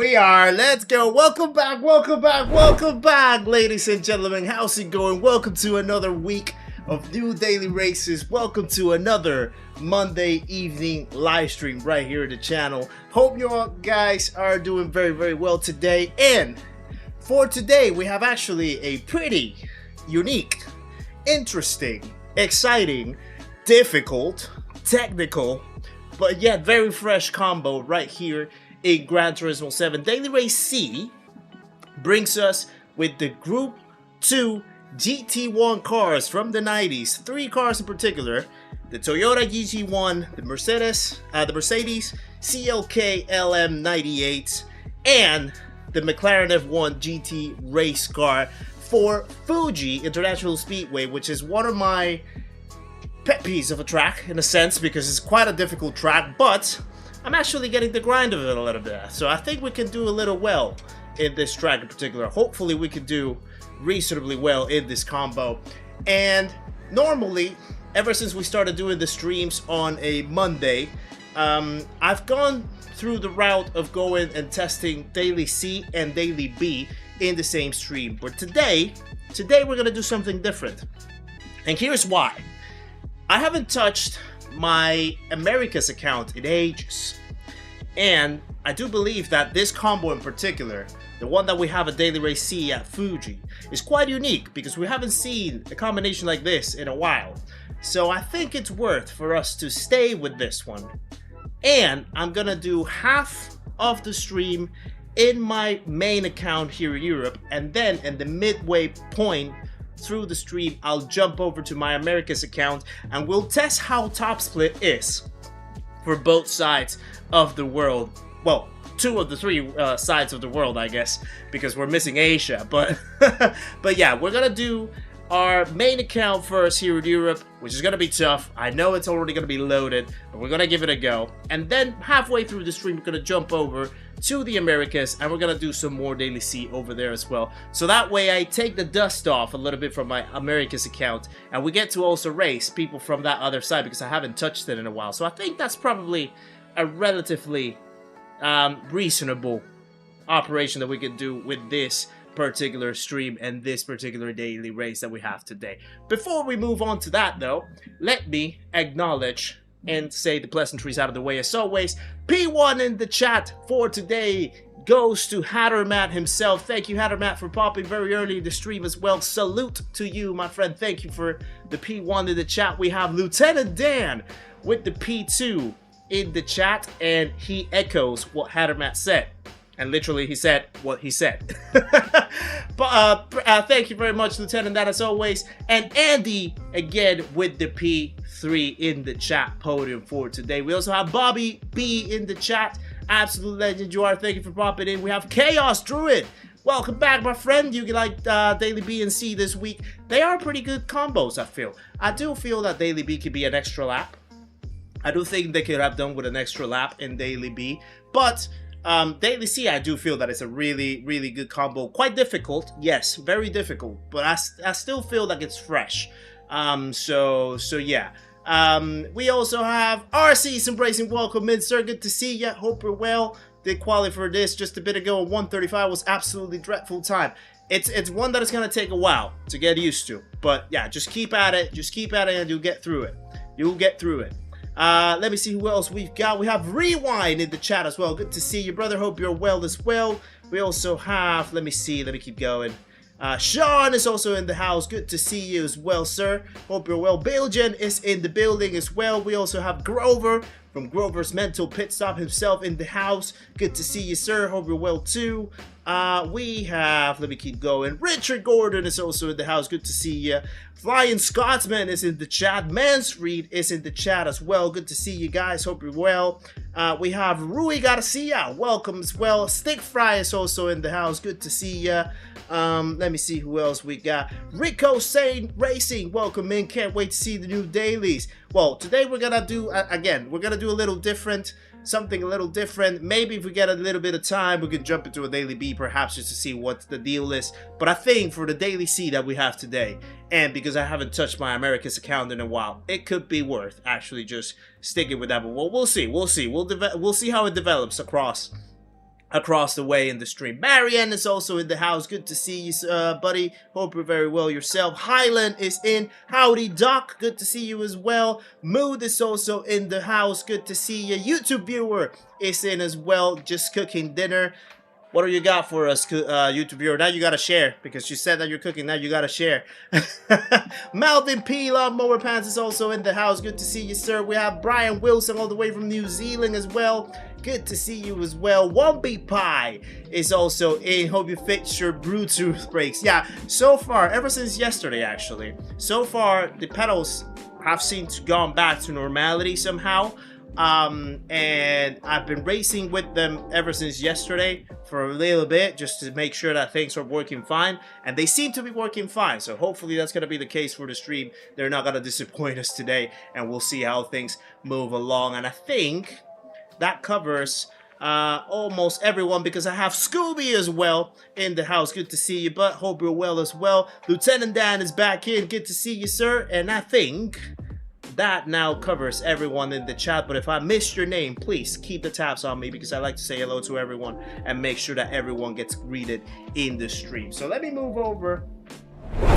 we are. Let's go. Welcome back, welcome back, welcome back, ladies and gentlemen. How's it going? Welcome to another week of new daily races. Welcome to another Monday evening live stream right here at the channel. Hope you all guys are doing very well today. And for today, we have actually a pretty unique, interesting, exciting, difficult, technical, but yet very fresh combo right here in Gran Turismo 7. Daily Race C brings us with the Group 2 GT1 cars from the 90s. Three cars in particular: the Toyota GT1, the Mercedes CLK LM98, and the McLaren F1 GT race car for Fuji International Speedway, which is one of my pet peeves of a track in a sense, because it's quite a difficult track, but I'm actually getting the grind of it a little bit. So I think we can do a little well in this track in particular. Hopefully we can do reasonably well in this combo. And normally, ever since we started doing the streams on a Monday, I've gone through the route of going and testing Daily C and Daily B in the same stream. But today we're gonna do something different. And here's why. I haven't touched my Americas account in ages, and I do believe that this combo in particular, the one that we have at Daily Race C at Fuji, is quite unique because we haven't seen a combination like this in a while. So I think it's worth for us to stay with this one, and I'm gonna do half of the stream in my main account here in Europe, and then in the midway point through the stream I'll jump over to my Americas account and we'll test how top split is for both sides of the world. Well, two of the three sides of the world, I guess, because we're missing Asia, but but yeah, we're gonna do our main account first here in Europe, which is gonna be tough. I know it's already gonna be loaded, but we're gonna give it a go. And then halfway through the stream, we're gonna jump over to the Americas and we're gonna do some more Daily C over there as well. So that way I take the dust off a little bit from my Americas account, and we get to also race people from that other side because I haven't touched it in a while. So I think that's probably a relatively reasonable operation that we can do with this particular stream and this particular daily race that we have today. Before we move on to that though, let me acknowledge and say the pleasantries out of the way as always. P1 in the chat for today goes to Hattermat himself. Thank you, Hattermat, for popping very early in the stream as well. Salute to you, my friend. Thank you for the P1 in the chat. We have Lieutenant Dan with the P2 in the chat, and he echoes what Hattermat said. And literally, he said what he said. But thank you very much, Lieutenant, that as always. And Andy, again, with the P3 in the chat podium for today. We also have Bobby B in the chat. Absolute legend you are. Thank you for popping in. We have Chaos Druid. Welcome back, my friend. You like Daily B and C this week. They are pretty good combos, I feel. I do feel that Daily B could be an extra lap. I do think they could have done with an extra lap in Daily B. But Daily C, I do feel that it's a really good combo. Quite difficult, yes, very difficult, but I still feel like it's fresh. So yeah. We also have kizzisimracing. Welcome in, sir. Good to see ya. Hope you're well. Did qualify for this just a bit ago. 1:35 was absolutely dreadful time. It's one that is gonna take a while to get used to, but yeah, just keep at it. Just keep at it, and you'll get through it. You'll get through it. Let me see who else we've got. We have Rewind in the chat as well. Good to see you, brother. Hope you're well as well. We also have, let me keep going. Sean is also in the house. Good to see you as well, sir. Hope you're well. Bilgen is in the building as well. We also have Grover from Grover's Mental Pit Stop himself in the house. Good to see you, sir. Hope you're well too. We have, let me keep going. Richard Gordon is also in the house. Good to see you. Flying Scotsman is in the chat. Mansreed is in the chat as well. Good to see you guys. Hope you're well. We have Rui Garcia. Welcome as well. Stick Fry is also in the house. Good to see you. Let me see who else we got. Rico Sane Racing. Welcome in. Can't wait to see the new dailies. Well, today we're gonna do, again, we're gonna do a little different. Something a little different. Maybe if we get a little bit of time, we can jump into a Daily B perhaps just to see what the deal is. But I think for the Daily C that we have today, and because I haven't touched my Americas account in a while, it could be worth actually just sticking with that. But we'll see. We'll see. We'll see how it develops across across the way in the stream. Marianne is also in the house. Good to see you, buddy. Hope you're very well yourself. Highland is in. Howdy, Doc. Good to see you as well. Mood is also in the house. Good to see you. YouTube viewer is in as well. Just cooking dinner. What do you got for us, YouTube viewer? Now you gotta share, because you said that you're cooking. Now you gotta share. Malvin P. Lawnmower Pants is also in the house. Good to see you, sir. We have Brian Wilson all the way from New Zealand as well. Good to see you as well. Wombi Pie is also in. Hope you fixed your Bluetooth brakes. Yeah, so far, ever since yesterday actually, so far the pedals have seemed to gone back to normality somehow. And I've been racing with them ever since yesterday for a little bit, just to make sure that things are working fine, and they seem to be working fine. So hopefully that's going to be the case for the stream. They're not going to disappoint us today, and we'll see how things move along. And I think that covers almost everyone, because I have Scooby as well in the house. Good to see you, but hope you're well as well. Lieutenant Dan is back in. Good to see you, sir. And I think that now covers everyone in the chat. But if I missed your name, please keep the tabs on me, because I like to say hello to everyone and make sure that everyone gets greeted in the stream. So let me move over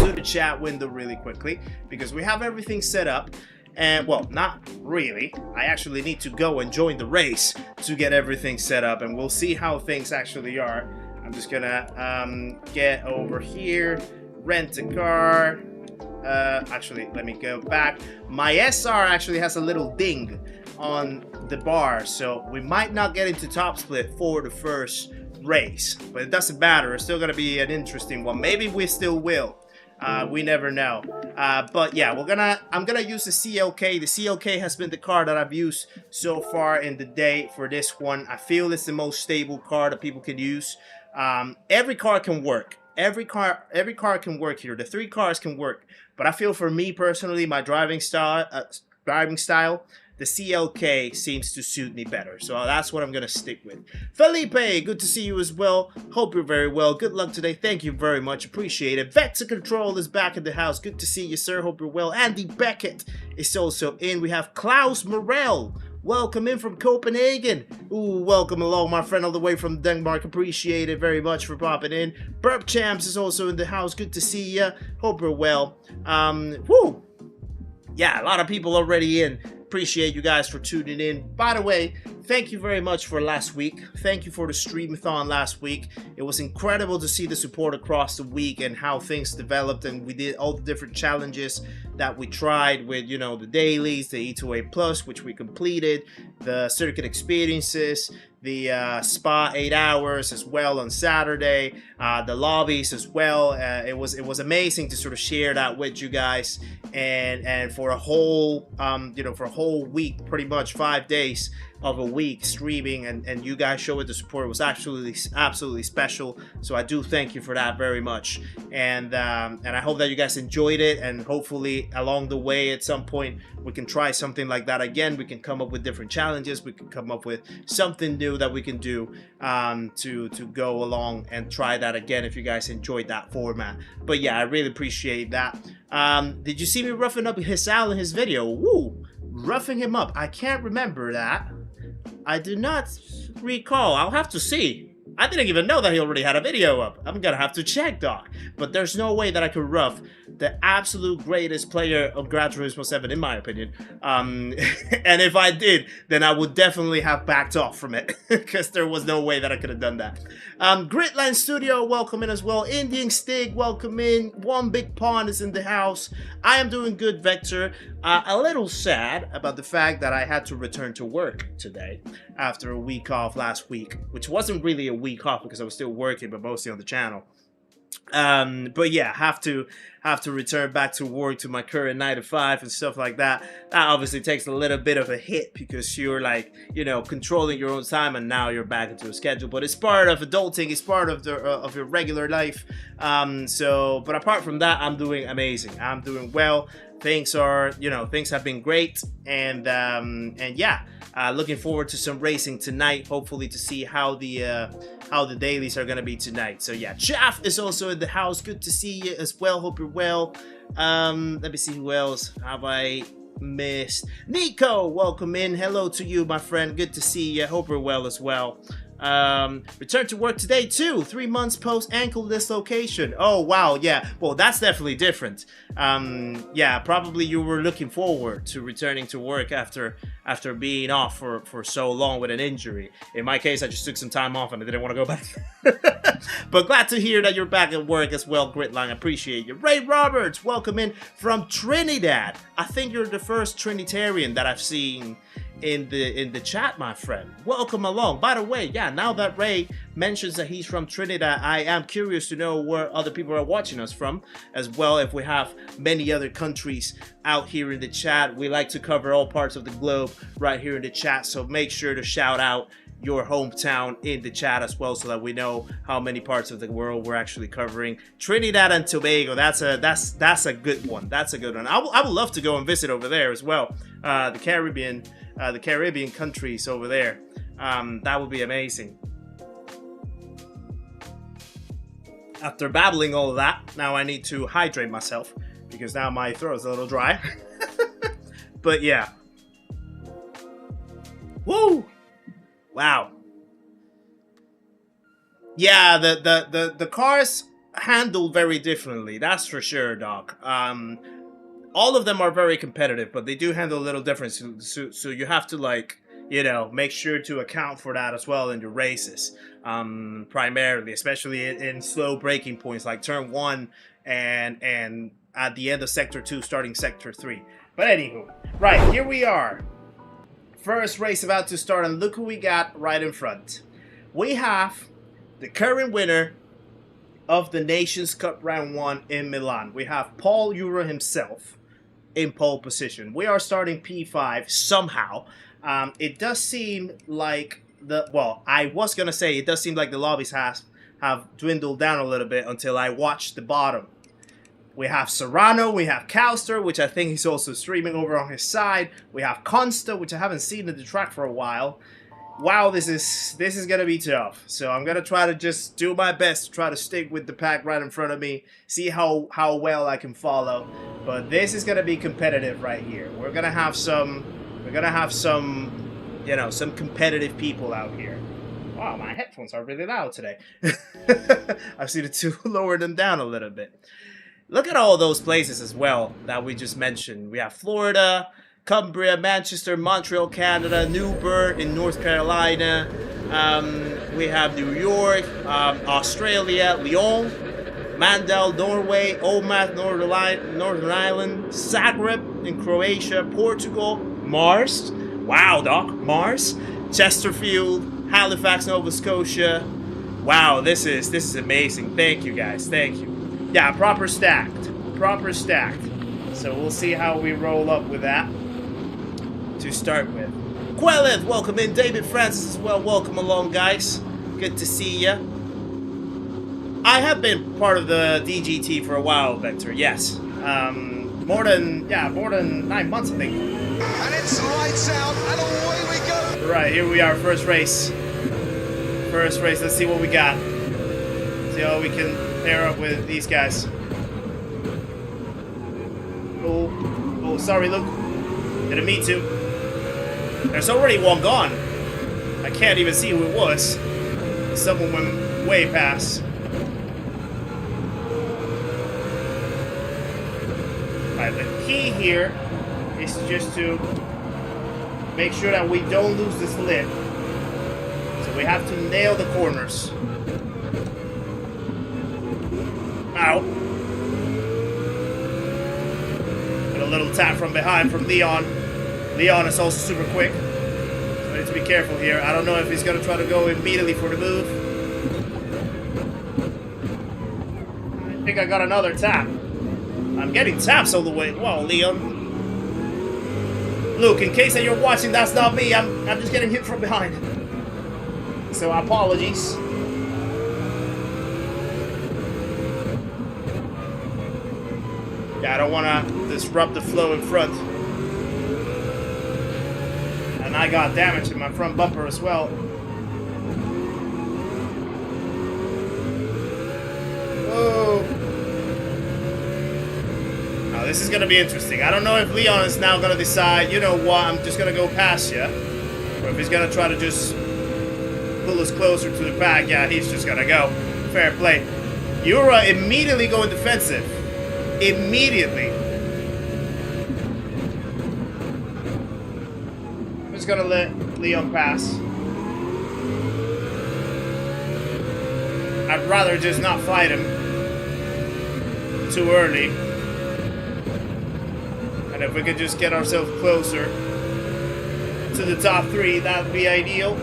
to the chat window really quickly, because we have everything set up. And well, not really. I actually need to go and join the race to get everything set up, and we'll see how things actually are. I'm just gonna get over here, rent a car. Actually, let me go back. My SR actually has a little ding on the bar, so we might not get into top split for the first race, but it doesn't matter. It's still gonna be an interesting one. Maybe we still will. We never know. But yeah, I'm gonna use the CLK. The CLK has been the car that I've used so far in the day for this one. I feel it's the most stable car that people can use. Every car can work. Every car can work here. The 3 cars can work. But I feel for me personally, my driving style, the CLK seems to suit me better. So that's what I'm going to stick with. Felipe, good to see you as well. Hope you're very well. Good luck today. Thank you very much. Appreciate it. Vector Control is back in the house. Good to see you, sir. Hope you're well. Andy Beckett is also in. We have Klaus Morell. Welcome in from Copenhagen. Ooh, welcome along, my friend, all the way from Denmark. Appreciate it very much for popping in. Burp Champs is also in the house. Good to see ya. Hope you're well. Woo! Yeah, a lot of people already in. Appreciate you guys for tuning in. By the way, thank you very much for last week. Thank you for the streamathon last week. It was incredible to see the support across the week and how things developed, and we did all the different challenges that we tried with, you know, the dailies, the E2A Plus, which we completed, the circuit experiences, the spa 8 hours as well on Saturday, the lobbies as well. It was amazing to sort of share that with you guys, and for a whole for a whole week, pretty much 5 days of a week streaming, and you guys showing the support. It was absolutely special. So I do thank you for that very much, and I hope that you guys enjoyed it, and hopefully along the way at some point we can try something like that again. We can come up with different challenges. We can come up with something new that we can do to go along and try that again if you guys enjoyed that format. But yeah, I really appreciate that. Did you see me roughing up Hisal in his video? Woo! Roughing him up. I can't remember that. I do not recall. I'll have to see. I didn't even know that he already had a video up. I'm gonna have to check, Doc. But there's no way that I could rough the absolute greatest player of Gran Turismo 7, in my opinion. And if I did, then I would definitely have backed off from it, because there was no way that I could have done that. Gritline Studio, welcome in as well. Indian Stig, welcome in. One Big Pond is in the house. I am doing good, Vector. A little sad about the fact that I had to return to work today after a week off last week, which wasn't really a week off because I was still working, but mostly on the channel. But yeah, have to return back to work, to my current 9 to 5 and stuff like that. That obviously takes a little bit of a hit, because you're like, you know, controlling your own time, and now you're back into a schedule. But it's part of adulting. It's part of the of your regular life. But apart from that, I'm doing amazing. I'm doing well. Things are, you know, things have been great, and yeah, looking forward to some racing tonight. Hopefully to see how the dailies are gonna be tonight. So yeah, Chaff is also in the house. Good to see you as well. Hope you're well. Let me see who else have I missed. Nico, welcome in. Hello to you, my friend. Good to see you. Hope you're well as well. Returned to work today too. 3 months post ankle dislocation. Oh wow, yeah. Well, that's definitely different. Yeah, probably you were looking forward to returning to work after being off for so long with an injury. In my case, I just took some time off and I didn't want to go back. But glad to hear that you're back at work as well, Gritline. Appreciate you. Ray Roberts, welcome in from Trinidad. I think you're the first Trinitarian that I've seen in the chat, my friend. Welcome along. By the way, yeah, now that Ray mentions that he's from Trinidad, I am curious to know where other people are watching us from as well. If we have many other countries out here in the chat, we like to cover all parts of the globe right here in the chat, so make sure to shout out your hometown in the chat as well, so that we know how many parts of the world we're actually covering. Trinidad and Tobago, that's a good one. That's a good one. I would love to go and visit over there as well. The Caribbean countries over there. That would be amazing. After babbling all of that, now I need to hydrate myself because now my throat is a little dry. But yeah. Woo! Wow. Yeah, the cars handle very differently. That's for sure, Doc. All of them are very competitive, but they do handle a little different. So you have to, like, you know, make sure to account for that as well in your races. Primarily, especially in slow braking points like turn 1 and at the end of sector 2, starting sector 3. But anywho, right, here we are. First race about to start, and look who we got right in front. We have the current winner of the Nations Cup Round 1 in Milan. We have Paul Euro himself in pole position. We are starting P5 somehow. It does seem like I was gonna say it does seem like the lobbies have dwindled down a little bit until I watched the bottom. We have Serrano, we have Calster, which I think he's also streaming over on his side. We have Consta, which I haven't seen at the track for a while. Wow, this is gonna be tough. So I'm gonna try to just do my best to try to stick with the pack right in front of me, see how well I can follow. But this is gonna be competitive right here. We're gonna have some, you know, some competitive people out here. Wow, my headphones are really loud today. I've seen it to lower them down a little bit. Look at all those places as well that we just mentioned. We have Florida, Cumbria, Manchester, Montreal, Canada, Newburgh in North Carolina. We have New York, Australia, Lyon, Mandel, Norway, Omath, Northern Ireland, Zagreb in Croatia, Portugal, Mars. Wow, Doc, Mars, Chesterfield, Halifax, Nova Scotia. Wow, this is amazing. Thank you guys, thank you. Yeah, proper stacked. So we'll see how we roll up with that to start with. Queleth, welcome in. David Francis as well, welcome along, guys. Good to see ya. I have been part of the DGT for a while, Vector, yes. More than 9 months, I think. And it's lights out, and away we go. Right, here we are, first race. Let's see what we got. See how we can pair up with these guys. Oh, sorry, Luke. Didn't mean to. There's already one gone. I can't even see who it was. Someone went way past. Right, the key here is just to make sure that we don't lose this lip. So we have to nail the corners. Ow. Got a little tap from behind from Leon. Leon is also super quick. So I need to be careful here. I don't know if he's going to try to go immediately for the move. I think I got another tap. I'm getting taps all the way. Wow, Leon. Luke, in case that you're watching, that's not me. I'm just getting hit from behind. So apologies. Yeah, I don't want to disrupt the flow in front. And I got damage in my front bumper as well. Whoa. Now this is going to be interesting. I don't know if Leon is now going to decide, you know what, I'm just going to go past you. Or if he's going to try to just pull us closer to the pack. Yeah, he's just gonna go. Fair play. You're immediately going defensive. Immediately. I'm just gonna let Leon pass. I'd rather just not fight him too early. And if we could just get ourselves closer to the top 3, that would be ideal.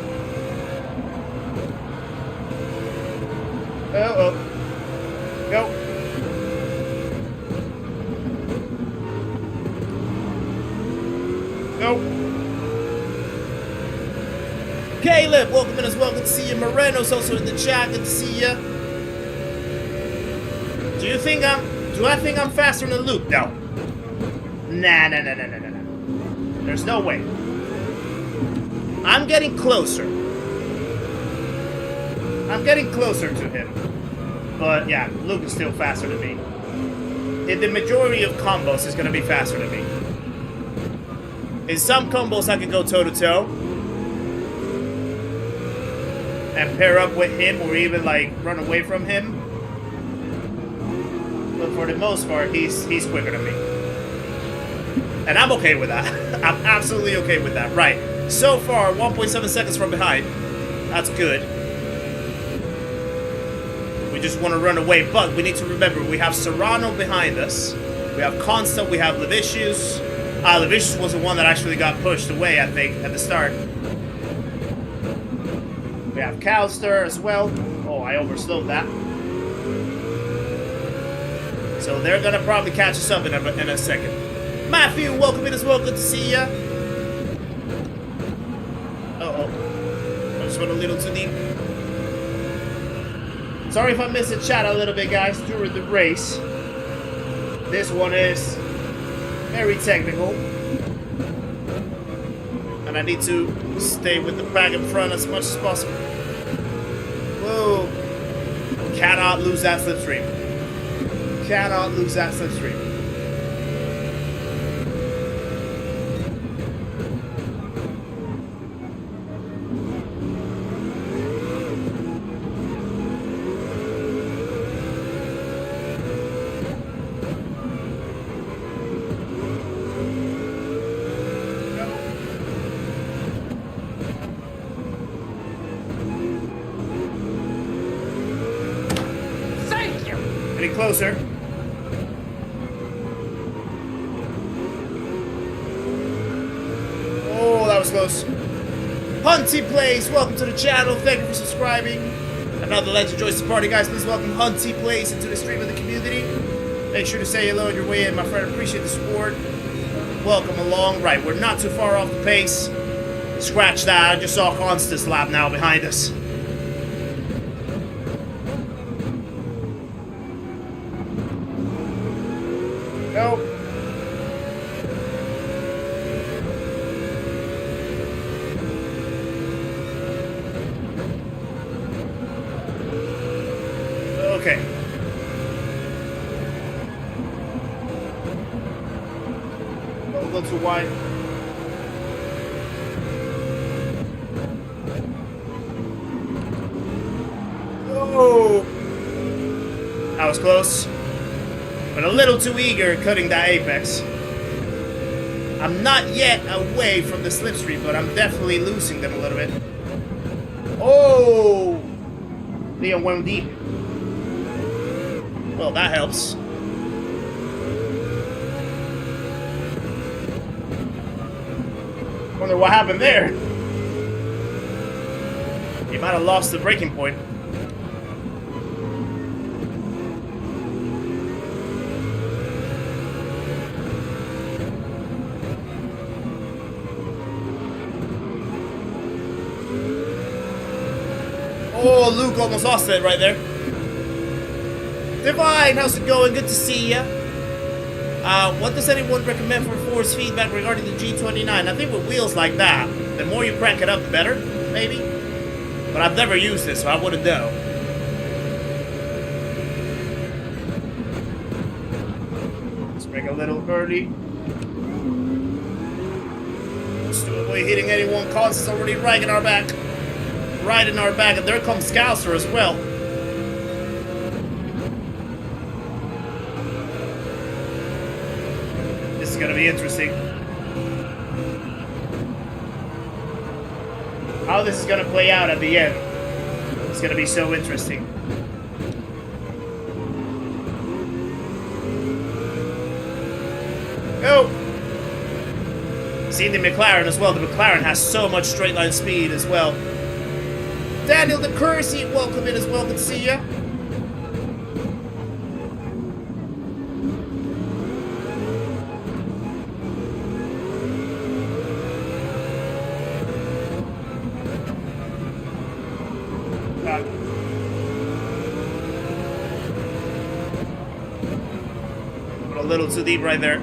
Uh-oh. Go. Go. Caleb, welcome in as well. Good to see you. Moreno's also in the chat. Good to see you. Do I think I'm faster than Luke? No. Nah. There's no way. I'm getting closer. I'm getting closer to him. But yeah, Luke is still faster than me. In the majority of combos, he's gonna be faster than me. In some combos, I can go toe-to-toe. And pair up with him or even like run away from him. But for the most part, he's quicker than me. And I'm okay with that. I'm absolutely okay with that. Right. So far, 1.7 seconds from behind. That's good. We just want to run away, but we need to remember we have Serrano behind us. We have Constant, we have Levicius. Levicius was the one that actually got pushed away, I think, at the start. We have Calster as well. Oh, I overslowed that. So they're gonna probably catch us up in a second. Matthew, welcome in as well. Good to see ya. Uh-oh. I just went a little too deep. Sorry if I missed the chat a little bit, guys, during the race. This one is very technical. And I need to stay with the pack in front as much as possible. Whoa. Cannot lose that slipstream. Cannot lose that slipstream. Closer. Oh, that was close. Hunty Plays, welcome to the channel. Thank you for subscribing. Another legend joins the party, guys. Please welcome Hunty Plays into the stream of the community. Make sure to say hello on your way in, my friend. Appreciate the support. Welcome along. Right, we're not too far off the pace. Scratch that. I just saw Constance lap now behind us. Nope. Okay. Don't go too wide. Oh! That was close. But a little too eager cutting that apex. I'm not yet away from the slipstream, but I'm definitely losing them a little bit. Oh! Leon went deep. Well, that helps. Wonder what happened there. He might have lost the breaking point. Oh, Luke almost lost it right there. Divine, how's it going? Good to see ya. What does anyone recommend for force feedback regarding the G29? I think with wheels like that, the more you crank it up, the better, maybe. But I've never used this, so I wouldn't know. Let's break a little early. Let's do avoid hitting anyone. Cause is already right in our back. right in our back, and there comes Scouser as well. This is gonna be interesting. How this is gonna play out at the end. It's gonna be so interesting. Go! See the McLaren as well. The McLaren has so much straight line speed as well. Daniel the Cursey, welcome in as well. Good to see ya. A little too deep right there.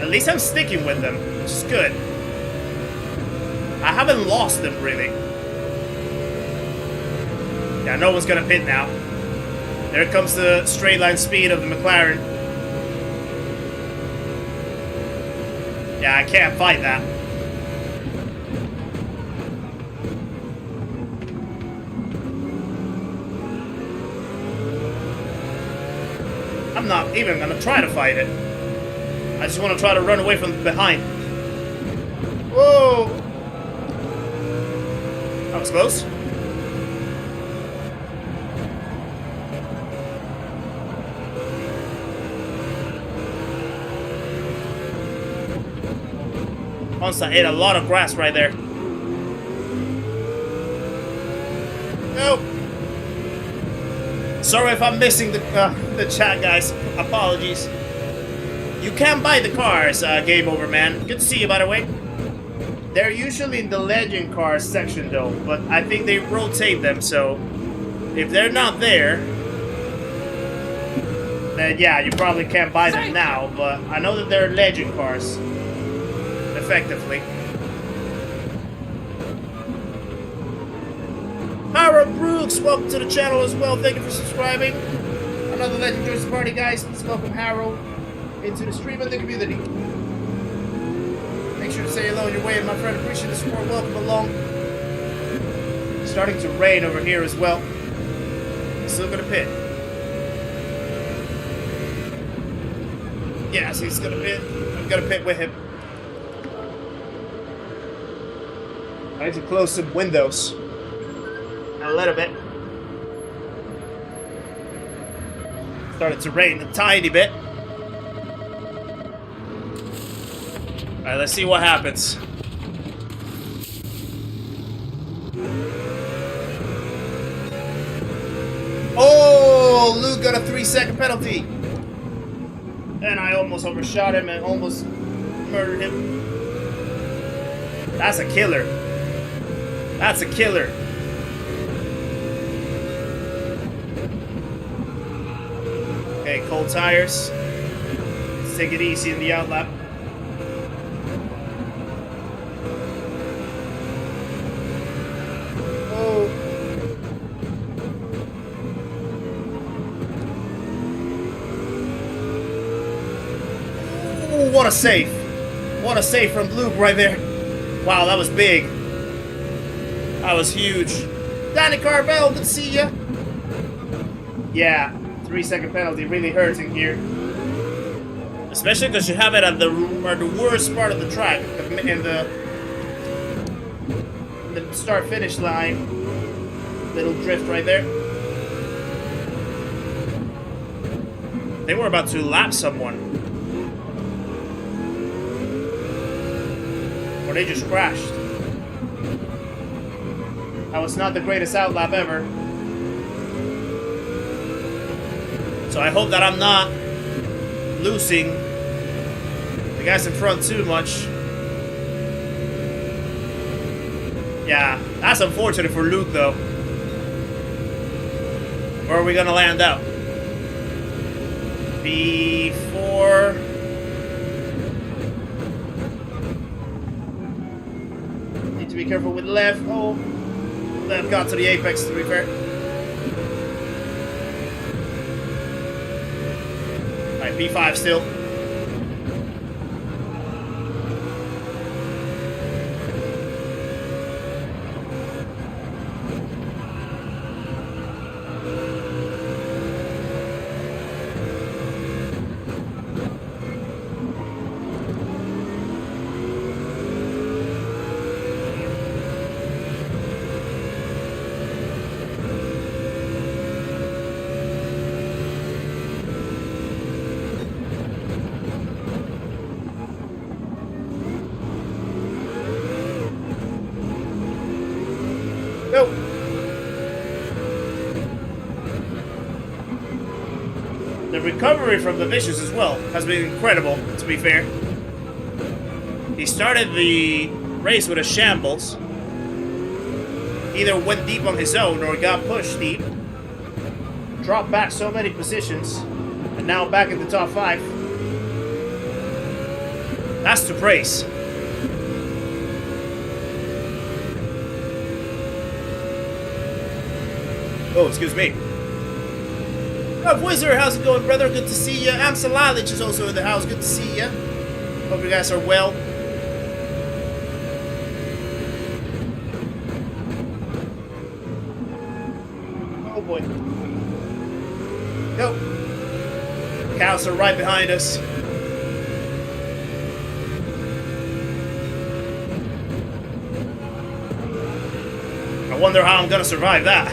At least I'm sticking with them, which is good. I haven't lost them really. Yeah, no one's gonna pit now. There comes the straight line speed of the McLaren. Yeah, I can't fight that. I'm not even gonna try to fight it. I just want to try to run away from behind. Whoa! That was close. Once I ate a lot of grass right there. Nope. Sorry if I'm missing the chat, guys. Apologies. You can buy the cars, Game Over Man. Good to see you, by the way. They're usually in the Legend Cars section, though. But I think they rotate them, so... if they're not there... then yeah, you probably can't buy them now. But I know that they're Legend Cars. Effectively. Harold Brooks, welcome to the channel as well. Thank you for subscribing. Another Legend joins the party, guys. Let's welcome Harold into the stream and the community. Make sure to say hello on your way, my friend. Appreciate the support. Welcome along. It's starting to rain over here as well. Still gonna pit. Yeah, so he's gonna pit. I'm gonna pit with him. I need to close some windows. A little bit. Started to rain a tiny bit. Alright, let's see what happens. Oh, Luke got a 3-second penalty. And I almost overshot him and almost murdered him. That's a killer. That's a killer. Okay, cold tires. Let's take it easy in the outlap. Oh. Ooh, what a save. What a save from Luke right there. Wow, that was big. That was huge. Danny Carvel, good to see ya. Yeah, 3-second penalty really hurting here. Especially because you have it at the worst part of the track, in the start-finish line. Little drift right there. They were about to lap someone. Or they just crashed. That was not the greatest outlap ever. So I hope that I'm not losing the guys in front too much. Yeah, that's unfortunate for Luke though. Where are we gonna land out? B4. Need to be careful with left. Oh, left got to the apex to be fair. Alright, P5 still. Nope. The recovery from the Vicious as well has been incredible, to be fair. He started the race with a shambles. Either went deep on his own or got pushed deep. Dropped back so many positions. And now back in the top 5. That's to praise. Oh, excuse me. Oh, Wizard, how's it going, brother? Good to see ya. Amsalalich is also in the house. Good to see ya. Hope you guys are well. Oh boy. Go. Cows are right behind us. I wonder how I'm gonna survive that.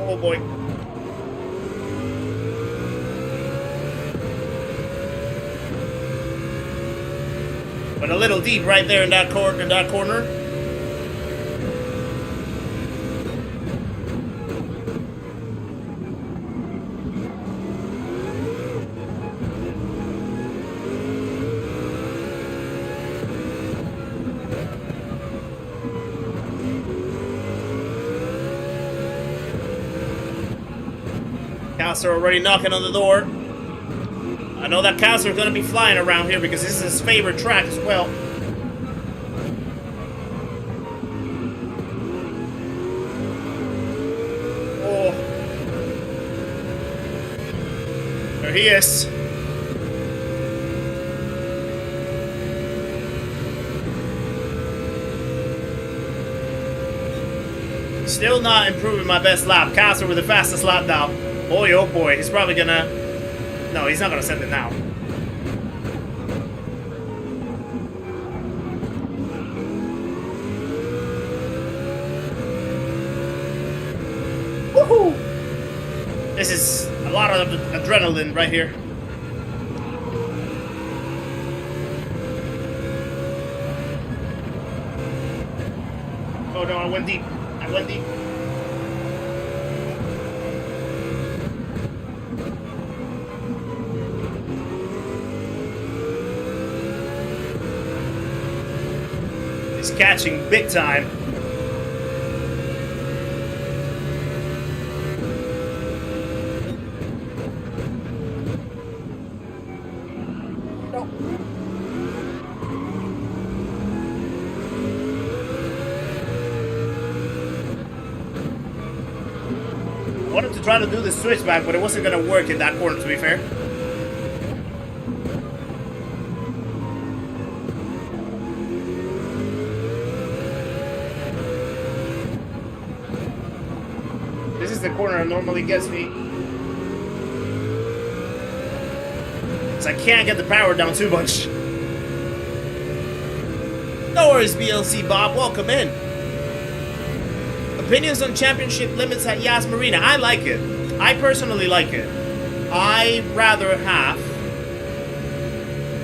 Oh boy. But a little deep right there in that corner. Cows are already knocking on the door. I know that cows are going to be flying around here because this is his favorite track as well. Oh. There he is. Still not improving my best lap. Cows are with the fastest lap now. Boy, oh boy, he's probably gonna... No, he's not gonna send it now. Woohoo! This is a lot of adrenaline right here. Oh no, I went deep. I went deep. Catching big time. No. I wanted to try to do the switchback, but it wasn't going to work in that corner, to be fair. The corner normally gets me. So I can't get the power down too much. No worries, BLC Bob. Welcome in. Opinions on championship limits at Yas Marina. I like it. I personally like it. I'd rather have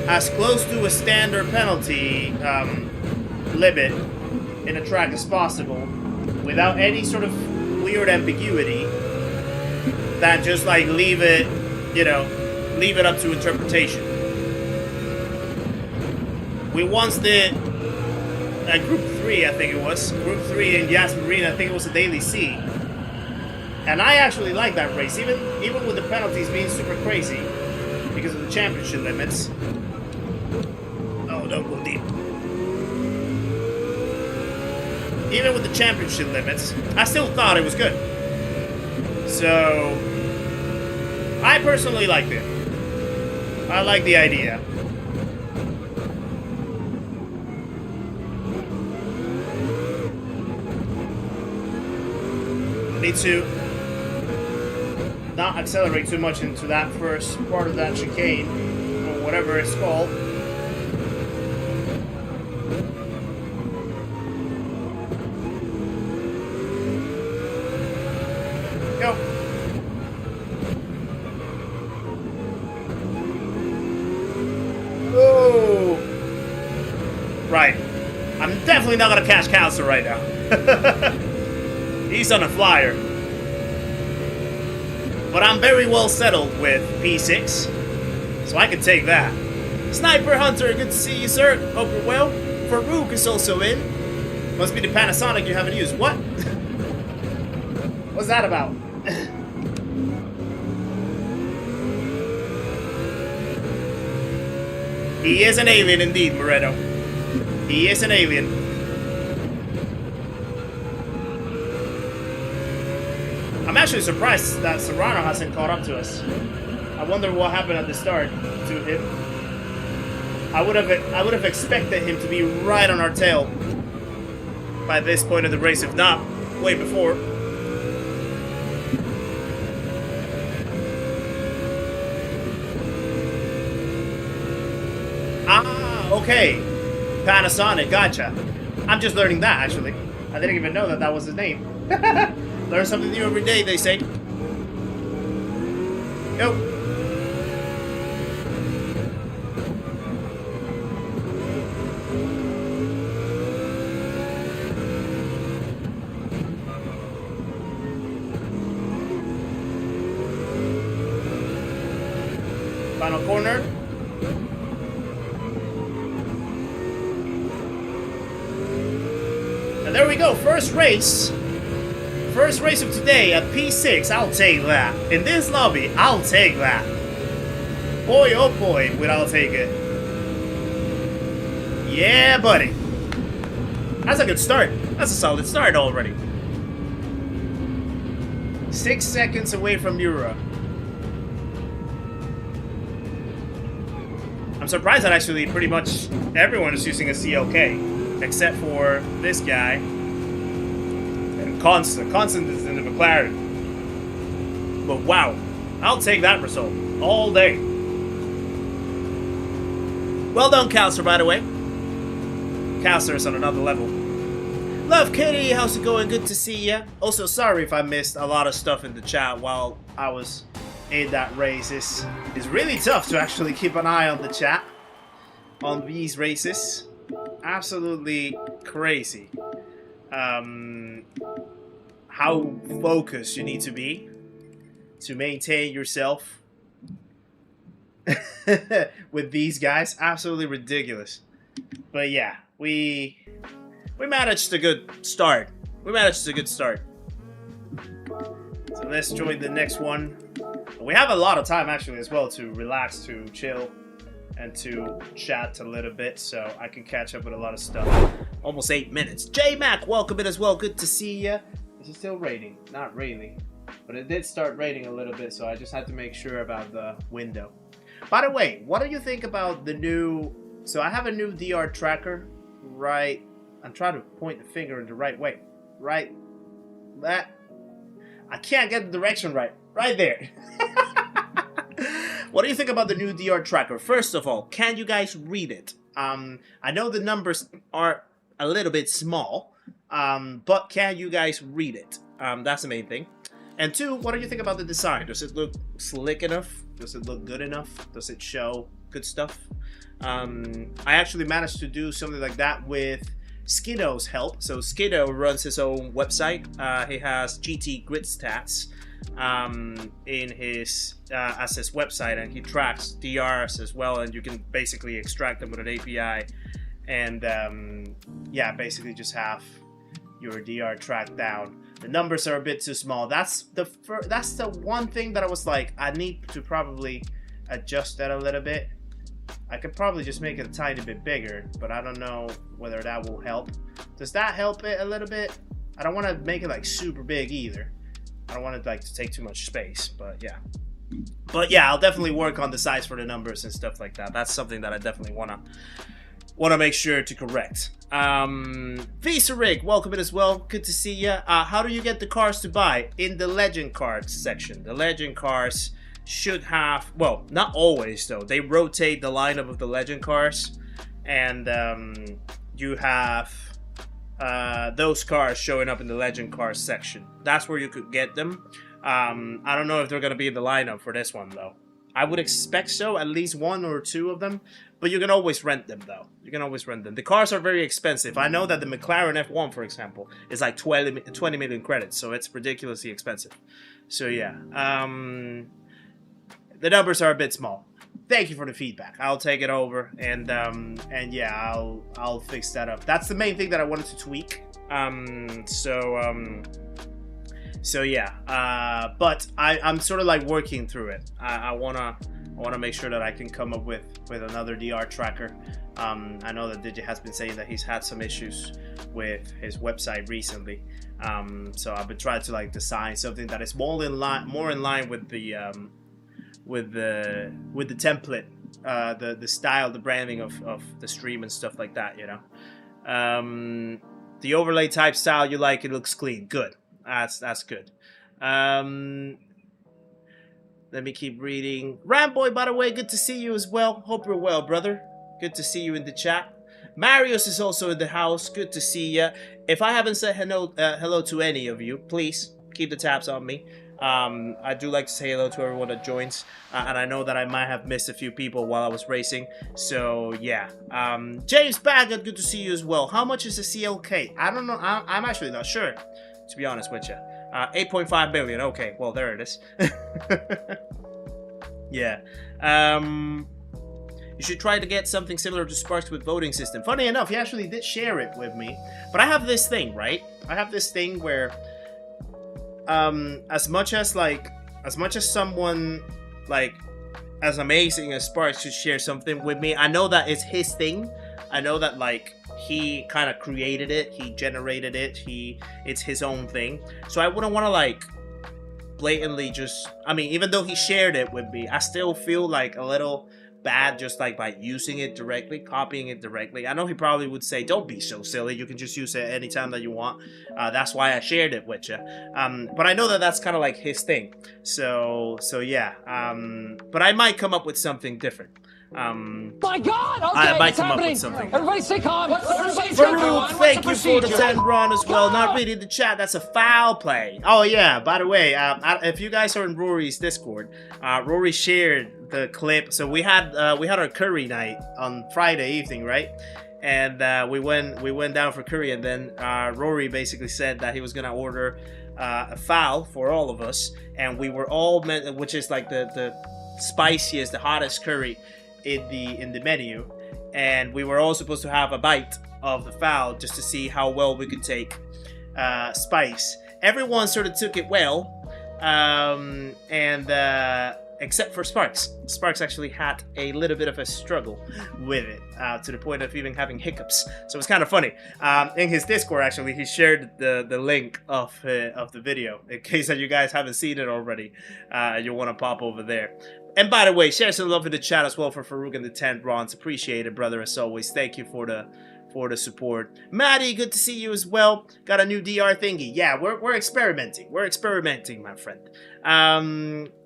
as close to a standard penalty limit in a track as possible without any sort of weird ambiguity than just like leave it, you know, leave it up to interpretation. We once did Group 3, I think it was. Group 3 in Yas Marina, I think it was a daily C. And I actually like that race, even with the penalties being super crazy because of the championship limits. Oh, don't go deep. even with the championship limits, I still thought it was good. So, I personally liked it. I like the idea. Need to not accelerate too much into that first part of that chicane, or whatever it's called. Go. Oh. Right. I'm definitely not gonna catch Counselor right now. He's on a flyer. But I'm very well settled with P6, so I can take that. Sniper Hunter, good to see you, sir. Hope you're well. Farouk is also in. Must be the Panasonic you haven't used. What? What's that about? He is an alien indeed, Moretto. He is an alien. I'm actually surprised that Serrano hasn't caught up to us. I wonder what happened at the start to him. I would have expected him to be right on our tail by this point of the race, if not way before. Ah, okay. Panasonic, gotcha. I'm just learning that, actually. I didn't even know that that was his name. Learn something new every day, they say. Go. Final corner. And there we go, first race. First race of today at P6, I'll take that. In this lobby, I'll take that. Boy, oh boy, would I take it. Yeah, buddy. That's a good start. That's a solid start already. 6 seconds away from Euro. I'm surprised that actually pretty much everyone is using a CLK, except for this guy. And Constant is in the McLaren. But wow, I'll take that result all day. Well done, Counselor, by the way. Counselor is on another level. Love Kitty, how's it going? Good to see ya. Also, sorry if I missed a lot of stuff in the chat while I was in that race. It's really tough to actually keep an eye on the chat on these races. Absolutely crazy. How focused you need to be to maintain yourself with these guys. Absolutely ridiculous. But yeah, we managed a good start. We managed a good start. So let's join the next one. We have a lot of time actually as well to relax, to chill, and to chat a little bit, so I can catch up with a lot of stuff. Almost 8 minutes. J-Mac, welcome in as well. Good to see ya. Is it still raining? Not really. But it did start raining a little bit, so I just had to make sure about the window. By the way, what do you think about the new... So I have a new DR tracker, right? I'm trying to point the finger in the right way. Right? That. I can't get the direction right. Right there. What do you think about the new DR tracker? First of all, can you guys read it? I know the numbers are a little bit small, but can you guys read it? That's the main thing. And two, what do you think about the design? Does it look slick enough? Does it look good enough? Does it show good stuff? I actually managed to do something like that with Skiddo's help. So Skiddo runs his own website. He has GT grid stats in his as his website, and he tracks DRs as well, and you can basically extract them with an API, and yeah, basically just have your DR tracked down. The numbers are a bit too small. That's the one thing that I was like, I need to probably adjust that a little bit. I could probably just make it a tiny bit bigger, but I don't know whether that will help. Does that help it a little bit? I don't want to make it like super big either. I don't want it like to take too much space, but yeah. But yeah, I'll definitely work on the size for the numbers and stuff like that. That's something that I definitely wanna make sure to correct. Visa Rig, welcome in as well. Good to see you. How do you get the cars to buy? In the Legend Cards section. The Legend Cars should have, well, not always though. They rotate the lineup of the Legend Cars, and you have those cars showing up in the Legend Cars section. That's where you could get them. I don't know if they're gonna be in the lineup for this one though. I would expect so, at least 1 or 2 of them. But you can always rent them though. You can always rent them. The cars are very expensive. I know that the McLaren F1, for example, is like 20 million credits, so it's ridiculously expensive. So yeah, the numbers are a bit small. Thank you for the feedback. I'll take it over, and yeah, I'll fix that up. That's the main thing that I wanted to tweak. So yeah, but I'm sort of like working through it. I wanna make sure that I can come up with another DR tracker. I know that Digi has been saying that he's had some issues with his website recently. So I've been trying to like design something that is more in line with the template, the style, the branding of the stream and stuff like that. You know, the overlay type style you like. It looks clean. Good. That's good. Let me keep reading. Ramboy, by the way, good to see you as well. Hope you're well, brother. Good to see you in the chat. Marius is also in the house. Good to see you. If I haven't said hello to any of you, please keep the tabs on me. I do like to say hello to everyone that joins, and I know that I might have missed a few people while I was racing, so yeah. James Baggett, good to see you as well. How much is the CLK? I don't know. I'm actually not sure, to be honest with you. 8.5 billion. Okay, well, there it is. Yeah. You should try to get something similar to Sparks with voting system. Funny enough, he actually did share it with me. But I have this thing, right? I have this thing where as much as someone like as amazing as Sparks should share something with me, I know that it's his thing. I know that like he kind of created it, he generated it, it's his own thing. So I wouldn't want to like blatantly just, I mean, even though he shared it with me, I still feel like a little bad just like by using it directly, copying it directly. I know he probably would say, don't be so silly, you can just use it anytime that you want. That's why I shared it with you. But I know that that's kind of like his thing. So yeah. But I might come up with something different. My God! Okay, I might it's come happening. up with something. Everybody stay calm. Farouk, thank you for the 10 Ron as well. Not reading the chat, that's a foul play. Oh yeah, by the way, if you guys are in Rory's Discord, Rory shared the clip. So we had our curry night on Friday evening, right? And we went down for curry, and then Rory basically said that he was gonna order a foul for all of us, and we were all meant, which is like the spiciest, the hottest curry in the menu, and we were all supposed to have a bite of the fowl just to see how well we could take spice. Everyone sort of took it well, except for Sparks. Sparks actually had a little bit of a struggle with it, to the point of even having hiccups. So it's kind of funny. In his Discord, actually, he shared the link of the video in case that you guys haven't seen it already. You'll want to pop over there. And by the way, share some love in the chat as well for Farouk and the 10 bronze. Appreciate it, brother, as always. Thank you for the support. Maddie, good to see you as well. Got a new DR thingy. Yeah, we're experimenting. We're experimenting, my friend.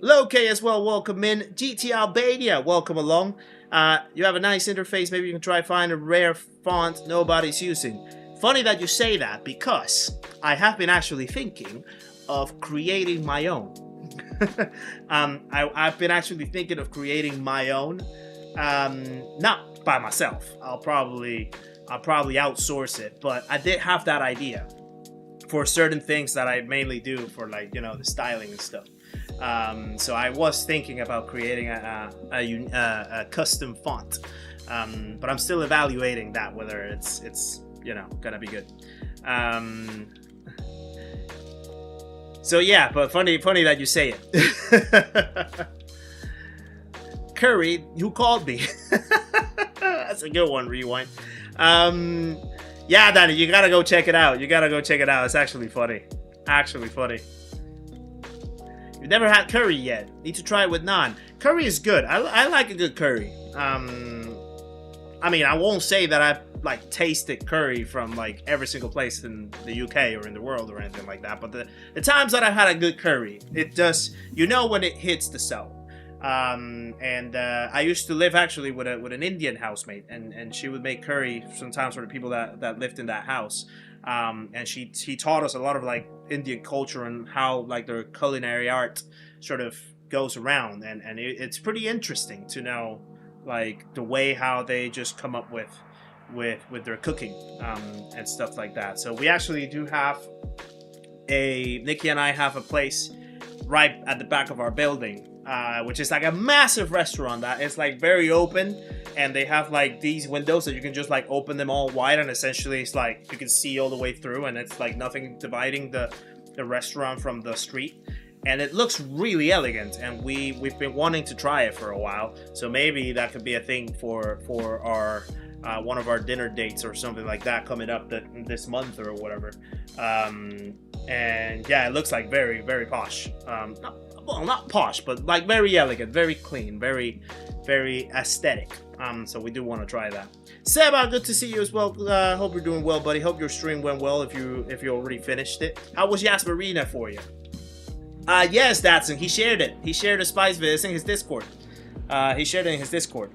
Loke as well, welcome in. GT Albania, welcome along. You have a nice interface. Maybe you can try find a rare font nobody's using. Funny that you say that, because I have been actually thinking of creating my own. I've been actually thinking of creating my own, not by myself. I'll probably outsource it, but I did have that idea for certain things that I mainly do for, like, you know, the styling and stuff. So I was thinking about creating a custom font, but I'm still evaluating that, whether it's you know, gonna be good. So yeah, but funny that you say it. curry, who called me? That's a good one, Rewind. Yeah, Danny, you gotta go check it out. You gotta go check it out. It's actually funny. Actually funny. You've never had curry yet. Need to try it with naan. Curry is good. I like a good curry. I mean, I won't say that I like tasted curry from like every single place in the UK or in the world or anything like that. But the times that I've had a good curry, it does, you know, when it hits the cell. I used to live actually with an Indian housemate, and she would make curry sometimes for the people that lived in that house. And she taught us a lot of like Indian culture and how like their culinary art sort of goes around, and it's pretty interesting to know like the way how they just come up with their cooking and stuff like that. So we actually do have Nikki and I have a place right at the back of our building, which is like a massive restaurant that is like very open, and they have like these windows that you can just like open them all wide, and essentially it's like you can see all the way through, and it's like nothing dividing the restaurant from the street. And it looks really elegant, and we've been wanting to try it for a while. So maybe that could be a thing for our one of our dinner dates or something like that coming up this month or whatever. And yeah, it looks like very, very posh. Not posh, but like very elegant, very clean, very, very aesthetic. So we do want to try that. Seba, good to see you as well. Hope you're doing well, buddy. Hope your stream went well if you already finished it. How was Yas Marina for you? Yes, Datsun, he shared it. He shared a spice vid in his Discord. He shared it in his Discord.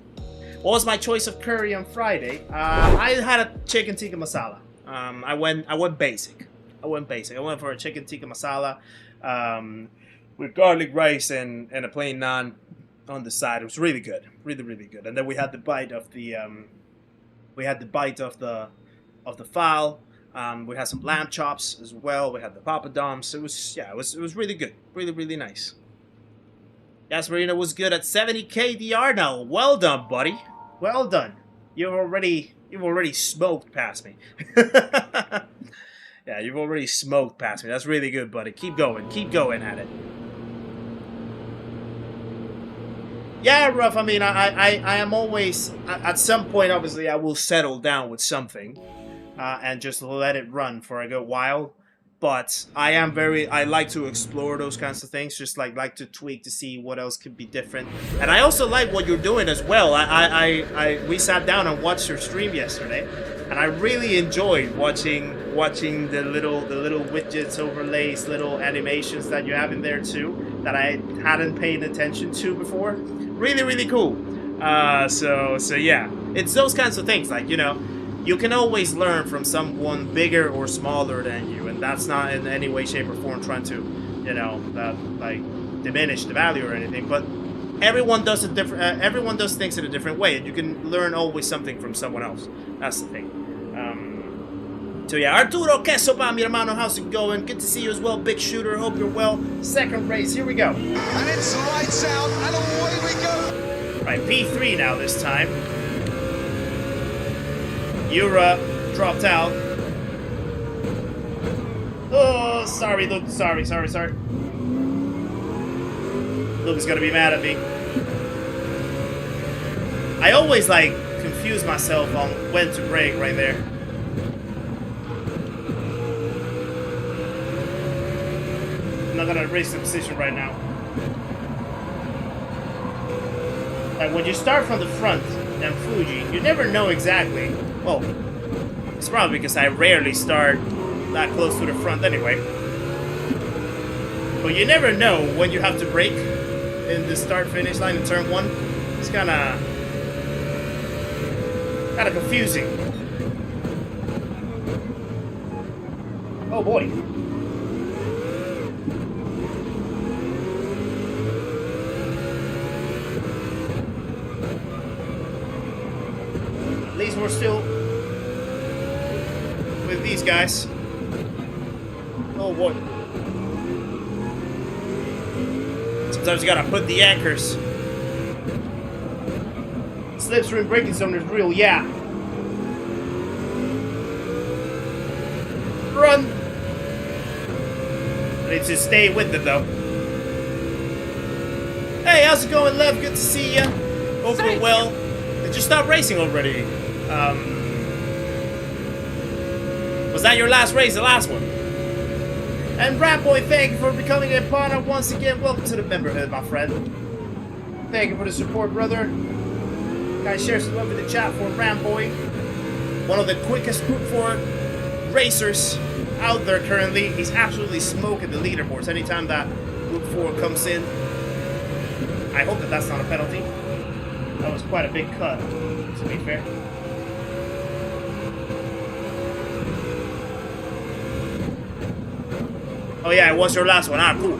What was my choice of curry on Friday? I had a chicken tikka masala. I went basic. I went for a chicken tikka masala with garlic rice and a plain naan on the side. It was really good, really, really good. And then we had the bite of the fowl. We had some lamb chops as well. We had the papadums. It was really good, really, really nice. Yas Marina was good at 70k DR now. Well done, buddy. Well done. You've already smoked past me. Yeah, you've already smoked past me. That's really good, buddy. Keep going at it. Yeah, Ruff. I mean, I am always at some point. Obviously, I will settle down with something. And just let it run for a good while. But I like to explore those kinds of things, just like to tweak to see what else could be different. And I also like what you're doing as well. We sat down and watched your stream yesterday, and I really enjoyed watching the little widgets, overlays, little animations that you have in there too, that I hadn't paid attention to before. Really, really cool. So yeah, it's those kinds of things, like, you know, you can always learn from someone bigger or smaller than you, and that's not in any way, shape, or form trying to, you know, like diminish the value or anything. But everyone does it different. Everyone does things in a different way, and you can learn always something from someone else. That's the thing. So yeah, Arturo Quesopa, mi hermano, how's it going? Good to see you as well, Big Shooter. Hope you're well. Second race, here we go. And it's lights out, and away we go. Right, P3 now this time. Yura dropped out. Oh, sorry, Luke. Sorry. Luke is gonna be mad at me. I always, like, confuse myself on when to brake right there. I'm not gonna race the position right now. Like, when you start from the front and Fuji, you never know exactly. Well, it's probably because I rarely start that close to the front anyway. But you never know when you have to brake in the start-finish line in turn 1. It's kind of confusing. Oh boy. At least we're still with these guys. Oh boy. Sometimes you gotta put the anchors. Slipstream braking zone is real, yeah. Run! I need to stay with it though. Hey, how's it going, Lev? Good to see ya. Hope you're well. Did you stop racing already? Was that your last race, the last one? And Ramboy, thank you for becoming a partner once again. Welcome to the memberhood, my friend. Thank you for the support, brother. Guys, share some love in the chat for Ramboy. One of the quickest Group 4 racers out there currently. He's absolutely smoking the leaderboards anytime that Group 4 comes in. I hope that that's not a penalty. That was quite a big cut, to be fair. Oh yeah, it was your last one. Ah, cool.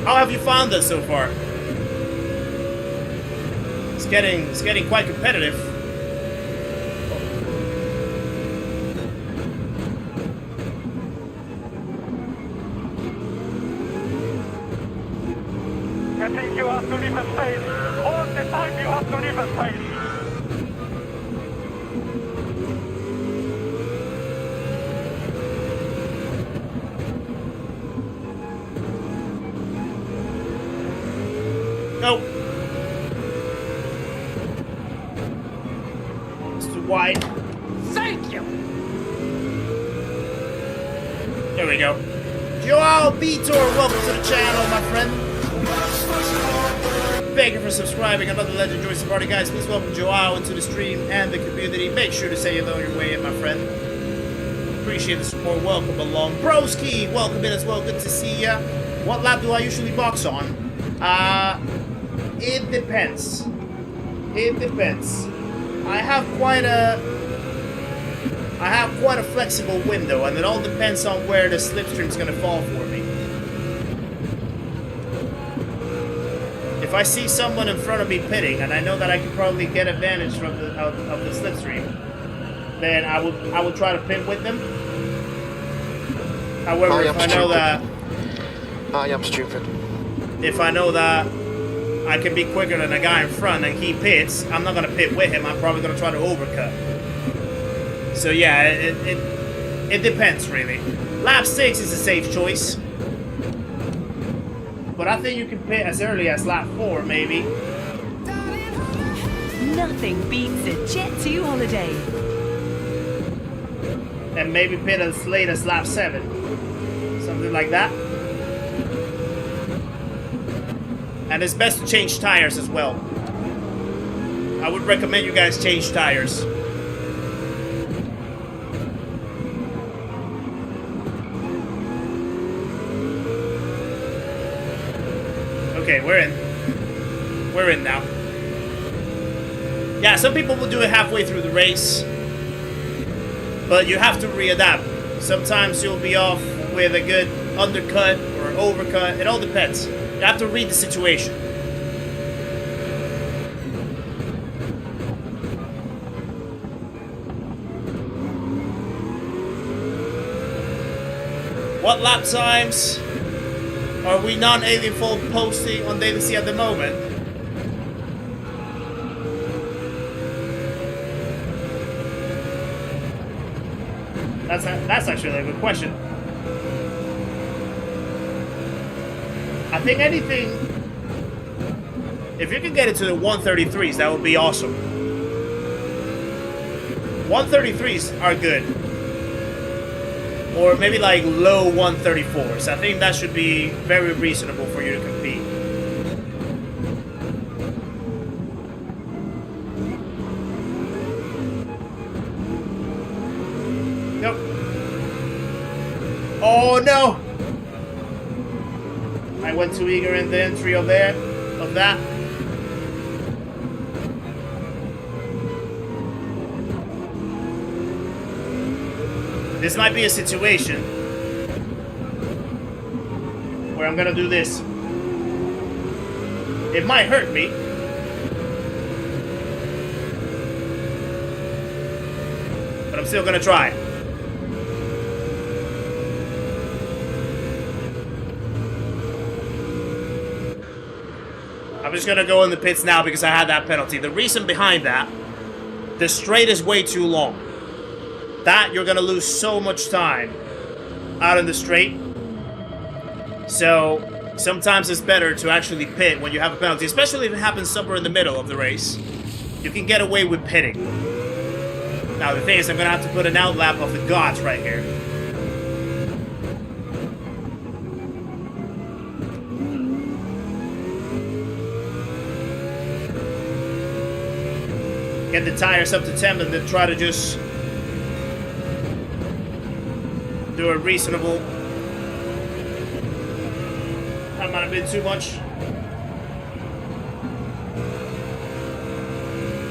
How have you found this so far? It's getting quite competitive. I think you have to leave a space. All the time you have to leave a space. Nope. It's too wide. Thank you. There we go. Joao Vitor, welcome to the channel, my friend. Thank you for subscribing. Another legend joins the party, guys. Please welcome Joao into the stream and the community. Make sure to say hello your way in, my friend. Appreciate the support. Welcome along. Broski, welcome in as well. Good to see ya. What lap do I usually box on? It depends. It depends. I have quite a flexible window, and it all depends on where the slipstream's gonna fall for me. If I see someone in front of me pitting, and I know that I can probably get advantage from the of the slipstream, then I will try to pit with them. However, if I know that I am stupid. If I know that I can be quicker than a guy in front and he pits, I'm not gonna pit with him. I'm probably gonna try to overcut. So yeah, it depends really. Lap 6 is a safe choice, but I think you can pit as early as lap 4 maybe. Nothing beats a Jet 2 holiday. And maybe pit as late as lap 7. Something like that. And it's best to change tires as well. I would recommend you guys change tires. Okay, we're in. We're in now. Yeah, some people will do it halfway through the race, but you have to readapt. Sometimes you'll be off with a good undercut or overcut. It all depends. You have to read the situation. What lap times are we non-alien folk posting on dailies at the moment? That's actually a good question. I think anything, if you can get it to the 133s, that would be awesome. 133s are good. Or maybe like low 134s. I think that should be very reasonable for you to compete. Nope. Oh no! I went too eager in the entry of that. This might be a situation where I'm gonna do this. It might hurt me. But I'm still gonna try. I'm just gonna go in the pits now because I had that penalty. The reason behind that, the straight is way too long. That, you're gonna lose so much time out in the straight. So, Sometimes it's better to actually pit when you have a penalty, especially if it happens somewhere in the middle of the race. You can get away with pitting. Now the thing is, I'm gonna have to put an outlap of the gods right here. Get the tires up to 10 and then try to just do a reasonable. That might have been too much.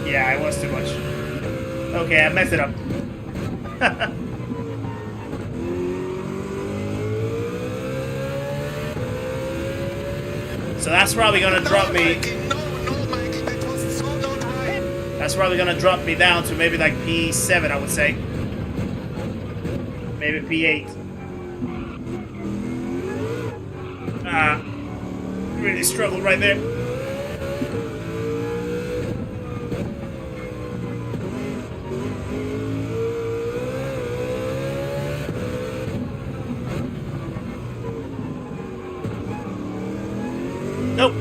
Yeah, it was too much. Okay, I messed it up. So that's probably gonna drop me. That's probably gonna drop me down to maybe like P7, I would say. Maybe P8. Really struggled right there. Nope.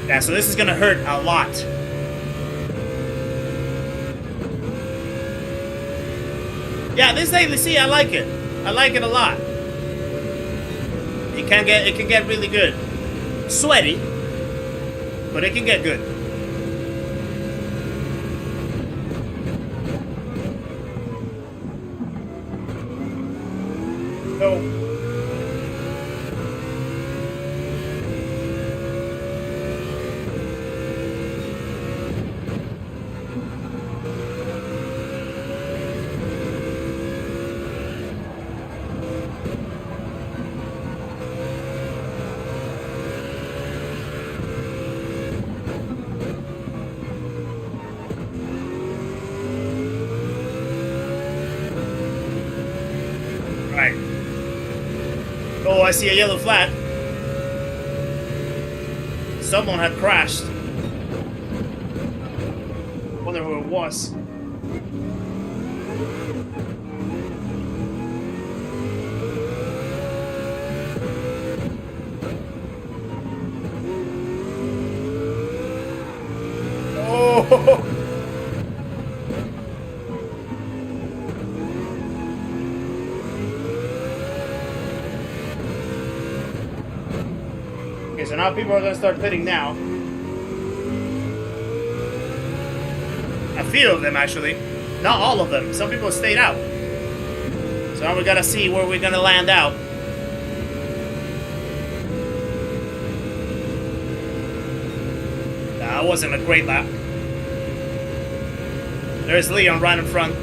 Yeah, so this is gonna hurt a lot. Yeah, this daily C, I like it. I like it a lot. It can get really good. Sweaty, but it can get good. So right. Oh, I see a yellow flag. Someone had crashed. Wonder who it was. Oh! Okay, so now people are gonna start pitting now. A few of them, actually. Not all of them. Some people stayed out. So now we gotta see where we're gonna land out. That wasn't a great lap. There's Leon right in front.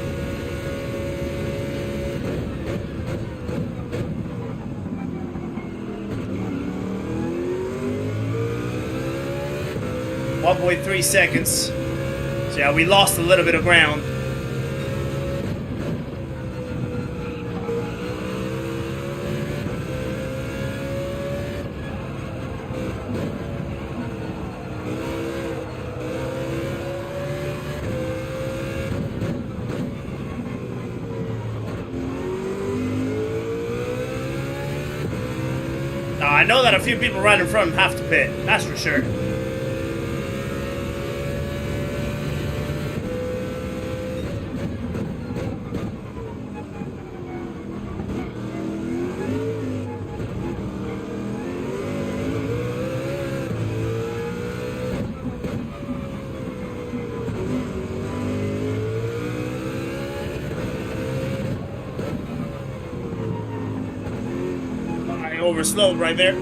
.3 seconds. So yeah, we lost a little bit of ground. Now I know that a few people right in front have to pit. That's for sure. Overslowed right there.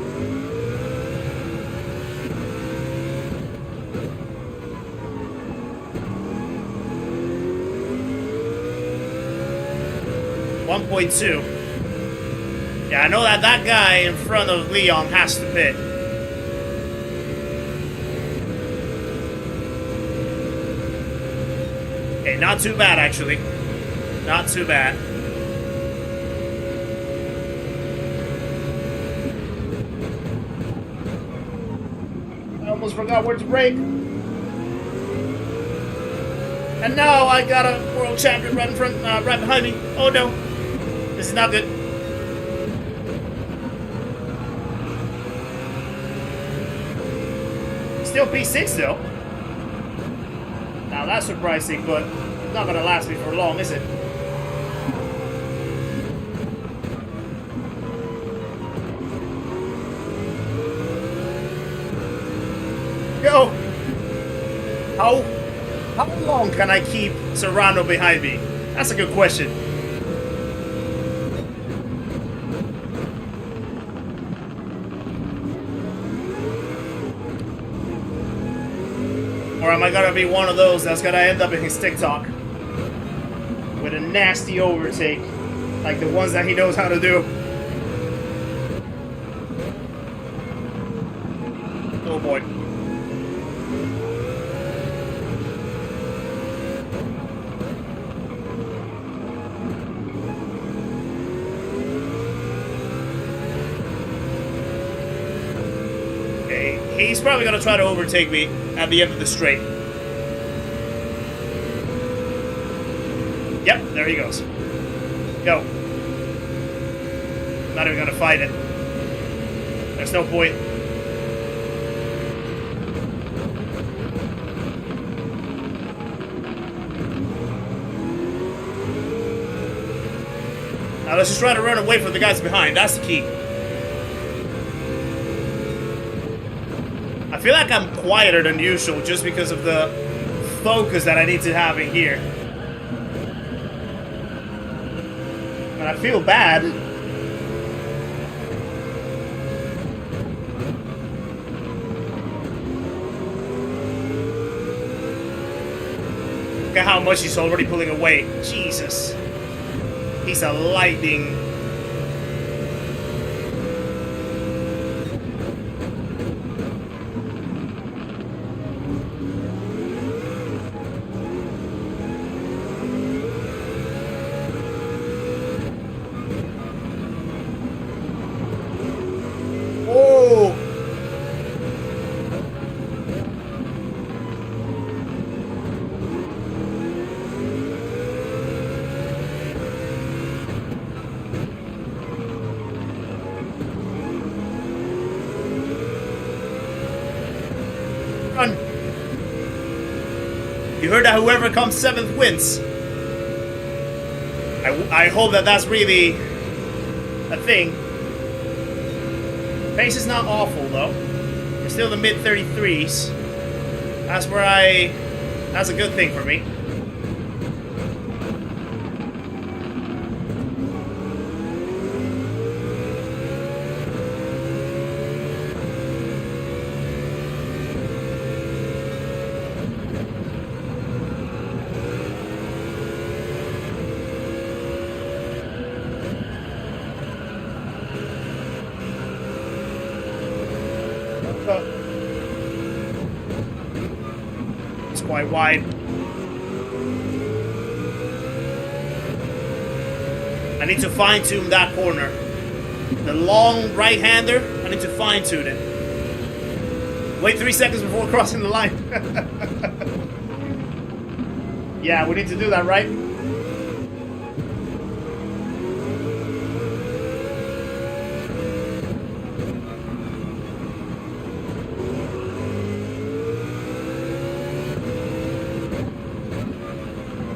.2. Yeah, I know that that guy in front of Leon has to pit. Okay, not too bad actually. Not too bad. I almost forgot where to brake. And now I got a world champion right in front, right behind me. Oh no, this is not good. Still P6 though. Now that's surprising, but not gonna last me for long, is it? Go! How long can I keep Serrano behind me? That's a good question. Or am I gonna be one of those that's gonna end up in his TikTok with a nasty overtake, like the ones that he knows how to do? Oh boy. He's probably gonna try to overtake me at the end of the straight. Yep, there he goes. Go. Not even gonna fight it. There's no point. Now let's just try to run away from the guys behind. That's the key. I feel like I'm quieter than usual just because of the focus that I need to have in here. And I feel bad. Look at how much he's already pulling away. Jesus. He's a lightning. Run. You heard that whoever comes 7th wins. I hope that that's really a thing. Pace is not awful though. We're still in the mid-33s. That's a good thing for me. It's quite wide. I need to fine-tune that corner. The long right-hander, I need to fine-tune it. Wait 3 seconds before crossing the line. Yeah, we need to do that, right?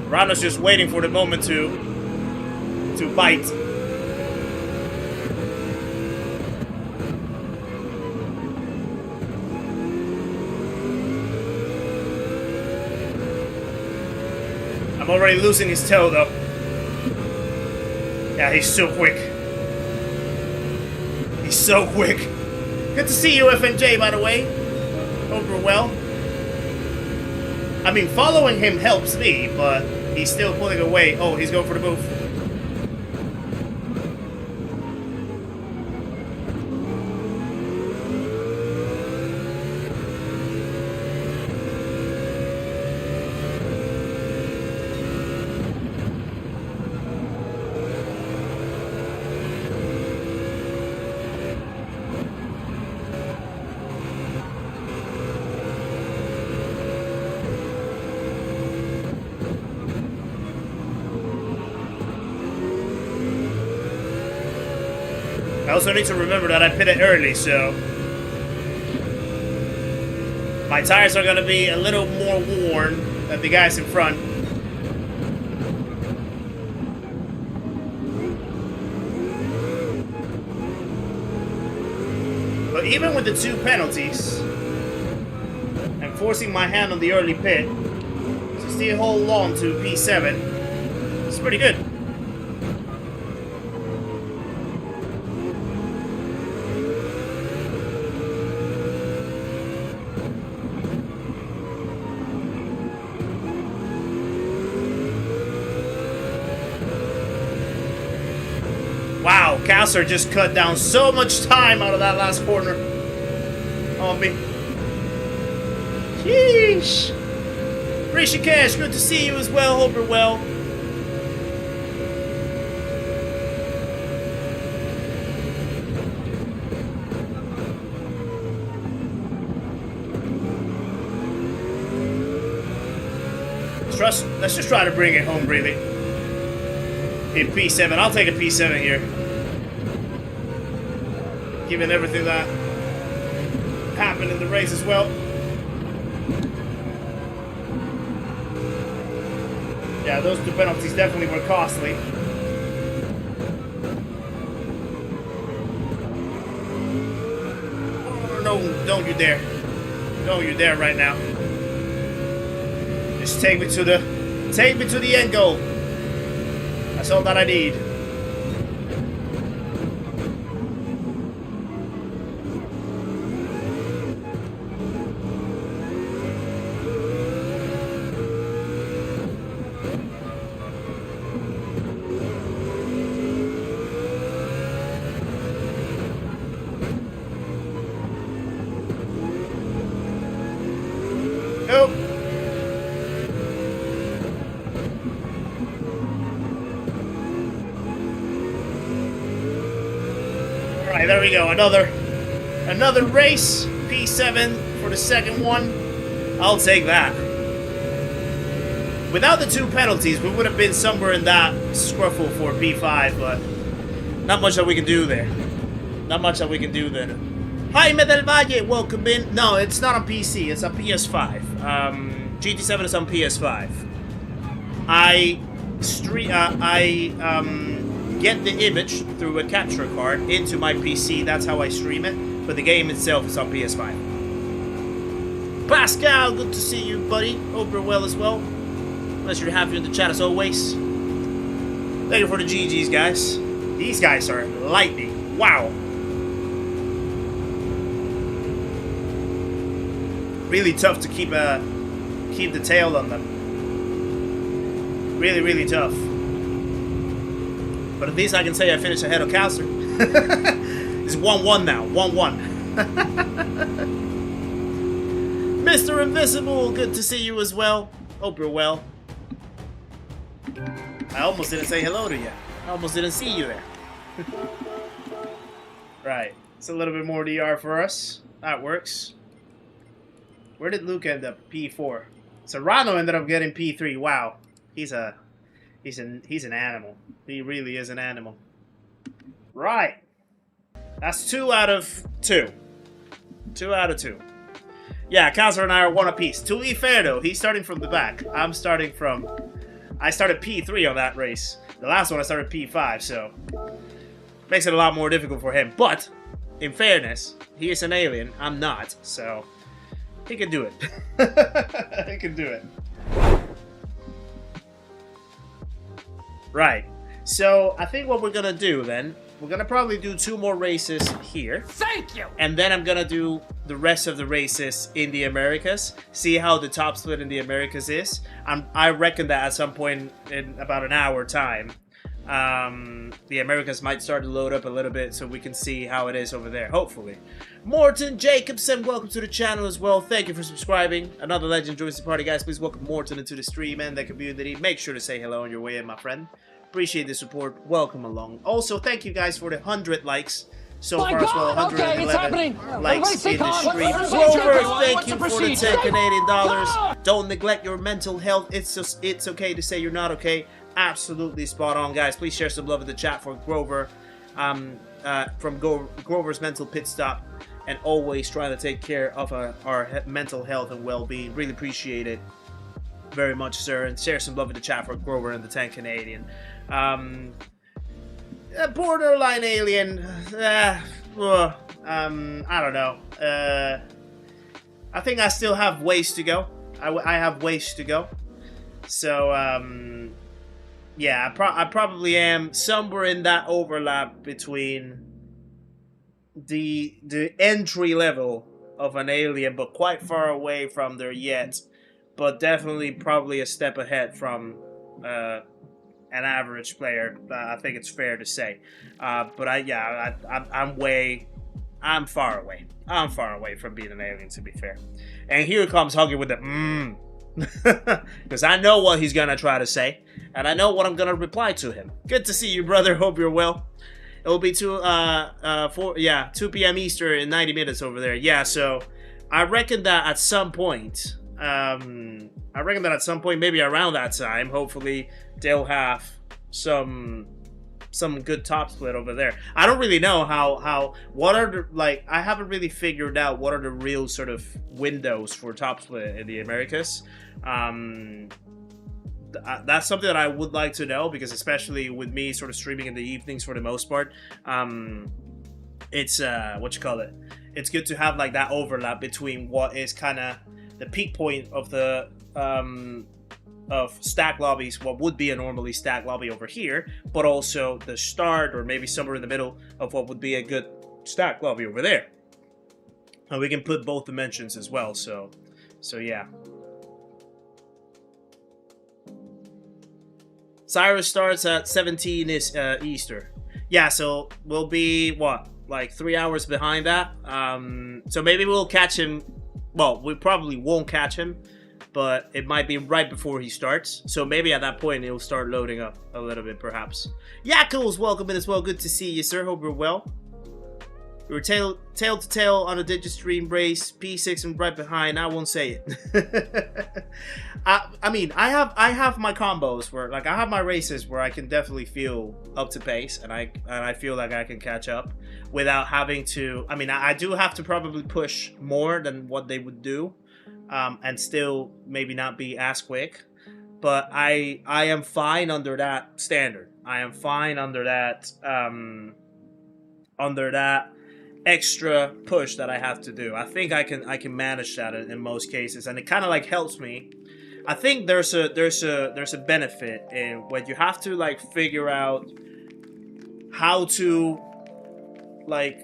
Rano's just waiting for the moment to bite. I'm already losing his toe though. Yeah, he's so quick. He's so quick. Good to see you, FNJ, by the way. Hope you're well. I mean, following him helps me, but he's still pulling away. Oh, he's going for the move. I also need to remember that I pitted early, so my tires are gonna be a little more worn than the guys in front. But even with the 2 penalties and forcing my hand on the early pit to still hold on to P7, it's pretty good. Wow, Kessler just cut down so much time out of that last corner on me. Sheesh. Rishikesh, good to see you as well. Hope you're well. Let's just try to bring it home, really. In P7, I'll take a P7 here. Given everything that happened in the race as well. Yeah, those 2 penalties definitely were costly. Oh, no, don't you dare. Don't you dare right now. Just take me to the end goal. That's all that I need. Nope. Alright, there we go. Another race. P7 for the second one. I'll take that. Without the 2 penalties, we would have been somewhere in that scruffle for P5, but not much that we can do there. Not much that we can do there. Hi, Del Valle, welcome in. No, it's not on PC, it's on PS5. GT7 is on PS5. I get the image through a capture card into my PC. That's how I stream it. But the game itself is on PS5. Pascal, good to see you, buddy. Hope you're well as well. Unless you're happy in the chat as always. Thank you for the GGs, guys. These guys are lightning. Wow. Really tough to keep the tail on them. Really, really tough. But at least I can say I finished ahead of Kessler. It's 1-1 now. 1-1. Mr. Invisible, good to see you as well. Hope you're well. I almost didn't say hello to you. I almost didn't see you there. Right. It's a little bit more DR for us. That works. Where did Luke end up? P4. Serrano ended up getting P3. Wow. He's an animal. He really is an animal. Right. That's 2 out of 2. 2 out of 2. Yeah, Kazar and I are 1 apiece. To be fair though, he's starting from the back. I started P3 on that race. The last one I started P5, so makes it a lot more difficult for him. But in fairness, he is an alien. I'm not, so he can do it. He can do it. Right. So I think what we're gonna do then, we're gonna probably do 2 more races here. Thank you! And then I'm gonna do the rest of the races in the Americas. See how the top split in the Americas is. I reckon that at some point in about an hour time, the Americas might start to load up a little bit so we can see how it is over there, hopefully. Morton Jacobson, welcome to the channel as well. Thank you for subscribing. Another legend joins the party, guys. Please welcome Morton into the stream and the community. Make sure to say hello on your way in, my friend. Appreciate the support. Welcome along. Also, thank you guys for the 100 likes so far as well. 111 likes in the stream. Grover, thank you for the 10 Canadian dollars. Don't neglect your mental health. It's okay to say you're not okay. Absolutely spot on, guys. Please share some love in the chat for Grover. from Grover's mental pit stop, and always trying to take care of our mental health and well-being. Really appreciate it very much, sir. And share some love in the chat for Grover and the 10 Canadian. Borderline alien. I don't know. I think I still have ways to go. I have ways to go. So, yeah, I probably am somewhere in that overlap between the entry level of an alien, but quite far away from there yet. But definitely probably a step ahead from an average player. I think it's fair to say. But I'm far away. I'm far away from being an alien, to be fair. And here comes Huggy with the because I know what he's gonna try to say, and I know what I'm gonna reply to him. Good to see you, brother. Hope you're well. It will be 2 p.m. Eastern in 90 minutes over there. Yeah, so I reckon that at some point, maybe around that time, hopefully they'll have some good top split over there. I don't really know what are the, like, I haven't really figured out what are the real sort of windows for top split in the Americas. That's something that I would like to know, because especially with me sort of streaming in the evenings for the most part, it's it's good to have like that overlap between what is kind of the peak point of the of stack lobbies, what would be a normally stack lobby over here, but also the start, or maybe somewhere in the middle of what would be a good stack lobby over there. And we can put both dimensions as well, so yeah. Cyrus starts at 17 is Easter. Yeah, so we'll be, what, like 3 hours behind that? So maybe we'll catch him. Well, we probably won't catch him, but it might be right before he starts. So maybe at that point, he'll start loading up a little bit, perhaps. Yakos, welcome in as well. Good to see you, sir. Hope you're well. We were tail to tail on a Digistream race. P6 and right behind. I won't say it. I mean, I have my combos where, like, I have my races where I can definitely feel up to pace, and I feel like I can catch up without having to. I mean, I do have to probably push more than what they would do, and still maybe not be as quick. But I am fine under that standard. I am fine under that extra push that I have to do. I think I can manage that in most cases, and it kind of like helps me. I think there's a benefit in when you have to like figure out how to, like,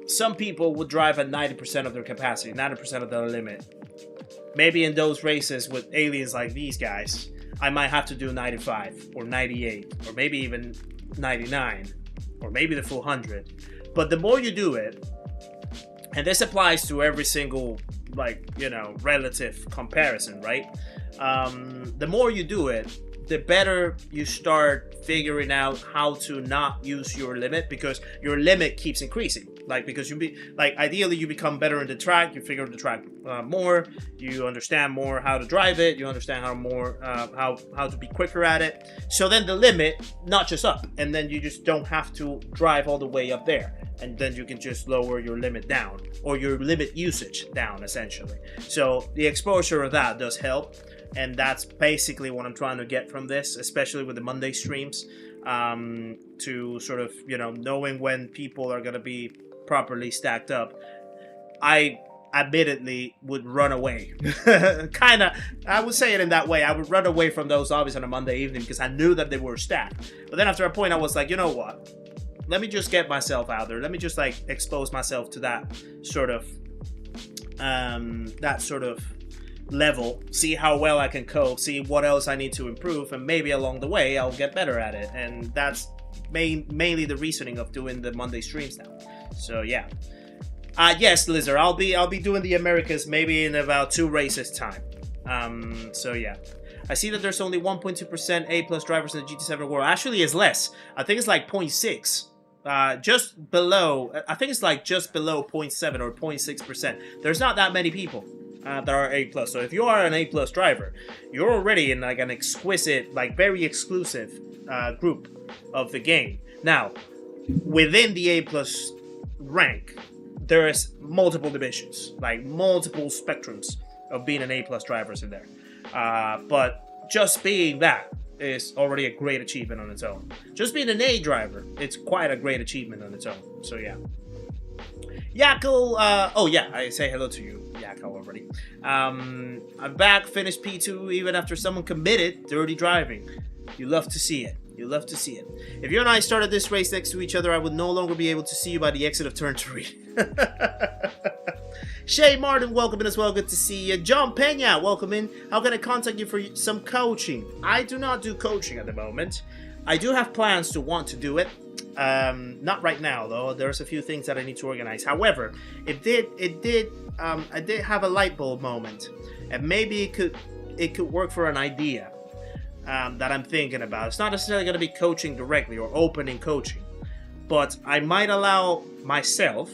some people would drive at 90% of their capacity, 90% of their limit. Maybe in those races with aliens like these guys, I might have to do 95 or 98 or maybe even 99 or maybe the full 100. But the more you do it, and this applies to every single, like, you know, relative comparison, right? The more you do it, the better you start figuring out how to not use your limit, because your limit keeps increasing. Like, because ideally you become better in the track, you figure out the track more, you understand more how to drive it, you understand how to be quicker at it. So then the limit notches up, and then you just don't have to drive all the way up there, and then you can just lower your limit down, or your limit usage down, essentially. So the exposure of that does help, and that's basically what I'm trying to get from this, especially with the Monday streams, to sort of, you know, knowing when people are going to be properly stacked up. I admittedly would run away. I would say it in that way. I would run away from those lobbies on a Monday evening because I knew that they were stacked. But then after a point, I was like, you know what? Let me just get myself out there. Let me just like expose myself to that sort of level, see how well I can cope, see what else I need to improve, and maybe along the way I'll get better at it. And that's mainly the reasoning of doing the Monday streams now. So yeah. Yes, Lizard, I'll be doing the Americas maybe in about 2 races time. So yeah. I see that there's only 1.2% A+ drivers in the GT7 world. Actually, it's less. I think it's like 0.6. Just below. I think it's like just below 0.7 or 0.6%. There's not that many people that are A+. So if you are an A+ driver, you're already in like an exquisite, like very exclusive group of the game. Now, within the A plus rank, there is multiple divisions, like multiple spectrums of being an A plus drivers in there. But just being that is already a great achievement on its own. Just being an A driver, it's quite a great achievement on its own. So yeah. Yakko, oh yeah, I say hello to you, Yakko, already. I'm back, finished P2 even after someone committed dirty driving. You love to see it. You love to see it. If you and I started this race next to each other, I would no longer be able to see you by the exit of turn 3. Shay Martin, welcome in as well. Good to see you. John Pena, welcome in. How can I contact you for some coaching? I do not do coaching at the moment. I do have plans to want to do it. Not right now though. There's a few things that I need to organize. However, I did have a light bulb moment, and maybe it could work for an idea that I'm thinking about. It's not necessarily going to be coaching directly or opening coaching, but I might allow myself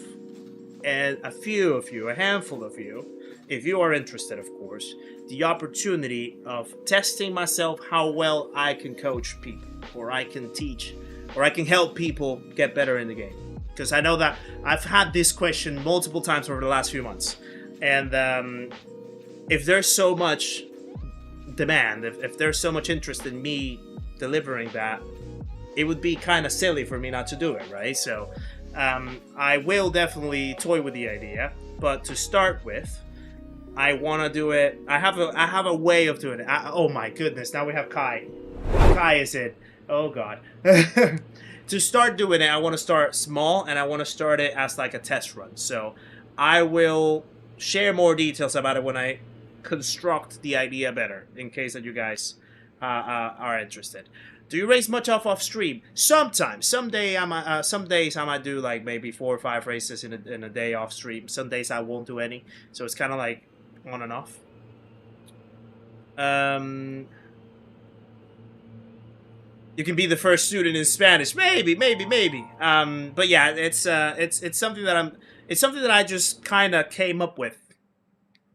and a few of you, a handful of you, if you are interested, of course, the opportunity of testing myself how well I can coach people, or I can teach, or I can help people get better in the game. Because I know that I've had this question multiple times over the last few months. And if there's so much demand, if there's so much interest in me delivering that, it would be kind of silly for me not to do it, right? So I will definitely toy with the idea, but to start with, I want to do it. I have a way of doing it. Oh my goodness, now we have Kai. Kai is it. Oh god. To start doing it, I want to start small, and I want to start it as like a test run. So I will share more details about it when I construct the idea better, in case that you guys are interested. Do you race much off stream? Sometimes. Some days I might do like maybe 4 or 5 races in a day off stream. Some days I won't do any. So it's kind of like on and off. You can be the first student in Spanish. Maybe. But yeah, it's something that I just kind of came up with.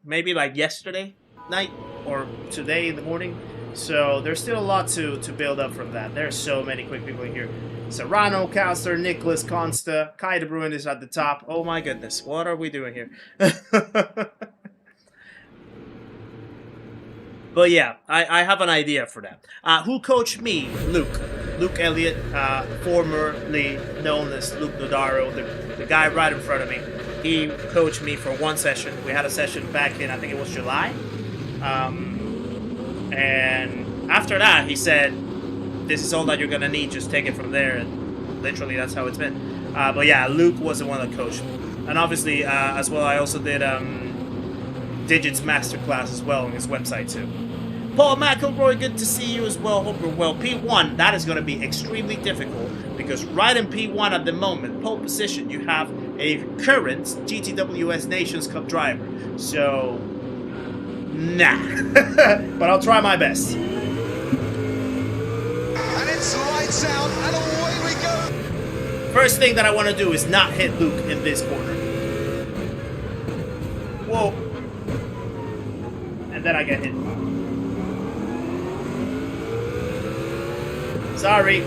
Maybe like yesterday night or today in the morning. So there's still a lot to build up from that. There's so many quick people in here. Serrano, Counselor, Nicholas, Consta, Kai de Bruin is at the top. Oh my goodness, what are we doing here? But yeah, I have an idea for that. Who coached me? Luke. Luke Elliott, formerly known as Luke Nodaro, the guy right in front of me. He coached me for one session. We had a session back in, I think it was July. And after that, he said, this is all that you're going to need. Just take it from there. And literally, that's how it's been. But yeah, Luke was the one that coached me. And obviously, as well, I also did Digits Masterclass as well on his website too. Paul McElroy, good to see you as well. Hope you're well. P1, that is going to be extremely difficult because right in P1 at the moment, pole position, you have a current GTWS Nations Cup driver. So, nah. But I'll try my best. And it's lights out, and away we go. First thing that I want to do is not hit Luke in this corner. Whoa. And then I get hit. Sorry.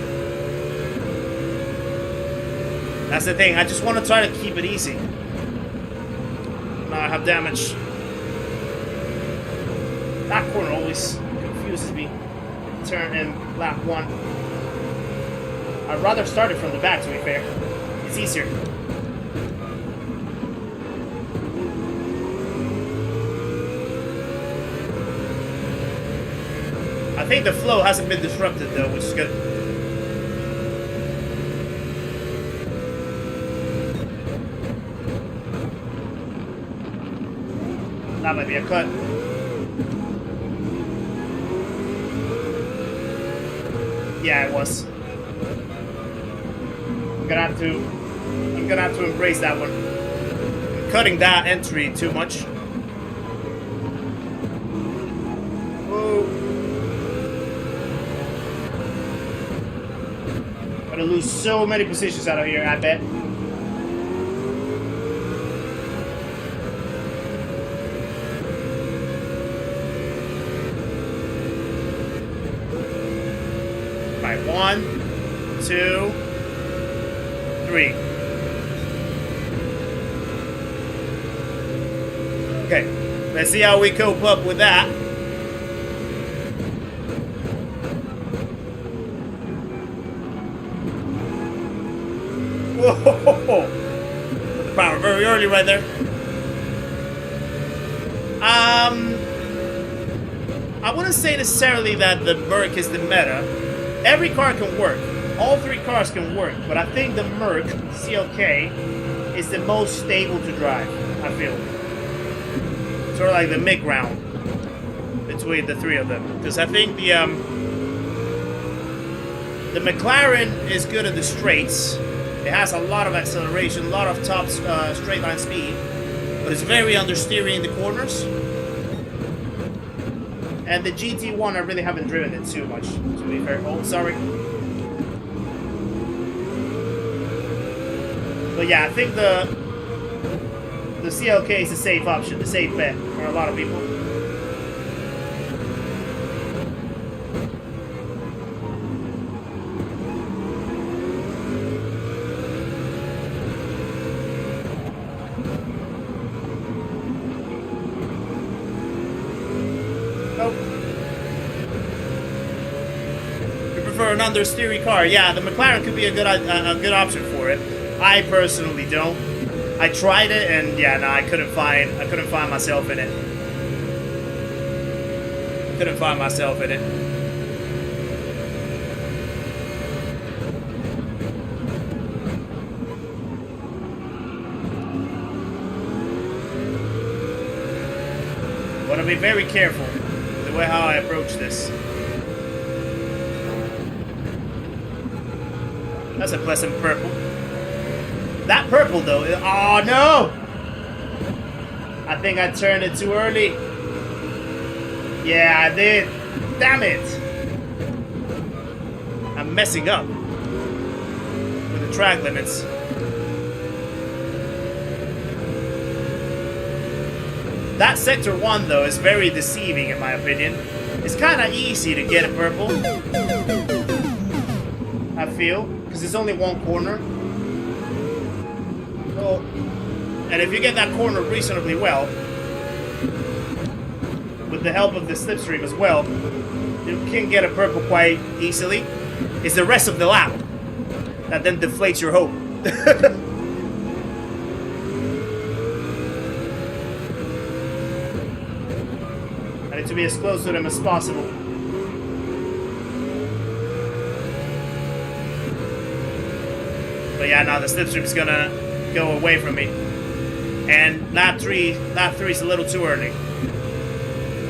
That's the thing. I just want to try to keep it easy. Now I have damage. That corner always confuses me. Turn in lap 1. I'd rather start it from the back, to be fair. It's easier. I think the flow hasn't been disrupted though, which is good. That might be a cut. Yeah, it was. I'm gonna have to embrace that one. I'm cutting that entry too much. Gonna lose so many positions out of here, I bet. Right, 1, 2. 3. Okay, let's see how we cope up with that. Whoa! The power very early right there. I wouldn't say necessarily that the Merc is the meta. Every car can work. All 3 cars can work, but I think the Merc CLK is the most stable to drive, I feel. Sort of like the mid-ground between the 3 of them. Because I think the McLaren is good at the straights. It has a lot of acceleration, a lot of top straight line speed, but it's very understeering in the corners. And the GT1, I really haven't driven it too much, to be fair. Oh, sorry. But yeah, I think the CLK is a safe option, the safe bet for a lot of people. An understeering car. Yeah, the McLaren could be a good option for it. I personally don't. I tried it and yeah, no, I couldn't find myself in it. Couldn't find myself in it. Want to be very careful the way how I approach this. That's a pleasant purple. That purple though, oh no! I think I turned it too early. Yeah, I did. Damn it! I'm messing up with the track limits. That sector 1 though is very deceiving in my opinion. It's kind of easy to get a purple, I feel. Because it's only one corner. So, and if you get that corner reasonably well, with the help of the slipstream as well, you can get a purple quite easily. It's the rest of the lap that then deflates your hope. I need to be as close to them as possible. But yeah, now the slipstream is gonna go away from me. And lap 3 is a little too early.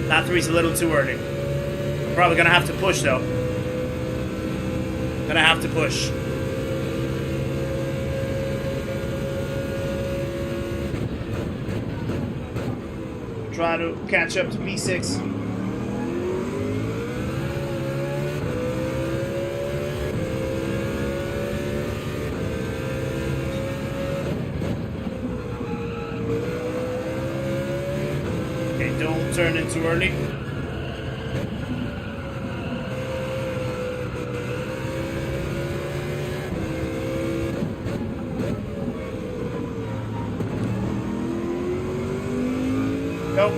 Lap 3 is a little too early. I'm probably gonna have to push though. Gonna have to push. Try to catch up to P6. Turn in too early. Go.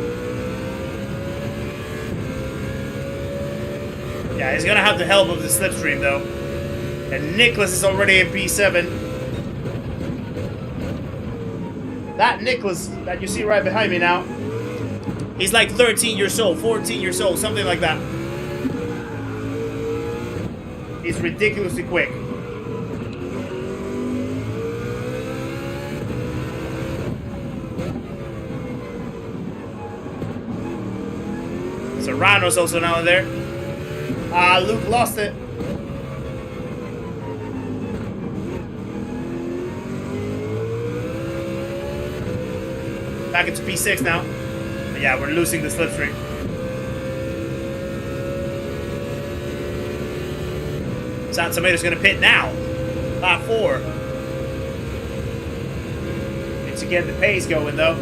Yeah, he's gonna have the help of the slipstream though. And Nicholas is already in P7. That Nicholas that you see right behind me now, he's like 13 years old, 14 years old, something like that. He's ridiculously quick. Serrano's also now in there. Ah, Luke lost it. Back into P6 now. But yeah, we're losing the slipstream. San Tomato's gonna pit now. Lap 4. Need to get the pace going though.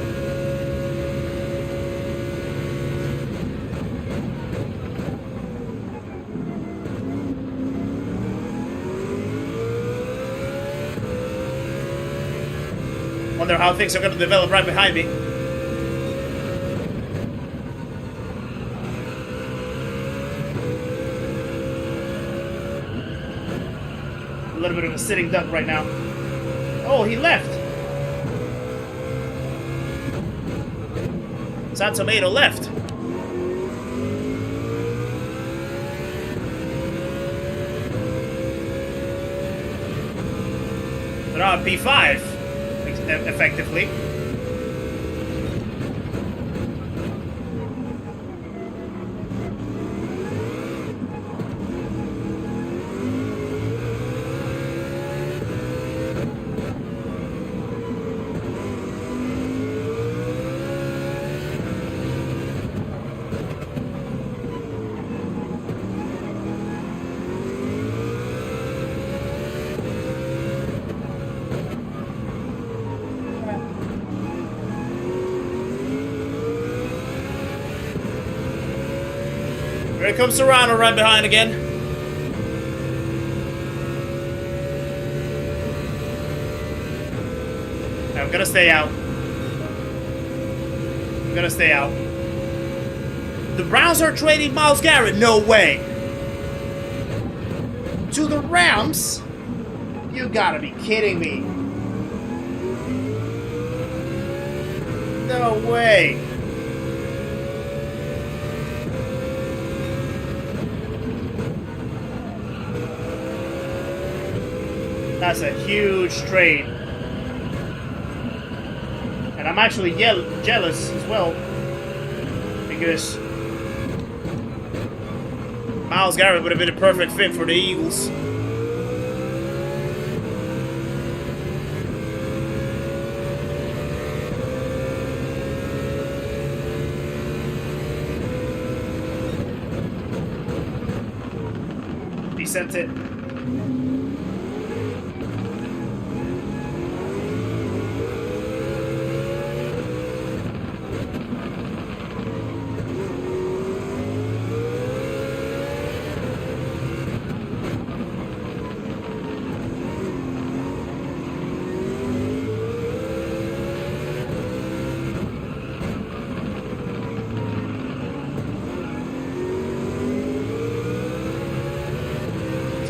Wonder how things are going to develop right behind me. A little bit of a sitting duck right now. Oh, he left. Sad Tomato left. But now P5, effectively. Here comes Serrano right behind again. I'm gonna stay out. I'm gonna stay out. The Browns are trading Myles Garrett? No way. To the Rams? You gotta be kidding me. No way. That's a huge trade. And I'm actually jealous as well. Because Myles Garrett would have been a perfect fit for the Eagles. He sent it.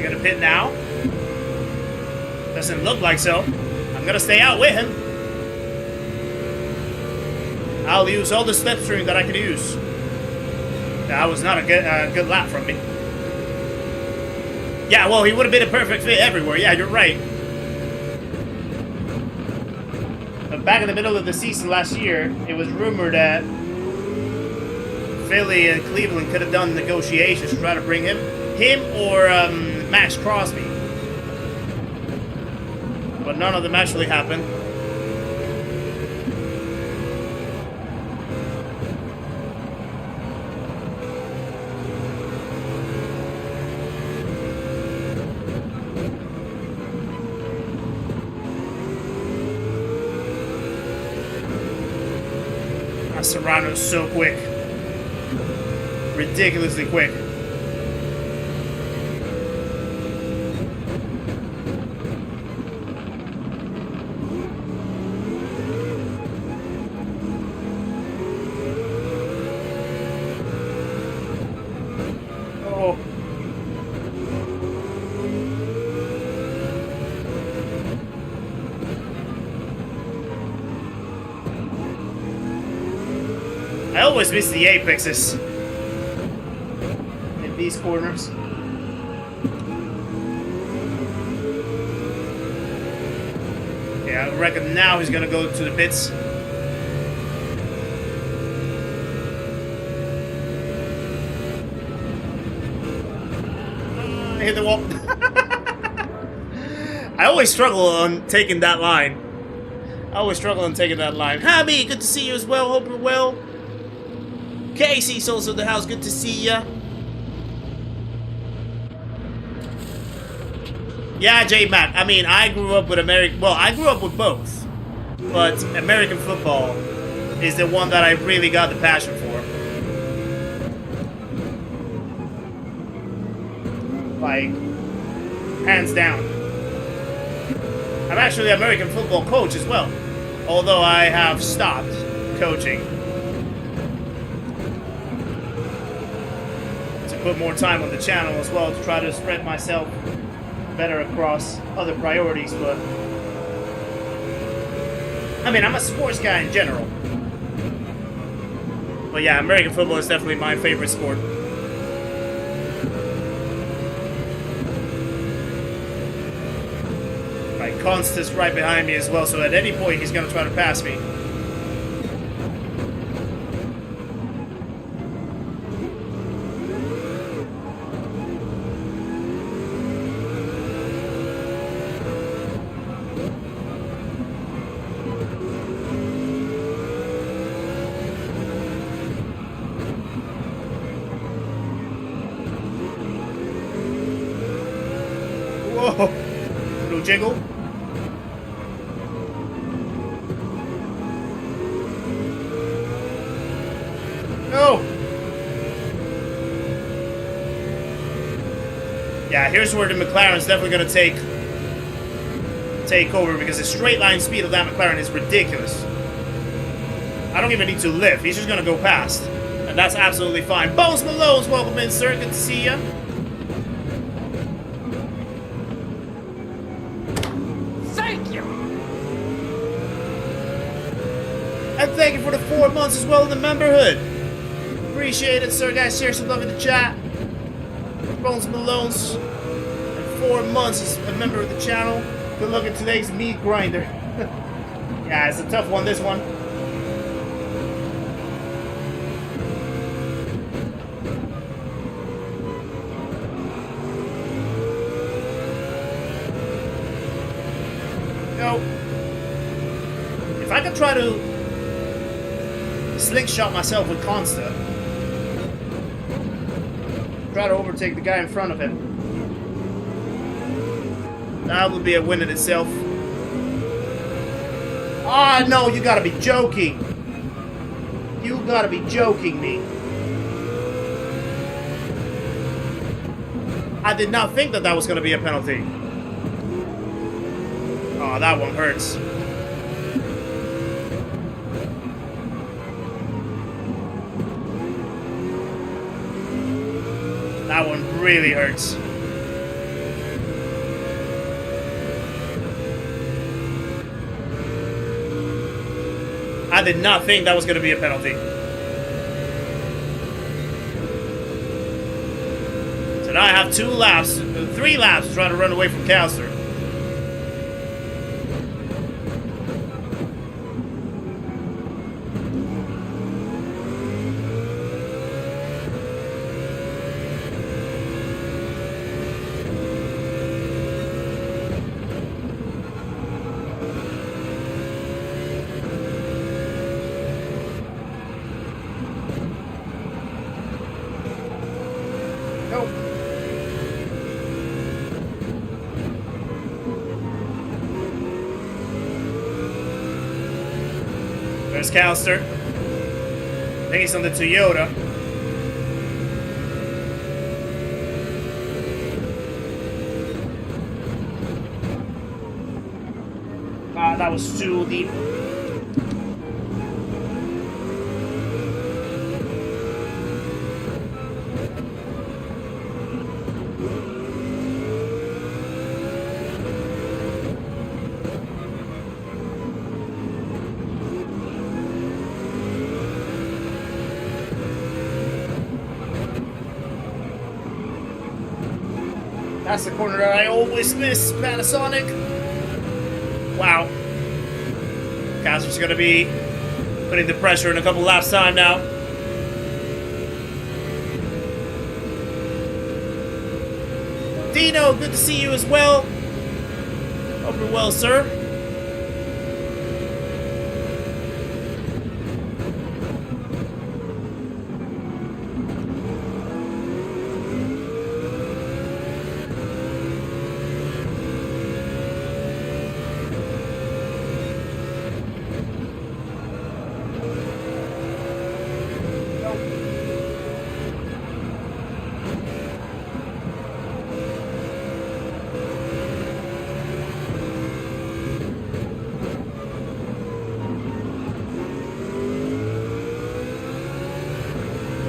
Gonna pit now? Doesn't look like so. I'm gonna stay out with him. I'll use all the slipstream that I can use. That was not a good lap from me. Yeah, well, he would have been a perfect fit everywhere. Yeah, you're right. But back in the middle of the season last year, it was rumored that Philly and Cleveland could have done negotiations to try to bring him or Max Crosby. But none of them actually happened. Serrano's so quick. Ridiculously quick. I always miss the apexes in these corners. Yeah, I reckon now he's gonna go to the pits. I hit the wall. I always struggle on taking that line. Javi, good to see you as well. Hope you're well. Casey's also in the house. Good to see ya. Yeah, J-Mac. I mean, I grew up with American... Well, I grew up with both. But American football is the one that I really got the passion for. Like, hands down. I'm actually an American football coach as well. Although I have stopped coaching to put more time on the channel as well to try to spread myself better across other priorities, but I mean, I'm a sports guy in general. But yeah, American football is definitely my favorite sport. Right, Constance right behind me as well, so at any point he's gonna try to pass me. Whoa! Little jiggle. No! Yeah, here's where the McLaren's definitely gonna take over because the straight line speed of that McLaren is ridiculous. I don't even need to lift. He's just gonna go past. And that's absolutely fine. Bones Malone's welcome in, sir. Good to see ya. And thank you for the 4 months as well in the memberhood. Appreciate it, sir. Guys, share some love in the chat. Bones Malone's. And 4 months as a member of the channel. Good luck at today's meat grinder. Yeah, it's a tough one, this one. No. If I could try to slingshot myself with Consta, try to overtake the guy in front of him, that would be a win in itself. Ah, no, you gotta be joking. You gotta be joking me. I did not think that was gonna be a penalty. Oh, that one hurts. That one really hurts. I did not think that was going to be a penalty. So now I have 3 laps to try to run away from Calster. There's Calster. I think he's on the Toyota. Ah, that was too deep. That's the corner that I always miss, Panasonic. Wow. Casper's going to be putting the pressure in a couple laps time now. Dino, good to see you as well. Hope you're well, sir.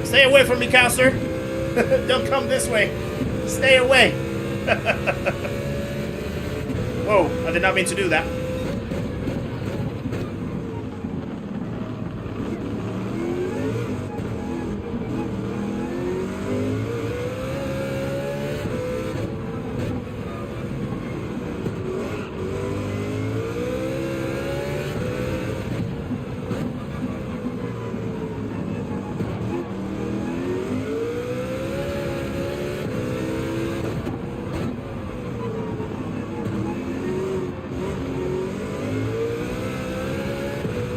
Stay away from me, counselor. Don't come this way. Stay away. Whoa, I did not mean to do that.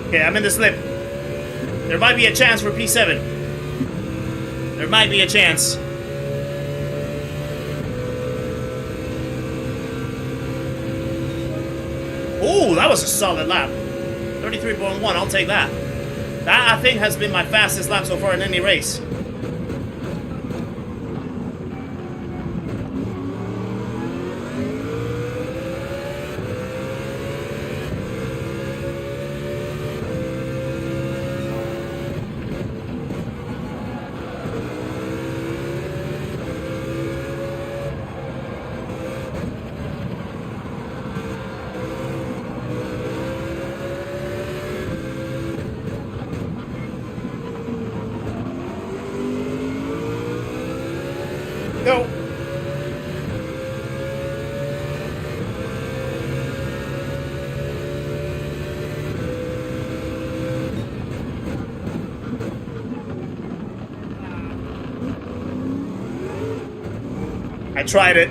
Okay, I'm in the slip. There might be a chance for P7. There might be a chance. Ooh, that was a solid lap. 33.1, I'll take that. That, I think, has been my fastest lap so far in any race. Go. I tried it.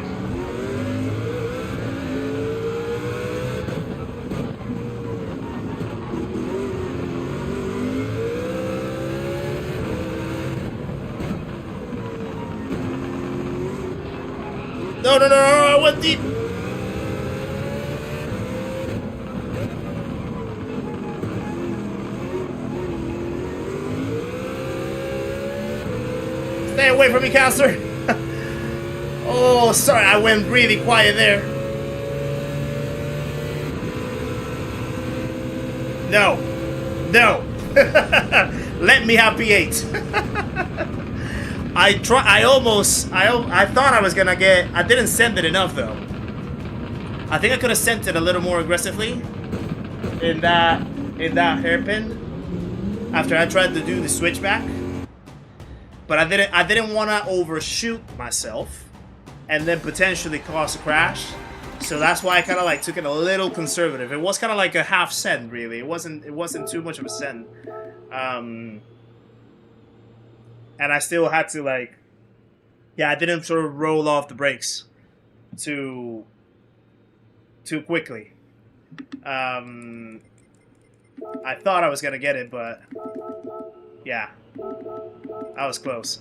No, no, no, no, I went deep. Stay away from me, counselor. Oh, sorry, I went really quiet there. No. No. Let me have P8. I thought I was gonna get, I didn't send it enough though. I think I could have sent it a little more aggressively in that hairpin after I tried to do the switchback. But I didn't want to overshoot myself and then potentially cause a crash. So that's why I kind of like took it a little conservative. It was kind of like a half send really. It wasn't too much of a send. And I still had to like, yeah, I didn't sort of roll off the brakes too quickly. I thought I was gonna get it, but yeah, I was close.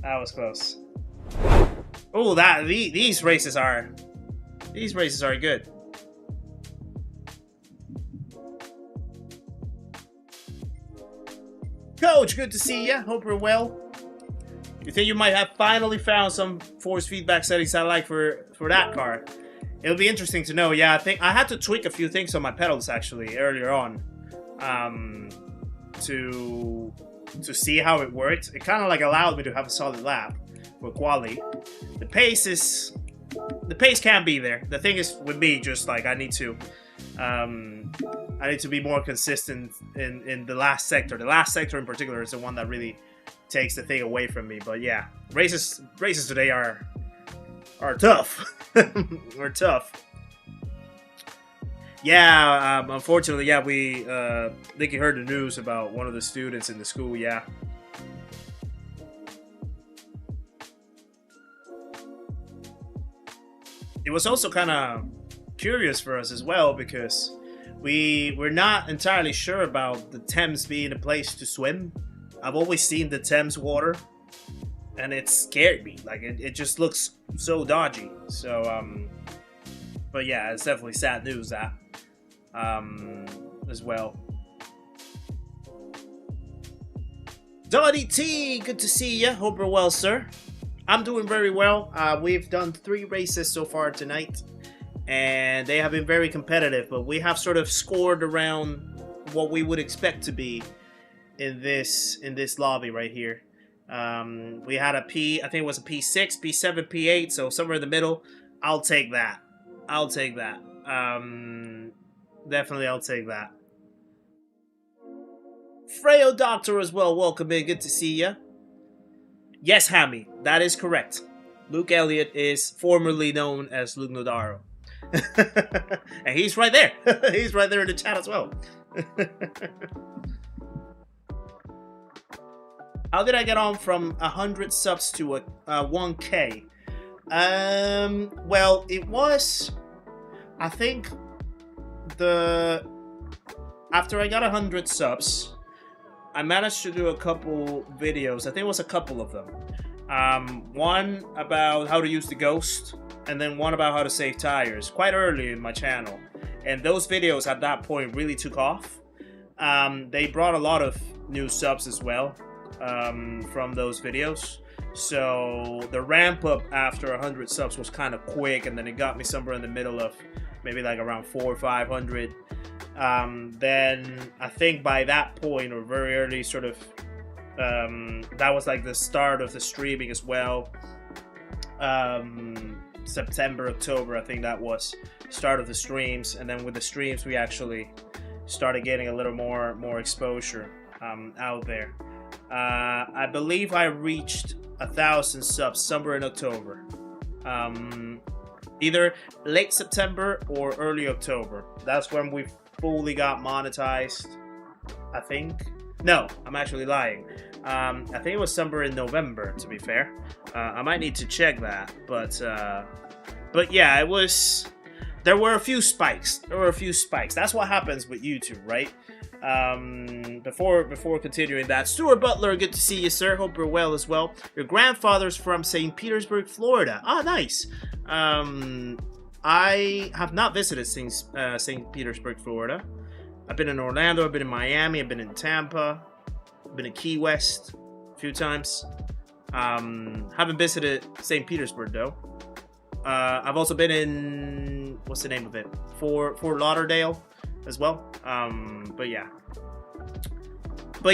I was close. Oh, these races are good. Coach, good to see ya. Hope you're well. You think you might have finally found some force feedback settings I like for that car? It'll be interesting to know. Yeah, I think I had to tweak a few things on my pedals actually earlier on, to see how it worked. It kind of like allowed me to have a solid lap for quali. The pace can be there. The thing is with me, just like I need to be more consistent in the last sector. The last sector in particular is the one that really takes the thing away from me. But yeah, races today are tough. Are tough. Yeah, unfortunately, yeah, we think you heard the news about one of the students in the school. Yeah. It was also kind of curious for us as well because we're not entirely sure about the Thames being a place to swim. I've always seen the Thames water and it scared me. Like it just looks so dodgy. So but yeah, it's definitely sad news that as well. Dottie T, good to see you. Hope you're well, sir. I'm doing very well. We've done 3 races so far tonight, and they have been very competitive, but we have sort of scored around what we would expect to be in this lobby right here. We had a P, I think it was a P6, P7, P8, so somewhere in the middle. I'll take that. I'll take that. Definitely I'll take that. Freyo Doctor as well, welcome in, good to see ya. Yes, Hammy, that is correct. Luke Elliott is formerly known as Luke Nodaro. And he's right there. He's right there in the chat as well. How did I get on from 100 subs to a 1K? Well, it was, I think, after I got 100 subs, I managed to do a couple videos. I think it was a couple of them. One about how to use the Ghost, and then one about how to save tires, quite early in my channel. And those videos at that point really took off. They brought a lot of new subs as well from those videos. So the ramp up after 100 subs was kind of quick, and then it got me somewhere in the middle of maybe like around 400 or 500. Then I think by that point, or very early, sort of, that was like the start of the streaming as well. September, October, I think that was start of the streams, and then with the streams we actually started getting a little more exposure out there. I believe I reached 1,000 subs somewhere in October, either late September or early October. That's when we fully got monetized, I think. No, I'm actually lying. I think it was somewhere in November, to be fair. I might need to check that, but yeah, it was. There were a few spikes. That's what happens with YouTube, right? Before continuing that, Stuart Butler, good to see you, sir. Hope you're well as well. Your grandfather's from St. Petersburg, Florida. Ah, nice. I have not visited St. Petersburg, Florida. I've been in Orlando, I've been in Miami, I've been in Tampa, I've been in Key West a few times. Haven't visited St. Petersburg though. I've also been in, what's the name of it? Fort Lauderdale as well. But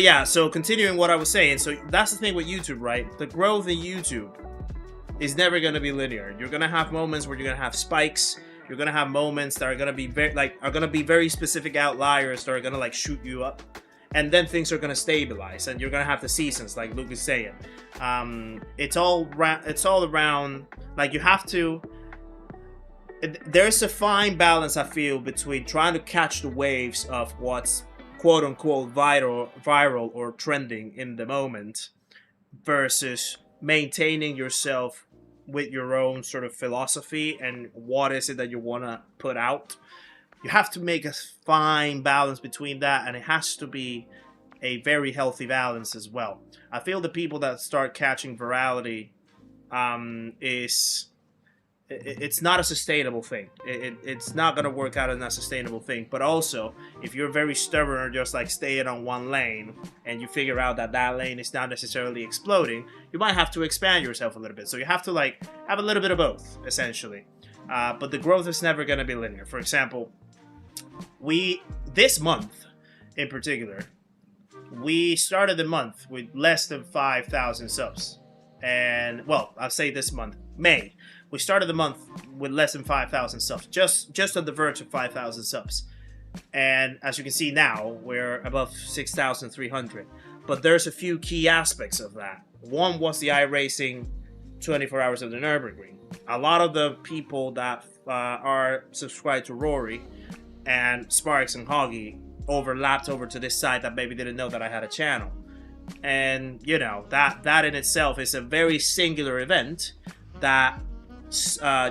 yeah, so continuing what I was saying, so that's the thing with YouTube, right? The growth in YouTube is never going to be linear. You're going to have moments where you're going to have spikes. You're going to have moments that are going to be very specific outliers that are going to like shoot you up. And then things are going to stabilize, and you're going to have the seasons, like Luke is saying. It's all around, like, you have to, there's a fine balance, I feel, between trying to catch the waves of what's quote-unquote viral or trending in the moment versus maintaining yourself with your own sort of philosophy and what is it that you want to put out. You have to make a fine balance between that, and it has to be a very healthy balance as well. I feel the people that start catching virality it's not a sustainable thing. It's not going to work out as a sustainable thing. But also, if you're very stubborn or just like staying on one lane and you figure out that that lane is not necessarily exploding, you might have to expand yourself a little bit. So you have to like have a little bit of both, essentially. But the growth is never going to be linear. For example, this month in particular, we started the month with less than 5,000 subs. And, well, I'll say this month, May. We started the month with less than 5,000 subs, just on the verge of 5,000 subs. And as you can see now, we're above 6,300. But there's a few key aspects of that. One was the iRacing 24 Hours of the Nürburgring. A lot of the people that are subscribed to Rory and Sparks and Hoggy overlapped over to this side that maybe didn't know that I had a channel. And, you know, that in itself is a very singular event that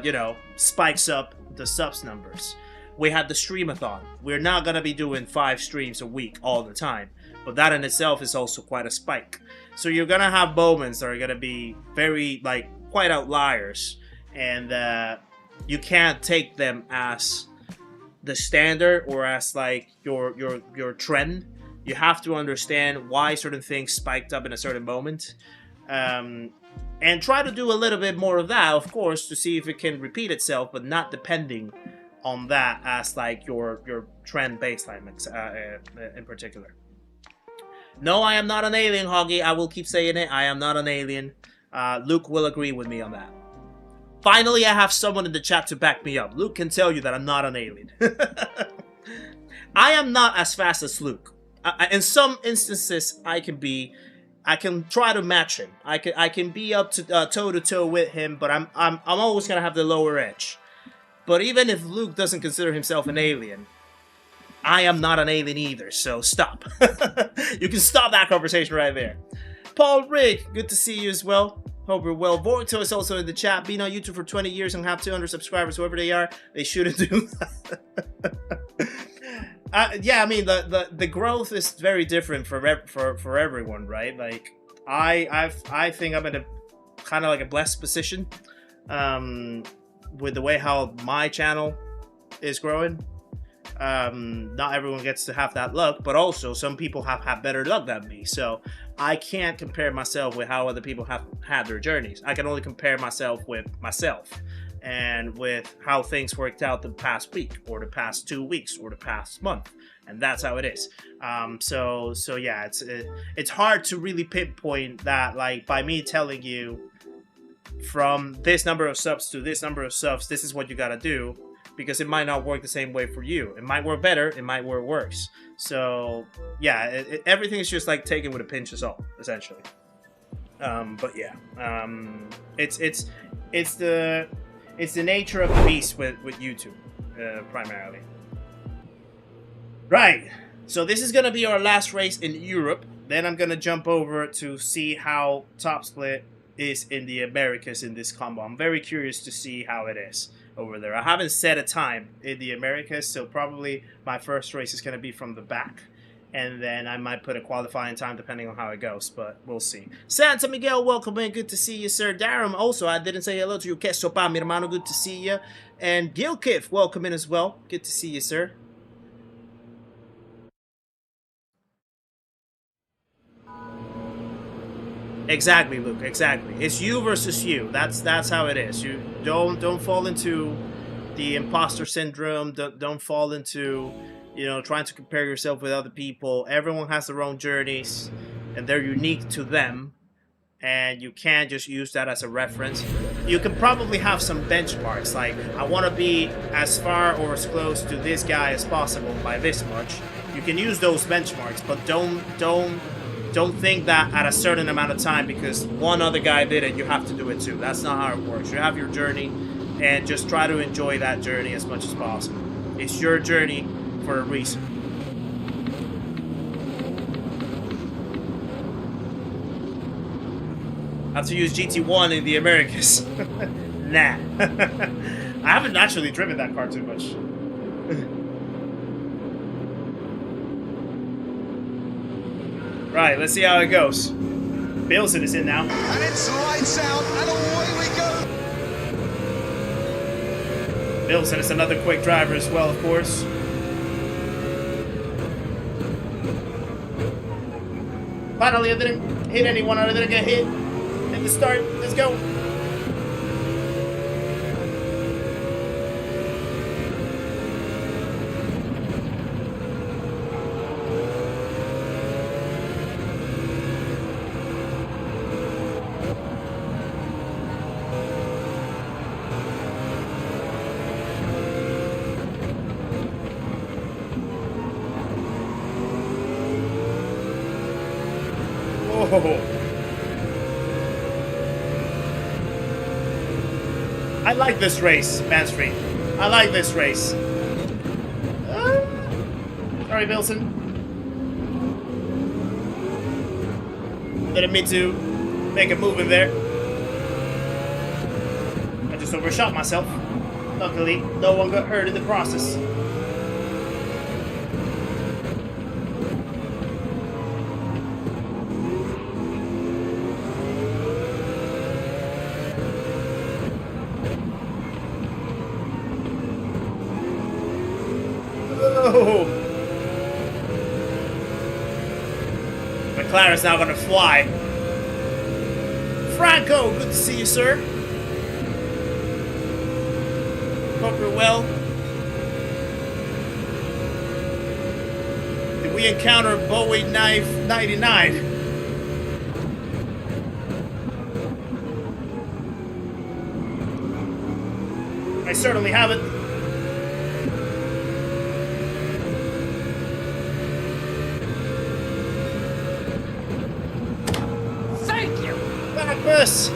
you know, spikes up the subs numbers. We had the streamathon. We're not gonna be doing 5 streams a week all the time, but that in itself is also quite a spike. So you're gonna have moments that are gonna be very, like, quite outliers, and you can't take them as the standard or as like your trend. You have to understand why certain things spiked up in a certain moment. And try to do a little bit more of that, of course, to see if it can repeat itself, but not depending on that as like your trend baseline in particular. No, I am not an alien, Hoggy. I will keep saying it. I am not an alien. Luke will agree with me on that. Finally, I have someone in the chat to back me up. Luke can tell you that I'm not an alien. I am not as fast as Luke. In some instances, I can try to match him. I can be up to toe to toe with him, but I'm always gonna have the lower edge. But even if Luke doesn't consider himself an alien, I am not an alien either. So stop. You can stop that conversation right there. Paul Rick, good to see you as well. Hope you're well. Vorto is also in the chat. Been on YouTube for 20 years and have 200 subscribers. Whoever they are, they shouldn't do that. Yeah, I mean the growth is very different for everyone, right? Like I think I'm in a kind of like a blessed position with the way how my channel is growing. Not everyone gets to have that luck, but also some people have had better luck than me. So I can't compare myself with how other people have had their journeys. I can only compare myself with myself and with how things worked out the past week or the past 2 weeks or the past month. And that's how it is. So yeah, it's hard to really pinpoint that, like, by me telling you from this number of subs to this number of subs, this is what you gotta do, because it might not work the same way for you. It might work better, it might work worse. So yeah, everything is just like taken with a pinch of salt, essentially. But yeah, it's the nature of the beast with YouTube, primarily. Right, so this is gonna be our last race in Europe. Then I'm gonna jump over to see how Top Split is in the Americas in this combo. I'm very curious to see how it is over there. I haven't set a time in the Americas, so probably my first race is going to be from the back, and then I might put a qualifying time depending on how it goes, but we'll see. Santa Miguel, welcome in. Good to see you, sir. Darum, also, I didn't say hello to you. Que sopa, mi hermano. Good to see you. And Gilkif, welcome in as well. Good to see you, sir. Exactly, Luke. Exactly. It's you versus you. That's how it is. You don't fall into the imposter syndrome. Don't fall into, you know, trying to compare yourself with other people. Everyone has their own journeys, and they're unique to them. And you can't just use that as a reference. You can probably have some benchmarks, like I want to be as far or as close to this guy as possible by this much. You can use those benchmarks, but don't think that at a certain amount of time because one other guy did it, you have to do it too. That's not how it works. You have your journey and just try to enjoy that journey as much as possible. It's your journey for a reason. I have to use GT1 in the Americas. Nah. I haven't actually driven that car too much. Right, let's see how it goes. Bilson is in now. And it's lights out, and away we go. Bilson is another quick driver as well, of course. Finally, I didn't hit anyone. I didn't get hit at the start. Let's go. I like this race, Manstreet. I like this race. Sorry, Wilson. Didn't mean to make a move in there. I just overshot myself. Luckily, no one got hurt in the process. McLaren's now gonna fly. Franco, good to see you, sir. Hope you're well. Did we encounter Bowie Knife 99. I certainly haven't. Thank you. Backus,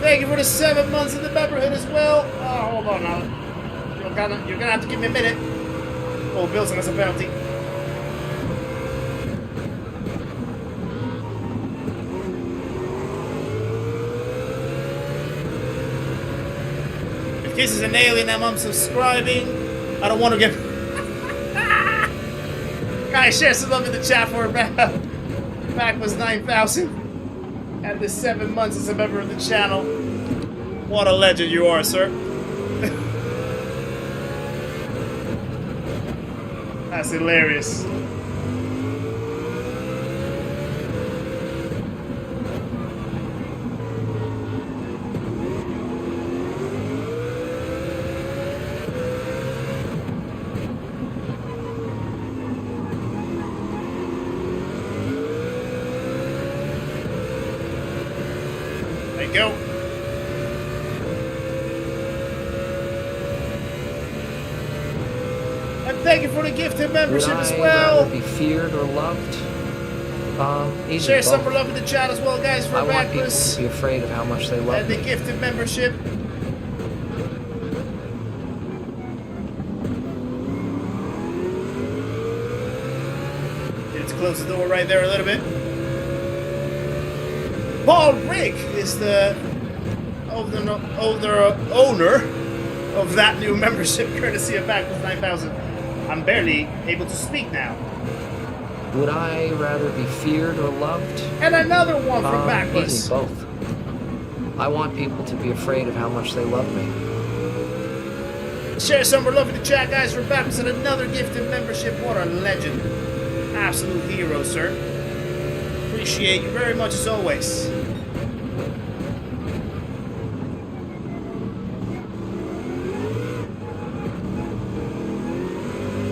thank you for the 7 months of the memberhood as well. Oh, hold on now. You're gonna have to give me a minute. Oh, Bill's on us a penalty. If Kiss is an alien, I'm unsubscribing. I don't want to get. Guys, share some love in the chat for it. Back was 9,000. And the 7 months as a member of the channel. What a legend you are, sir. That's hilarious. There you go. Thank you for the gifted membership as well. Would I rather be feared or loved? Share some love in the chat as well, guys, for I want people Backless. to be afraid of how much they love And the me. gifted membership. Let's close the door right there a little bit. Paul Rick is the older owner of that new membership, courtesy of Backless 9000. I'm barely able to speak now. Would I rather be feared or loved? And another one from Easy, Backless. both. I want people to be afraid of how much they love me. Share some more love in the chat, guys, for Backless and another gifted membership. What a legend. Absolute hero, sir. Appreciate you very much as always.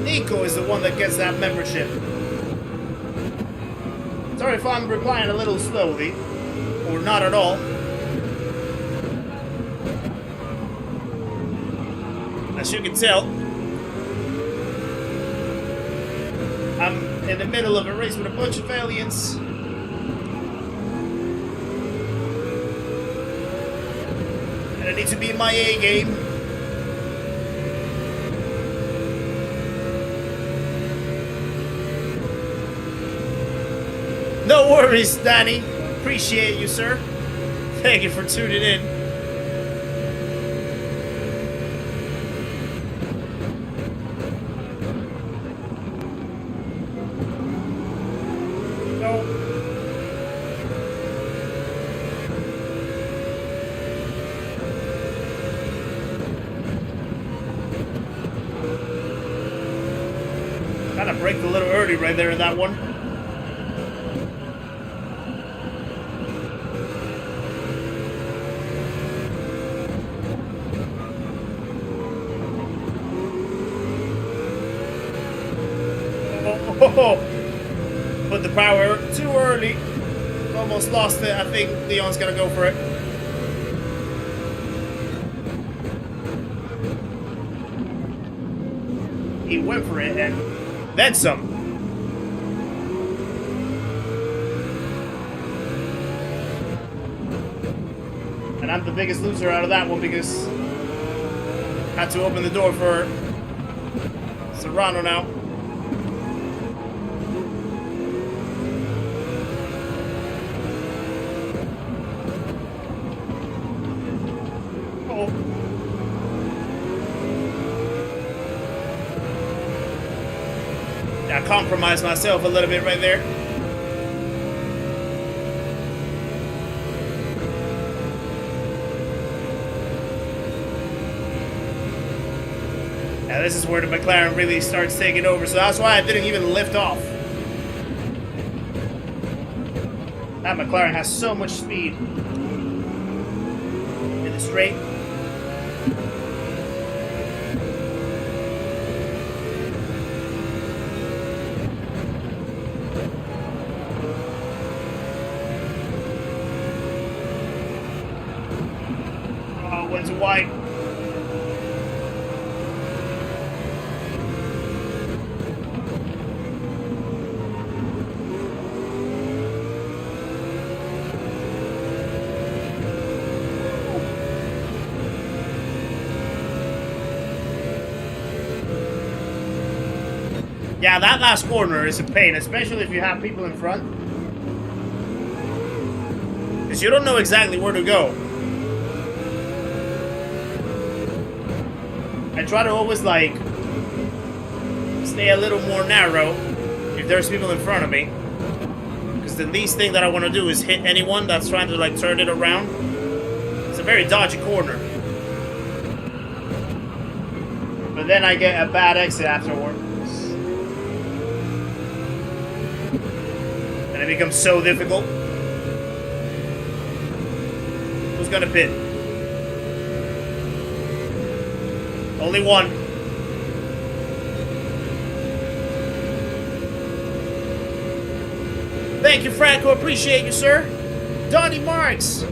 Nico is the one that gets that membership. Sorry if I'm replying a little slowly, or not at all. As you can tell, I'm in the middle of a race with a bunch of aliens. And I need to be in my A game. No worries, Danny. Appreciate you, sir. Thank you for tuning in. No. Kind of braked a little early right there in that one. Put the power too early. Almost lost it. I think Leon's gonna go for it. He went for it and then some. And I'm the biggest loser out of that one because I had to open the door for Serrano now. I compromised myself a little bit right there. Now this is where the McLaren really starts taking over, so that's why I didn't even lift off. That McLaren has so much speed in the straight. why. Yeah, that last corner is a pain, especially if you have people in front. Because you don't know exactly where to go. I try to always, like, stay a little more narrow if there's people in front of me. Because the least thing that I want to do is hit anyone that's trying to, like, turn it around. It's a very dodgy corner. But then I get a bad exit afterward. And it becomes so difficult. Who's gonna pit? Only one. Thank you, Franco. Appreciate you, sir. Donnie Marks.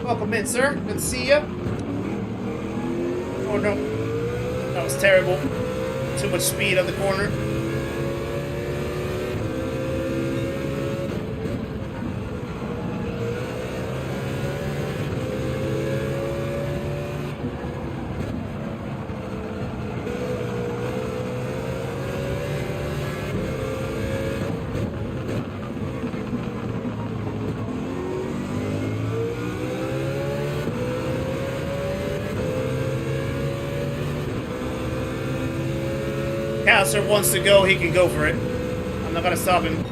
Welcome in, sir. Good to see you. Oh, no. That was terrible. Too much speed on the corner. Counselor wants to go, he can go for it. I'm not gonna stop him.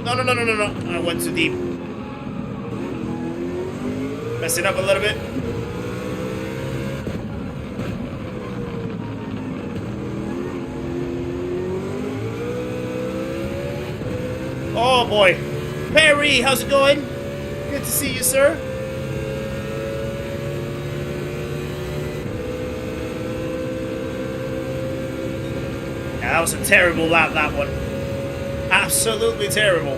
No. I went too deep. Messed it up a little bit. Oh boy. Perry, how's it going? Good to see you, sir. Yeah, that was a terrible lap, that one. Absolutely terrible.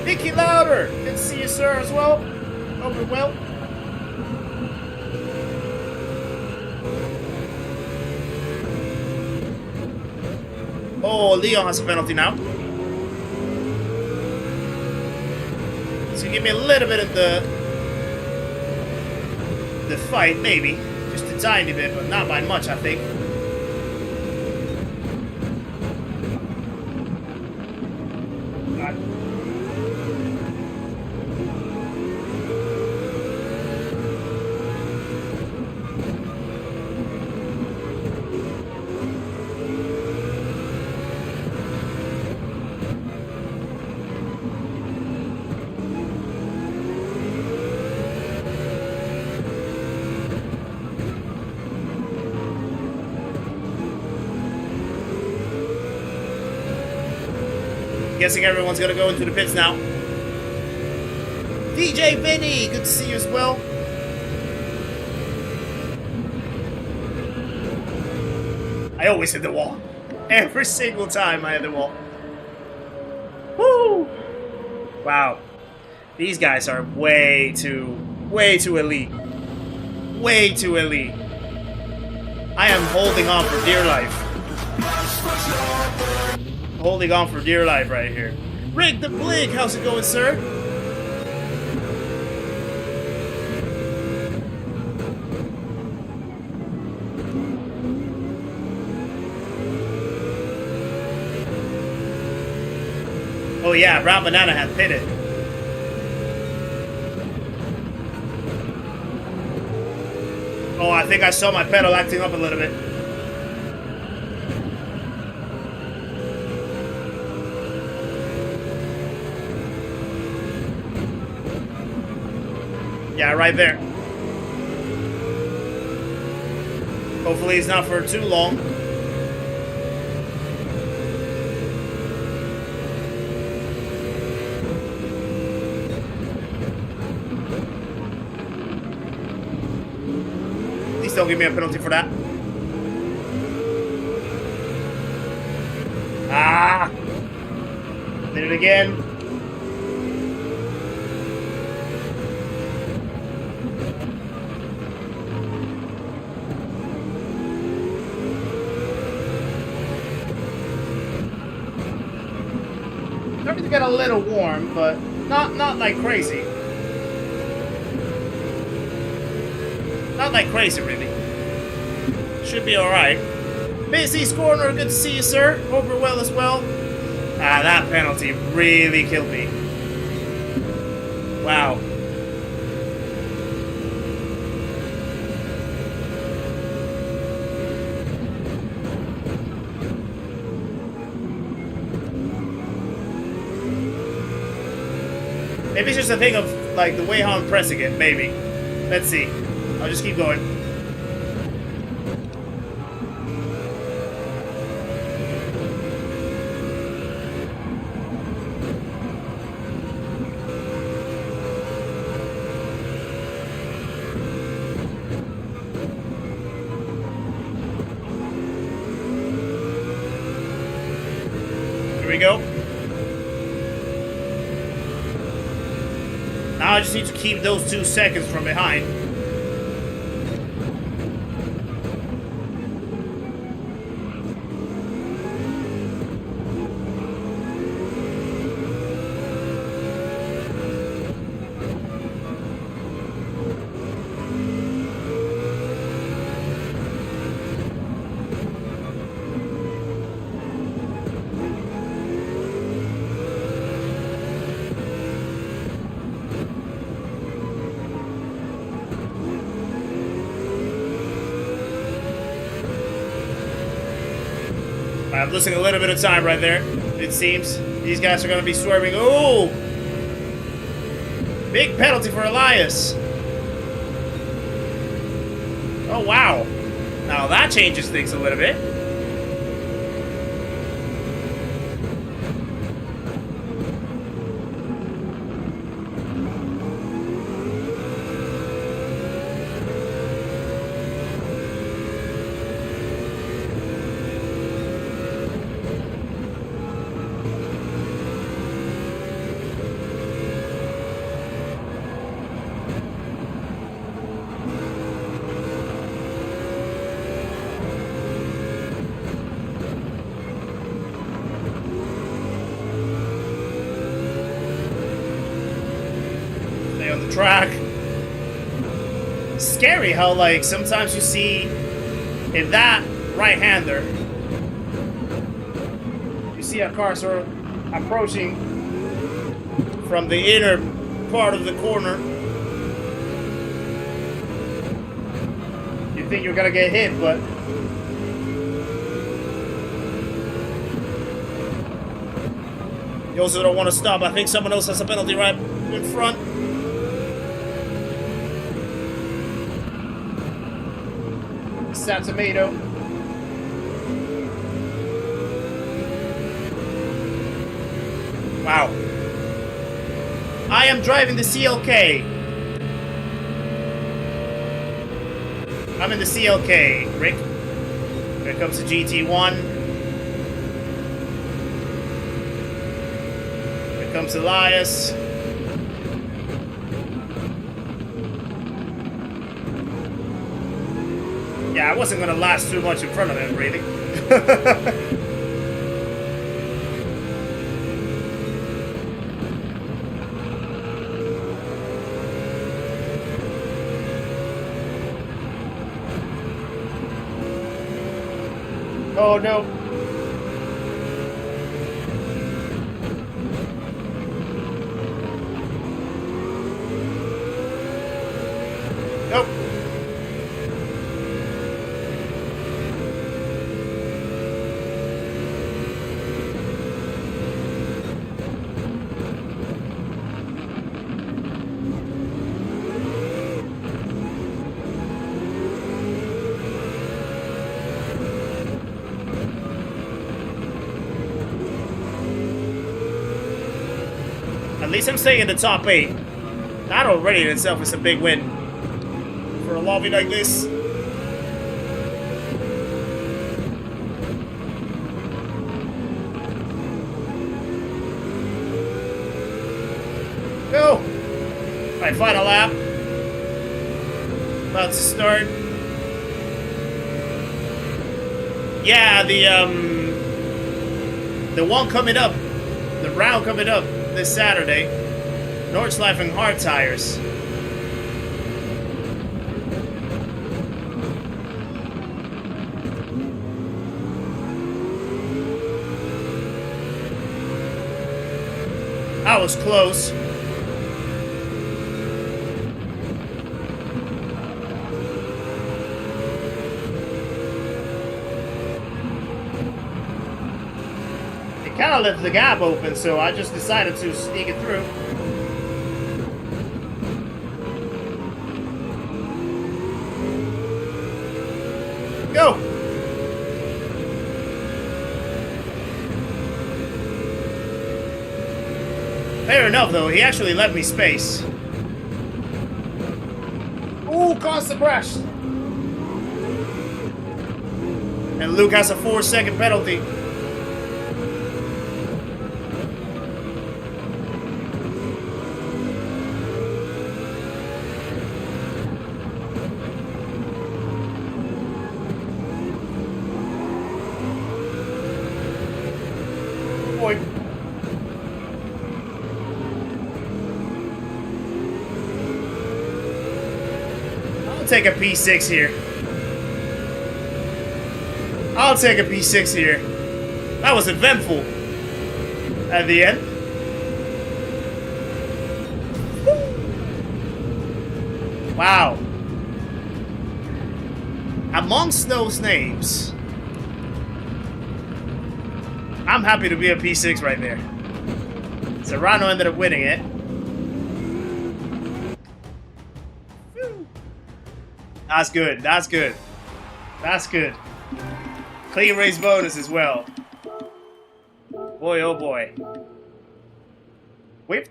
Nicky Louder! Good to see you, sir, as well. Hope you're well. Oh, Leon has a penalty now. So give me a little bit of the fight, maybe. Just a tiny bit, but not by much, I think. Guessing everyone's gonna go into the pits now. DJ Vinny, good to see you as well. I always hit the wall. Every single time I hit the wall. Woo! Wow. These guys are way too elite. Way too elite. I am holding on for dear life. Holding on for dear life right here. Rick the Blink, how's it going, sir? Oh yeah, Brown Banana had pitted. Oh, I think I saw my pedal acting up a little bit. Yeah, right there. Hopefully it's not for too long. Please don't give me a penalty for that. Ah! Did it again. Starting to get a little warm, but not like crazy. Not like crazy, really. Should be alright. Basie's Corner, good to see you, sir. Hope you're well as well. Ah, that penalty really killed me. Wow. Maybe it's just a thing of, like, the way how I'm pressing it, maybe. Let's see. I'll just keep going. Here we go. Now I just need to keep those 2 seconds from behind. I'm losing a little bit of time right there, it seems. These guys are going to be swerving. Oh! Big penalty for Elias. Oh, wow. Now that changes things a little bit. Track. Scary how, like, sometimes you see in that right-hander, you see a car sort of approaching from the inner part of the corner. You think you're gonna get hit, but you also don't want to stop. I think someone else has a penalty right in front. That tomato. Wow. I am driving the CLK. I'm in the CLK, Rick. Here comes the GT1. Here comes Elias. Yeah, I wasn't gonna last too much in front of him, really. Oh no. Nope. At least I'm staying in the top 8. That already in itself is a big win for a lobby like this. Go! Alright, final lap. About to start. Yeah, the one coming up, the round coming up this Saturday, Nordschleife and hard tires. That was close. Kind of left the gap open, so I just decided to sneak it through. Go! Fair enough, though. He actually left me space. Ooh, constant crash! And Luke has a 4-second penalty. I'll take a P6 here. I'll take a P6 here. That was eventful at the end. Wow. Amongst those names, I'm happy to be a P6 right there. Serrano ended up winning it. That's good. That's good. That's good. Clean race bonus as well. Boy, oh boy. We've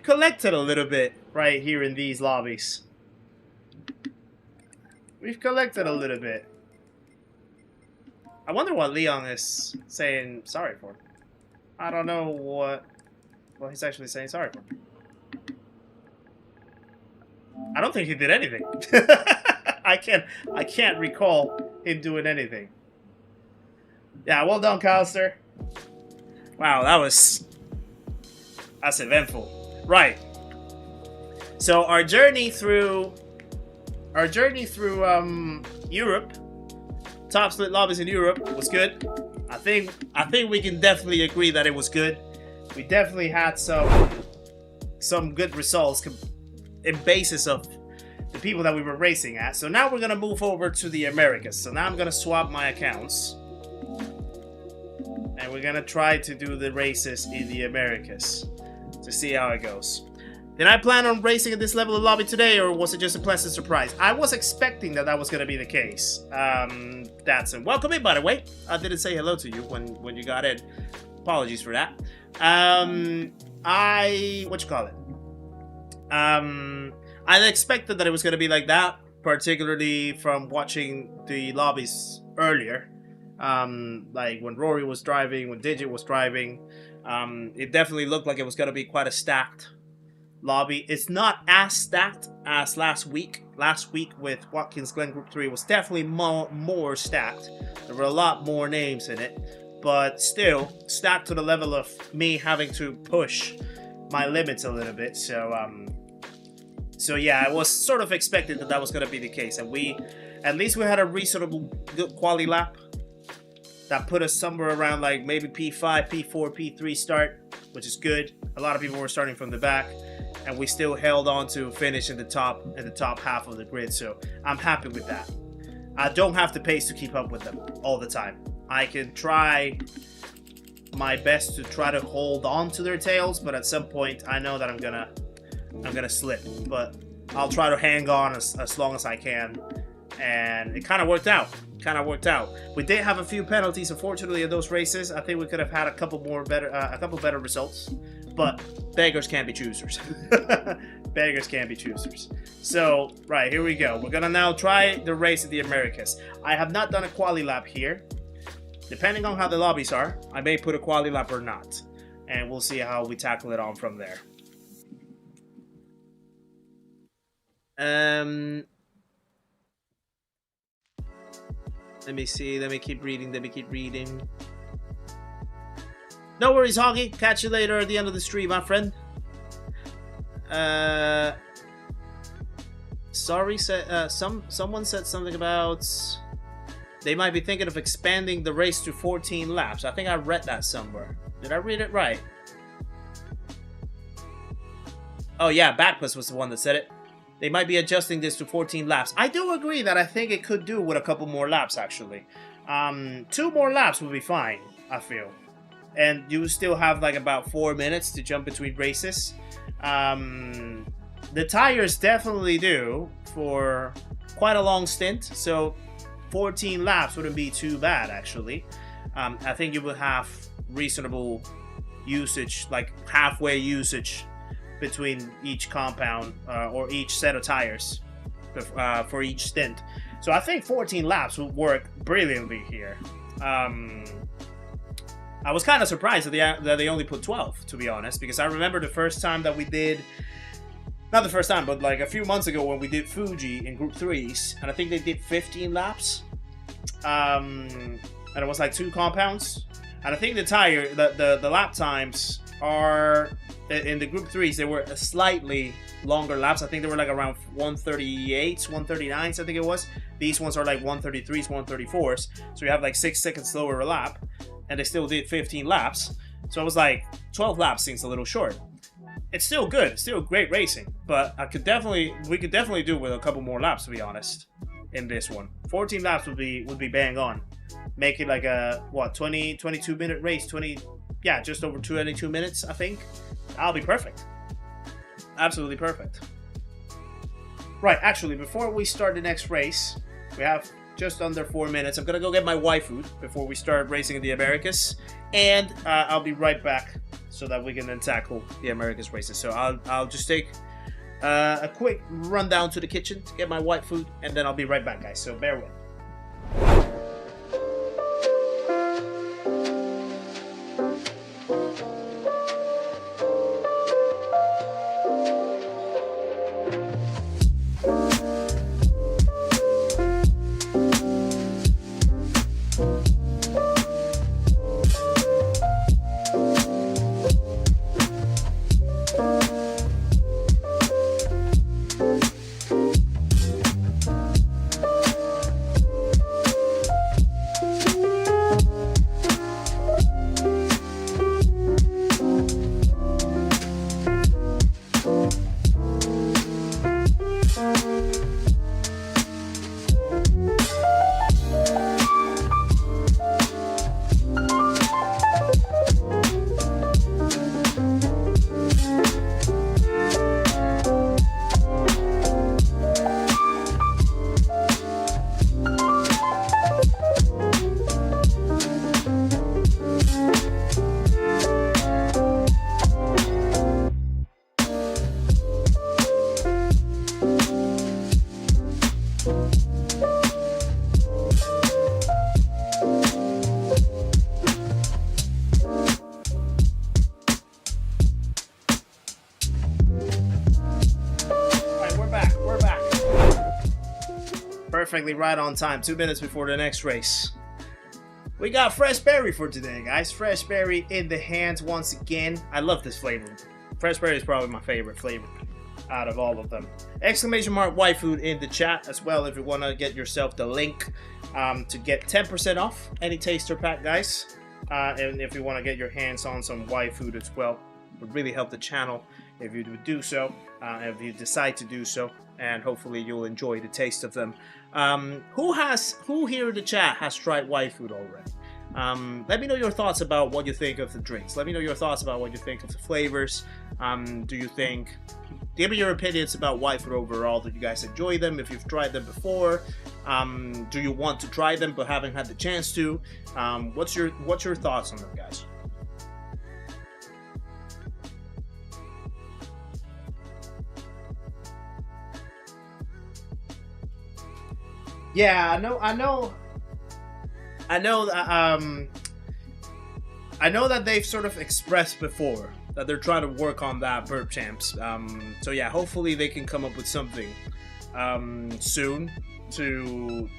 collected a little bit right here in these lobbies. We've collected a little bit. I wonder what Leon is saying sorry for. I don't know what he's actually saying sorry for. I don't think he did anything. I can't recall him doing anything. Yeah, well done, Callister. Wow, that's eventful. Right. So our journey through Europe, top split lobbies in Europe was good. I think we can definitely agree that it was good. We definitely had some good results in basis of the people that we were racing at. So now we're gonna move over to the Americas. So now I'm gonna swap my accounts, and we're gonna try to do the races in the Americas to see how it goes. Did I plan on racing at this level of lobby today, or was it just a pleasant surprise? I was expecting that was going to be the case. Datsun, welcome in, by the way. I didn't say hello to you when you got in. Apologies for that. I expected that it was going to be like that, particularly from watching the lobbies earlier. Like when Rory was driving, when Digit was driving. It definitely looked like it was going to be quite a stacked lobby. It's not as stacked as last week. Last week with Watkins Glen Group 3 was definitely more stacked. There were a lot more names in it, but still stacked to the level of me having to push my limits a little bit. So yeah, I was sort of expecting that was going to be the case, and at least we had a reasonable good quality lap that put us somewhere around like maybe P5, P4, P3 start, which is good. A lot of people were starting from the back, and we still held on to finish in the top half of the grid. So I'm happy with that. I don't have the pace to keep up with them all the time. I can try my best to try to hold on to their tails, but at some point I know that I'm gonna slip. But I'll try to hang on as long as I can, and it kind of worked out. We did have a few penalties, unfortunately, in those races. I think we could have had a couple better results. but beggars can't be choosers. Beggars can't be choosers. So, right, here we go. We're gonna now try the race at the Americas. I have not done a quali lap here. Depending on how the lobbies are, I may put a quali lap or not. And we'll see how we tackle it on from there. Let me see. Let me keep reading. No worries, Hoggy. Catch you later at the end of the stream, my friend. Sorry, someone said something about they might be thinking of expanding the race to 14 laps. I think I read that somewhere. Did I read it right? Oh yeah, Batpuss was the one that said it. They might be adjusting this to 14 laps. I do agree that I think it could do with a couple more laps, actually. 2 more laps would be fine, I feel. And you still have like about 4 minutes to jump between races. The tires definitely do for quite a long stint, so 14 laps wouldn't be too bad, actually. I think you would have reasonable usage, like halfway usage between each compound or each set of tires for each stint. So I think 14 laps would work brilliantly here. I was kind of surprised that they only put 12, to be honest, because I remember the first time that we did, not the first time, but like a few months ago when we did Fuji in Group 3s, and I think they did 15 laps, and it was like 2 compounds, and I think the lap times are, in the Group 3s, they were slightly longer laps. I think they were like around 138s, 139s, I think it was. These ones are like 133s, 134s, so you have like 6 seconds slower a lap, and they still did 15 laps. So I was like, 12 laps seems a little short. It's still good, it's still great racing, but we could definitely do with a couple more laps, to be honest, in this one. 14 laps would be bang on. Make it like a, what, 22 minute race, yeah, just over 22 minutes, I think. That'll be perfect. Absolutely perfect. Right, actually, before we start the next race, we have just under 4 minutes. I'm gonna go get my waifu before we start racing in the Americas, and I'll be right back so that we can then tackle the Americas races. So I'll just take a quick run down to the kitchen to get my waifu, and then I'll be right back, guys. So bear with. Perfectly right on time, 2 minutes before the next race. We got fresh berry for today, guys. Fresh berry in the hands once again. I love this flavor. Fresh berry is probably my favorite flavor out of all of them. Exclamation mark waifu in the chat as well if you want to get yourself the link to get 10% off any taster pack, guys. And if you want to get your hands on some waifu as well, it would really help the channel if you would do so, if you decide to do so, and hopefully you'll enjoy the taste of them. Who here in the chat has tried waifu already? Let me know your thoughts about what you think of the drinks. Let me know your thoughts about what you think of the flavors. Give me your opinions about waifu overall. Do you guys enjoy them? If you've tried them before, do you want to try them but haven't had the chance to? What's your thoughts on them, guys? Yeah, I know that they've sort of expressed before that they're trying to work on that burp champs. So yeah, hopefully they can come up with something soon to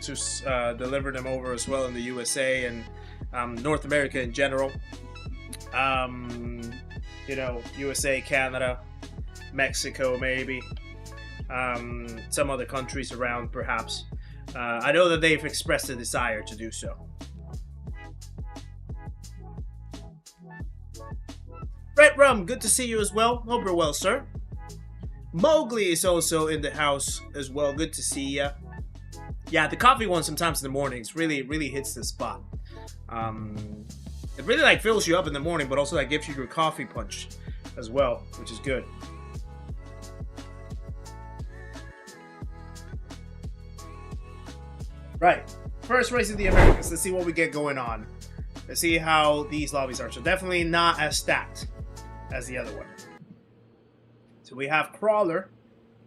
deliver them over as well in the USA and North America in general. You know, USA, Canada, Mexico, maybe some other countries around, perhaps. I know that they've expressed a desire to do so. Red Rum, good to see you as well. Hope you're well, sir. Mowgli is also in the house as well. Good to see ya. Yeah, the coffee one sometimes in the mornings really hits the spot. It really like fills you up in the morning, but also like gives you your coffee punch as well, which is good. Right, first race of the Americas. Let's see what we get going on. Let's see how these lobbies are. So definitely not as stacked as the other one. So we have Crawler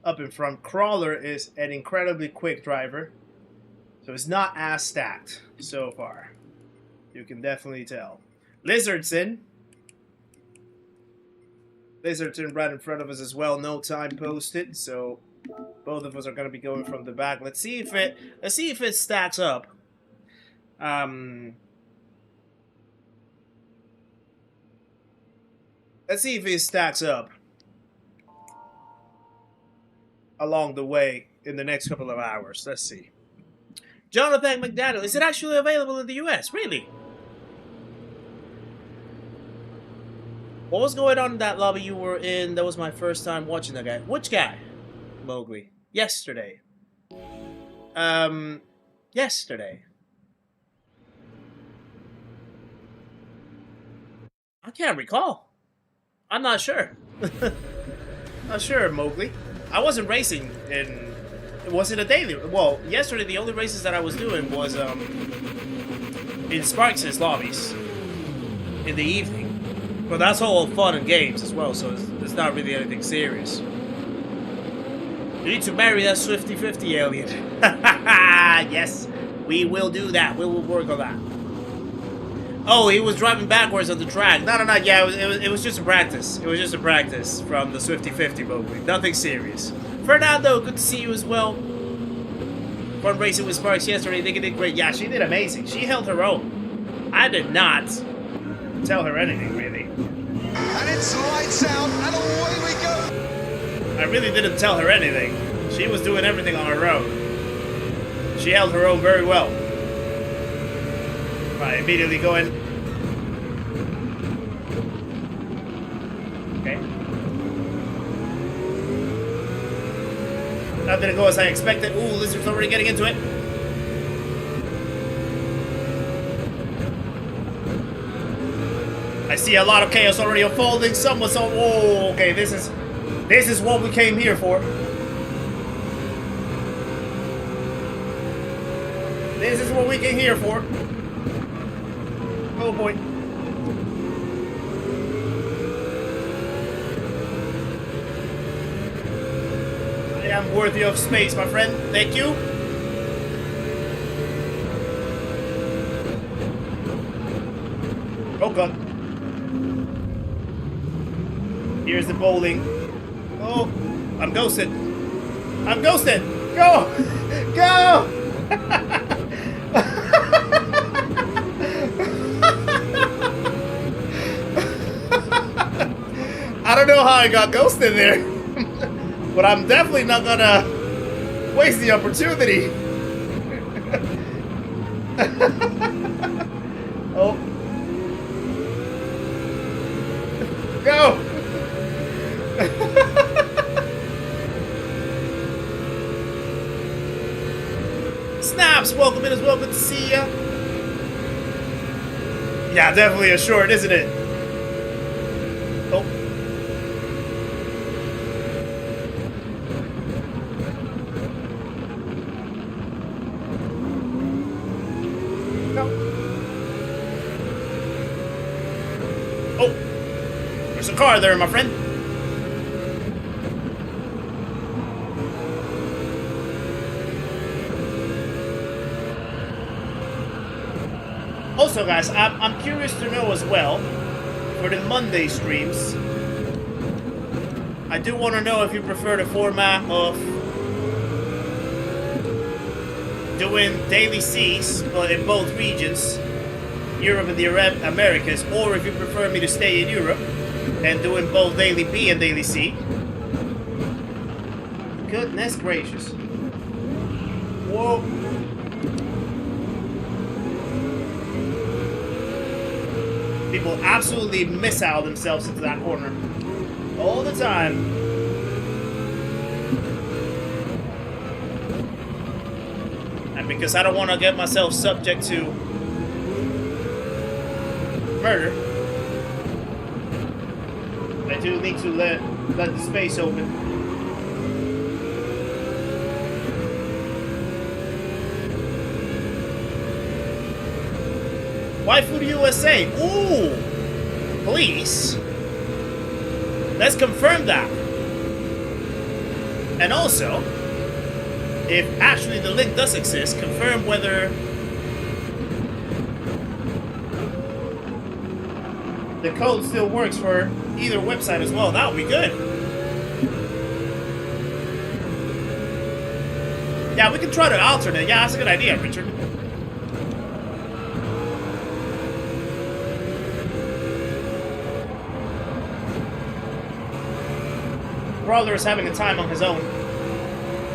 up in front. Crawler is an incredibly quick driver, so it's not as stacked so far. You can definitely tell. Lizard's in. Lizard's in right in front of us as well. No time posted, so both of us are going to be going from the back. Let's see if it stacks up. Let's see if it stacks up along the way in the next couple of hours. Let's see. Jonathan McDaniel, is it actually available in the US? Really? What was going on in that lobby you were in? That was my first time watching that guy. Which guy? Mowgli. Yesterday. Yesterday. I can't recall. I'm not sure. Not sure, Mowgli. I wasn't racing in... Was it a daily? Well, yesterday the only races that I was doing was in Sparks' lobbies in the evening. But that's all fun and games as well, so it's not really anything serious. You need to marry that Swifty-50 alien. Yes, we will do that. We will work on that. Oh, he was driving backwards on the track. No, yeah, it was just a practice. It was just a practice from the Swifty-50 Mowgli. Nothing serious. Fernando, good to see you as well. Fun racing with Sparks yesterday. I think it did great. Yeah, she did amazing. She held her own. I did not tell her anything, really. And it's lights out, and away we go. I really didn't tell her anything. She was doing everything on her own. She held her own very well. Right, immediately going. Okay. That didn't go as I expected. Ooh, Lizard's already getting into it. I see a lot of chaos already unfolding. Someone's on. Oh, okay. This is what we came here for. This is what we came here for. Oh boy. I am worthy of space, my friend. Thank you. Oh god. Here's the bowling. Oh, I'm ghosted. I'm ghosted. Go! Go! I don't know how I got ghosted there, but I'm definitely not gonna waste the opportunity. Oh. Go! Snaps, welcome in as well. Good to see ya. Yeah, definitely a short, isn't it? Oh. No. Oh. There's a car there, my friend. also, guys, I'm curious to know as well, for the Monday streams, I do want to know if you prefer the format of doing daily Cs in both regions, Europe and the Americas, or if you prefer me to stay in Europe and doing both daily B and daily C. Goodness gracious. Whoa. People absolutely missile themselves into that corner all the time. And because I don't want to get myself subject to murder, I do need to let the space open. Why Food USA? Ooh! Please. Let's confirm that. And also, if actually the link does exist, confirm whether the code still works for either website as well. That would be good. Yeah, we can try to alternate. Yeah, that's a good idea, Richard. Brawler is having a time on his own.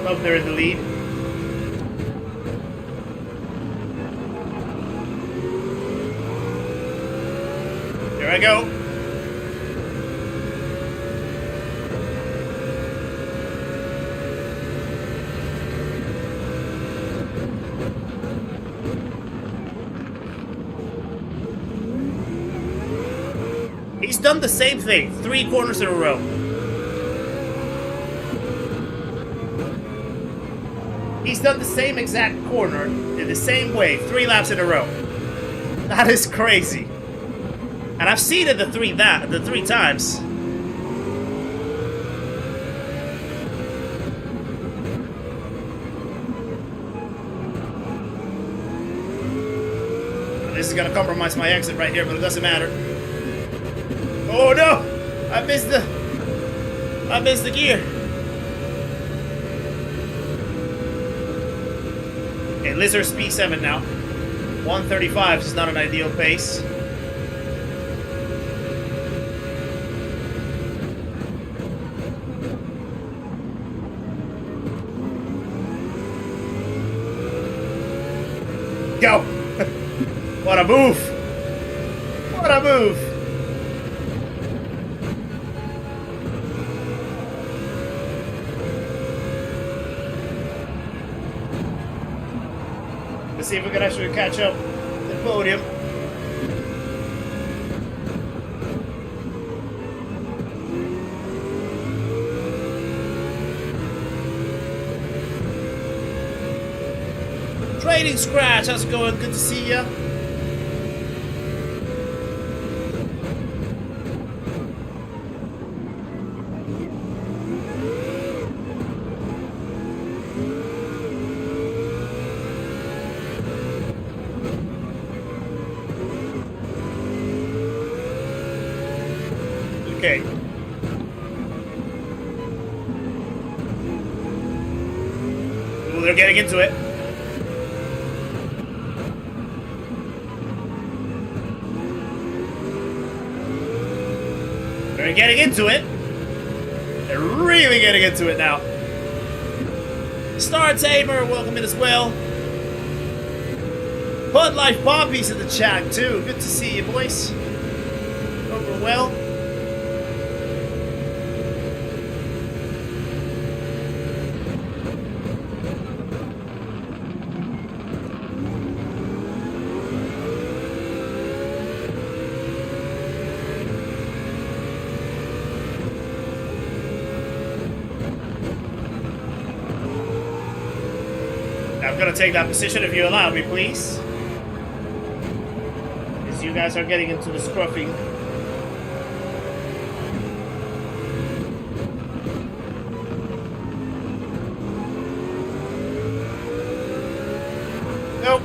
Up there in the lead. Here I go. He's done the same thing 3 corners in a row. He's done the same exact corner in the same way 3 laps in a row. That is crazy. And I've seen it the three times. This is gonna compromise my exit right here, but it doesn't matter. Oh no! I missed the gear. Okay, Lizard's P7 now. 135 is not an ideal pace. Go! What a move! What a move! Let's see if we can actually catch up the podium. Trading Scratch, how's it going? Good to see ya. Okay. Ooh, they're getting into it. They're getting into it. They're really getting into it now. Star Tamer, welcome in as well. Bud Life Poppy's in the chat too. Good to see you, boys. Hope we're well. I'm gonna take that position if you allow me, please. As you guys are getting into the scruffing. Nope.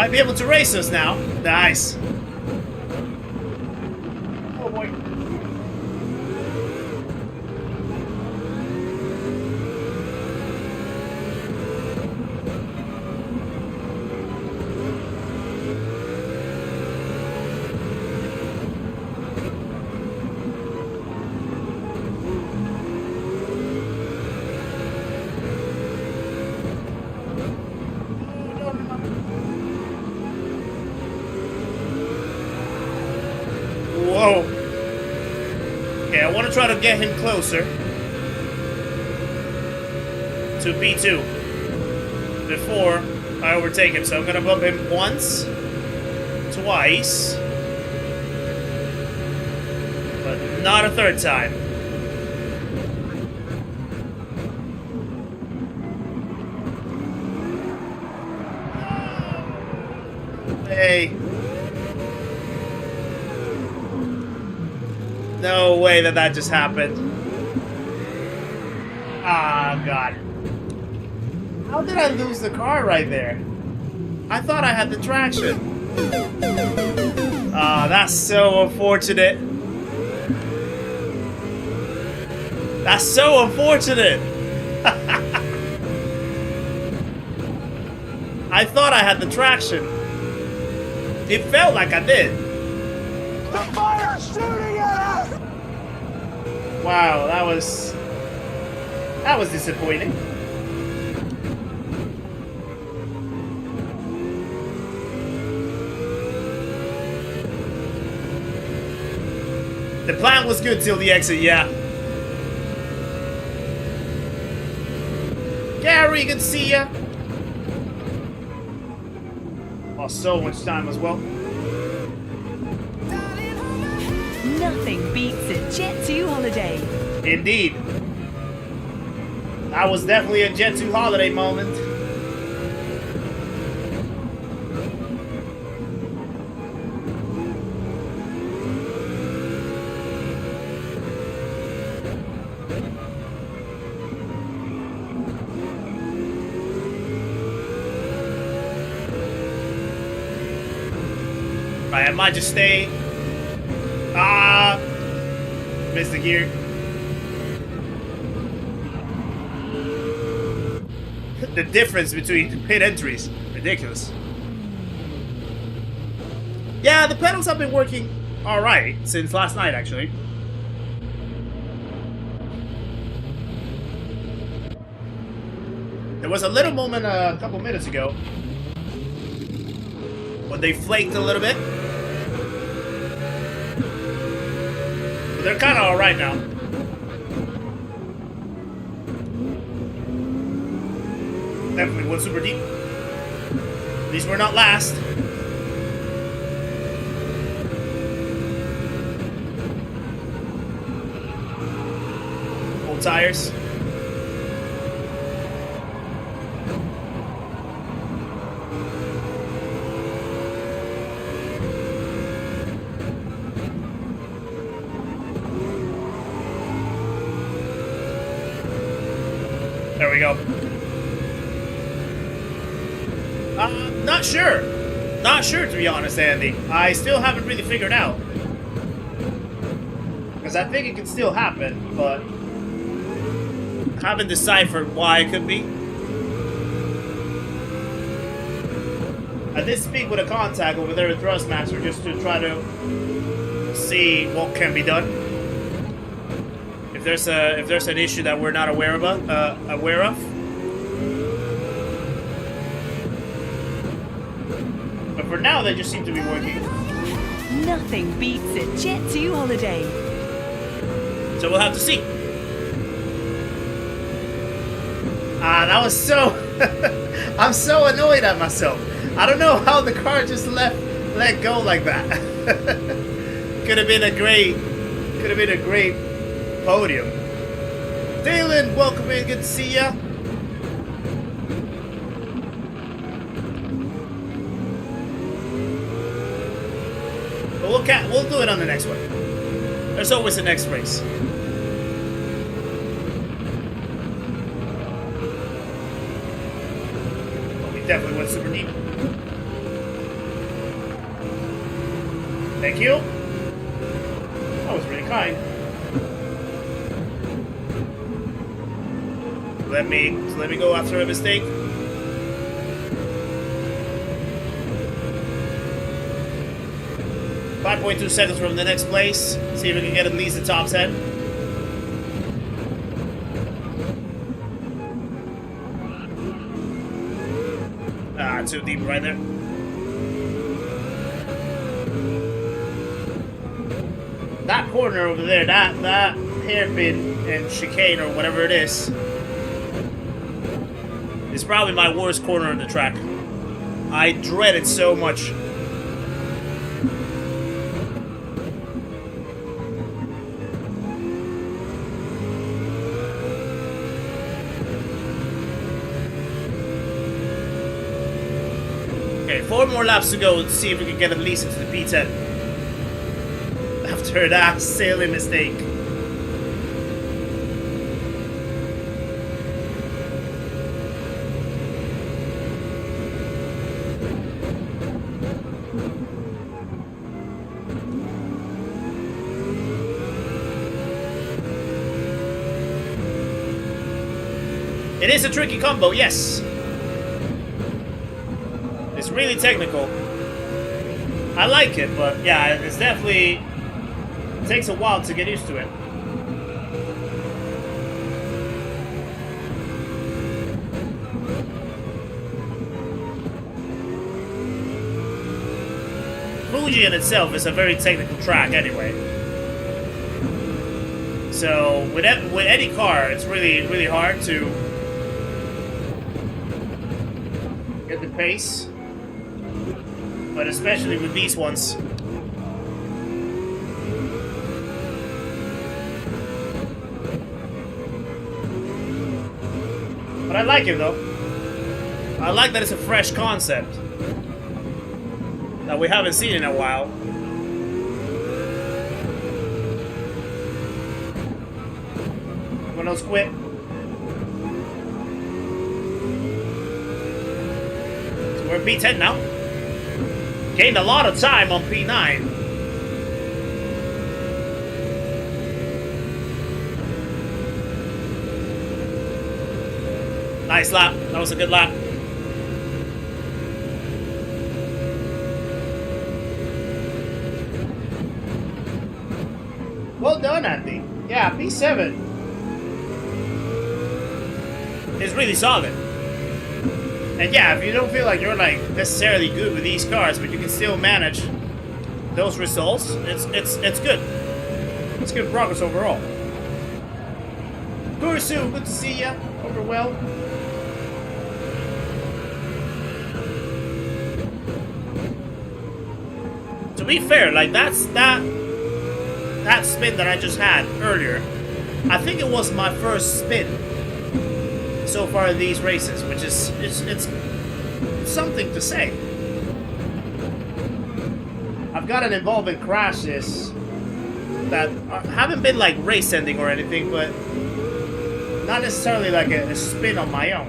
Might be able to race us now. Nice. Oh boy. Whoa. Okay, I want to try to get him closer to P2 before I overtake him. So I'm going to bump him once, twice, but not a third time. Hey. No way that just happened. Ah, God. How did I lose the car right there? I thought I had the traction. Ah, that's so unfortunate. That's so unfortunate. I thought I had the traction. It felt like I did. The fire's shooting at us! Wow, that was disappointing. The plan was good till the exit, yeah. Gary, good to see ya. Lost so much time as well. Nothing beats a Jet 2 holiday. Indeed. That was definitely a Jet 2 holiday moment. Right, I might just stay. Ah, missed the gear. The difference between the pit entries, ridiculous. Yeah, the pedals have been working alright since last night, actually. There was a little moment a couple minutes ago when they flaked a little bit. But they're kind of alright now. Definitely went super deep. At least we're not last. Old tires. There we go. Not sure. Not sure, to be honest, Andy. I still haven't really figured out. Because I think it can still happen, but I haven't deciphered why it could be. I did speak with a contact over there at Thrustmaster just to try to see what can be done. If there's an issue that we're not aware of. But for now, they just seem to be working. Nothing beats a Jet 2 holiday. So we'll have to see. Ah, that was so... I'm so annoyed at myself. I don't know how the car just let go like that. Could have been a great podium. Dalen, welcome in. Good to see ya. But we'll do it on the next one. There's always a next race. But we definitely went super deep. Thank you. That was really kind. Let me go after a mistake. .2 seconds from the next place. See if we can get at least the top 10. Ah, too deep right there. That corner over there, that hairpin and chicane or whatever it is probably my worst corner on the track. I dread it so much. Okay, 4 more laps to go to see if we can get at least into the P10. After that silly mistake. It is a tricky combo, yes. It's really technical. I like it, but yeah, it's definitely... It takes a while to get used to it. Fuji in itself is a very technical track anyway. So with any car, it's really hard to get the pace. But especially with these ones. But I like it though. I like that it's a fresh concept that we haven't seen in a while. Everyone else quit. So we're P10 now. Gained a lot of time on P9. Nice lap. That was a good lap. Well done, Andy. Yeah, P7 is really solid. And yeah, if you don't feel like you're like necessarily good with these cars, but you can still manage those results, it's good. It's good progress overall. Kurisu, good to see ya. Over well. To be fair, like that spin that I just had earlier, I think it was my first spin so far in these races, which is it's something to say. I've gotten involved in crashes that haven't been like race ending or anything, but not necessarily like a spin on my own.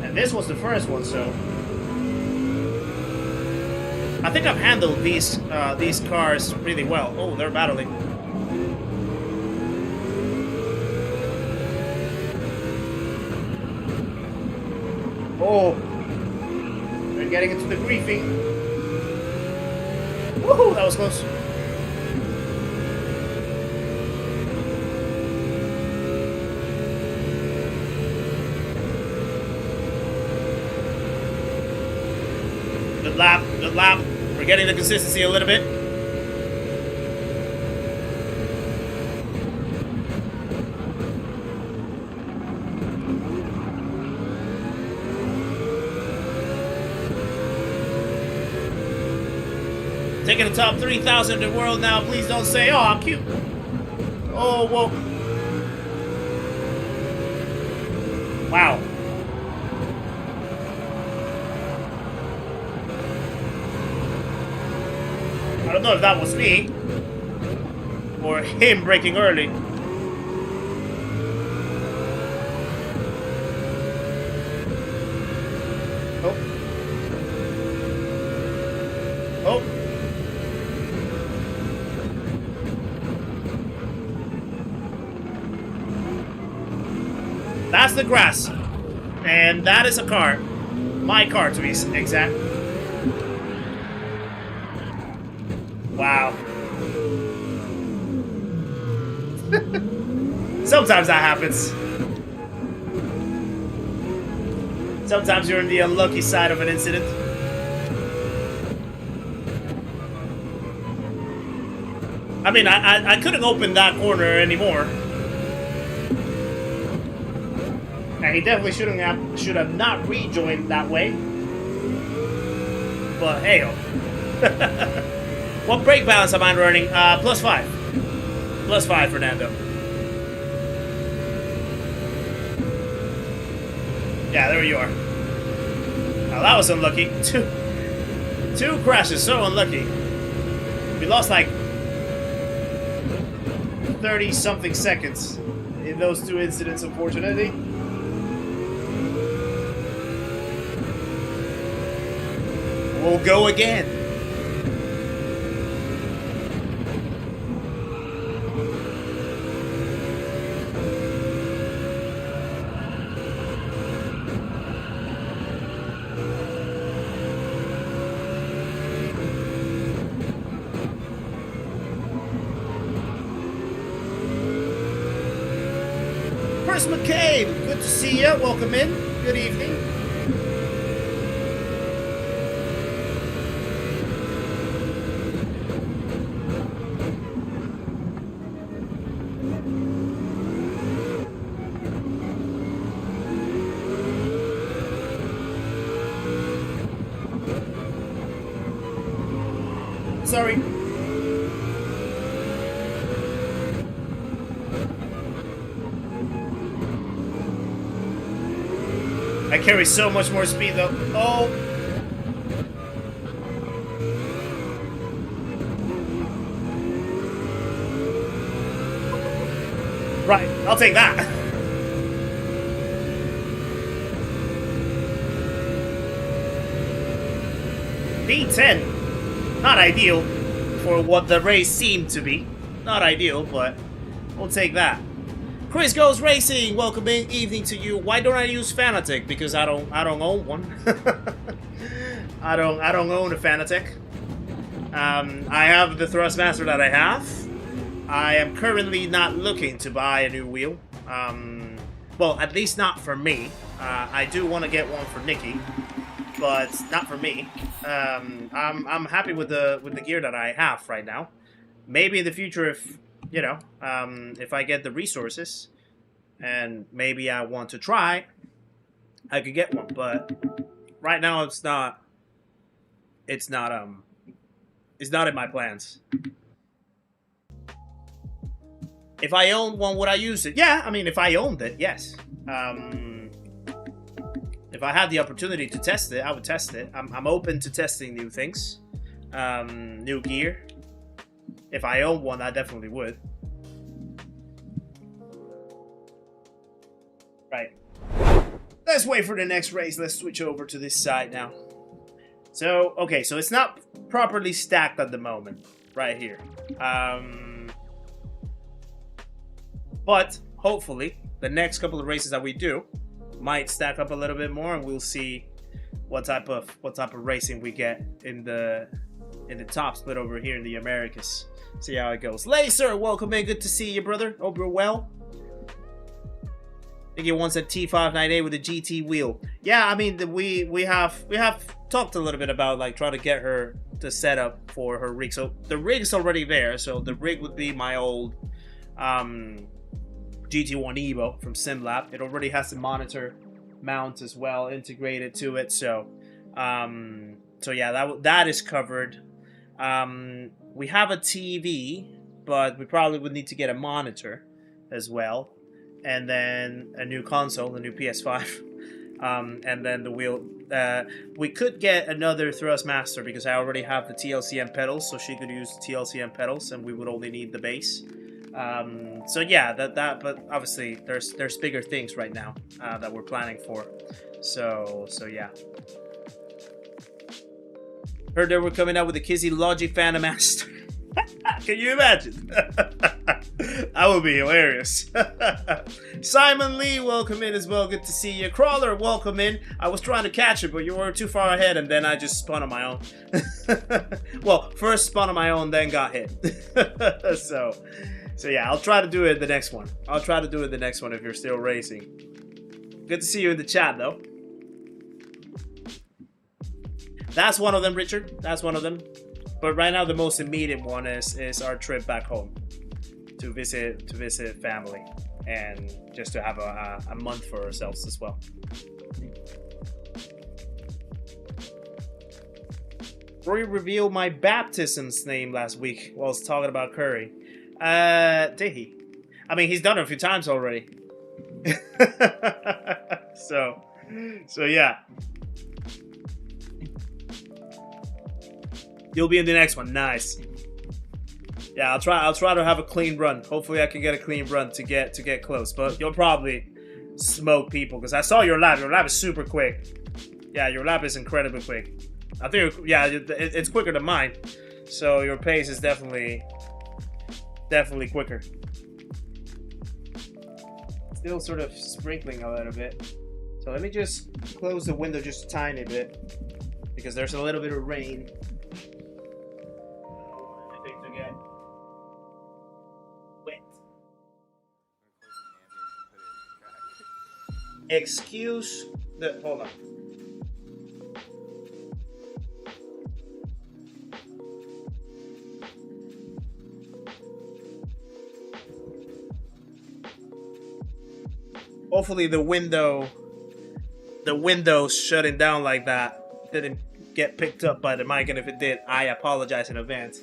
And this was the first one, so I think I've handled these cars really well. Oh, they're battling. Oh, they're getting into the griefing. Woohoo, that was close. Good lap, good lap. We're getting the consistency a little bit. Taking the top 3,000 in the world now. Please don't say, oh, I'm cute. Oh, whoa. Wow. I don't know if that was me or him braking early. Oh. Oh. the grass. And that is a car. My car, to be exact. Wow. Sometimes that happens. Sometimes you're on the unlucky side of an incident. I mean, I couldn't open that corner anymore. And he definitely should have not rejoined that way. But hey, what brake balance am I running? +5. +5, Fernando. Yeah, there you are. Now that was unlucky. Two crashes, so unlucky. We lost like 30-something seconds in those two incidents, unfortunately. We'll go again. Chris McCabe, good to see you. Welcome in. Good evening. Sorry. I carry so much more speed though. Oh. Right, I'll take that. B10. Not ideal for what the race seemed to be. Not ideal, but we'll take that. Chris Goes Racing, welcome in, evening to you. Why don't I use Fanatec? Because I don't own one. I don't own a Fanatec. I have the Thrustmaster that I have. I am currently not looking to buy a new wheel. Well, at least not for me. I do want to get one for Nikki, but not for me. I'm happy with the gear that I have right now. Maybe in the future, if you know, if I get the resources, and maybe I want to try, I could get one. But right now, it's not in my plans. If I owned one, would I use it? Yeah, I mean, if I owned it, yes. If I had the opportunity to test it, I would test it. I'm open to testing new things, new gear. If I owned one, I definitely would. Right. Let's wait for the next race. Let's switch over to this side now. So, okay, so it's not properly stacked at the moment, right here. But hopefully, the next couple of races that we do might stack up a little bit more, and we'll see what type of racing we get in the top split over here in the Americas. See how it goes. Lacer, welcome in. Good to see you, brother. Hope you're well. I think he wants a T598 with a GT wheel. Yeah, I mean, we have talked a little bit about like trying to get her to set up for her rig. So the rig's already there. So the rig would be my old GT1 Evo from SimLab. It already has the monitor mount as well integrated to it. So yeah, that is covered. We have a TV, but we probably would need to get a monitor as well, and then a new console, a new PS5, and then the wheel. We could get another Thrustmaster because I already have the TLCM pedals, so she could use the TLCM pedals, and we would only need the base. So yeah, but obviously there's bigger things right now that we're planning for. So yeah. Heard they were coming out with the Kizzi Logic Phantom Master. Can you imagine? That would be hilarious. Simon Lee, welcome in as well. Good to see you. Crawler, welcome in. I was trying to catch it, but you were too far ahead, and then I just spun on my own. Well, first spun on my own, then got hit. So yeah, I'll try to do it the next one. I'll try to do it the next one if you're still racing. Good to see you in the chat, though. That's one of them, Richard. That's one of them. But right now, the most immediate one is our trip back home to visit family and just to have a month for ourselves as well. Rory revealed my baptism's name last week while I was talking about Curry. Did he? I mean, he's done it a few times already. So yeah. You'll be in the next one. Nice. Yeah, I'll try to have a clean run. Hopefully I can get a clean run to get close. But you'll probably smoke people because I saw your lap. Your lap is super quick. Yeah, your lap is incredibly quick. I think it's quicker than mine. So your pace is definitely quicker. Still sort of sprinkling a little bit. So let me just close the window just a tiny bit because there's a little bit of rain. Excuse the, hold on. Hopefully the window shutting down like that didn't get picked up by the mic, and if it did, I apologize in advance.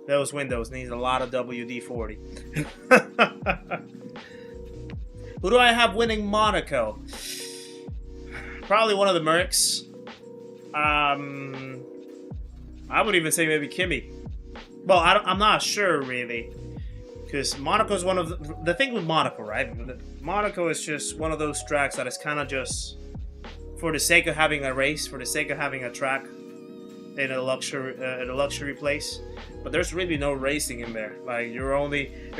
Those windows need a lot of WD-40. Who do I have winning Monaco? Probably one of the Mercs. I would even say maybe Kimi. Well, I'm not sure really, because Monaco is one of the thing with Monaco, right? Monaco is just one of those tracks that is kind of just for the sake of having a race, for the sake of having a track in a luxury place. But there's really no racing in there. Like you're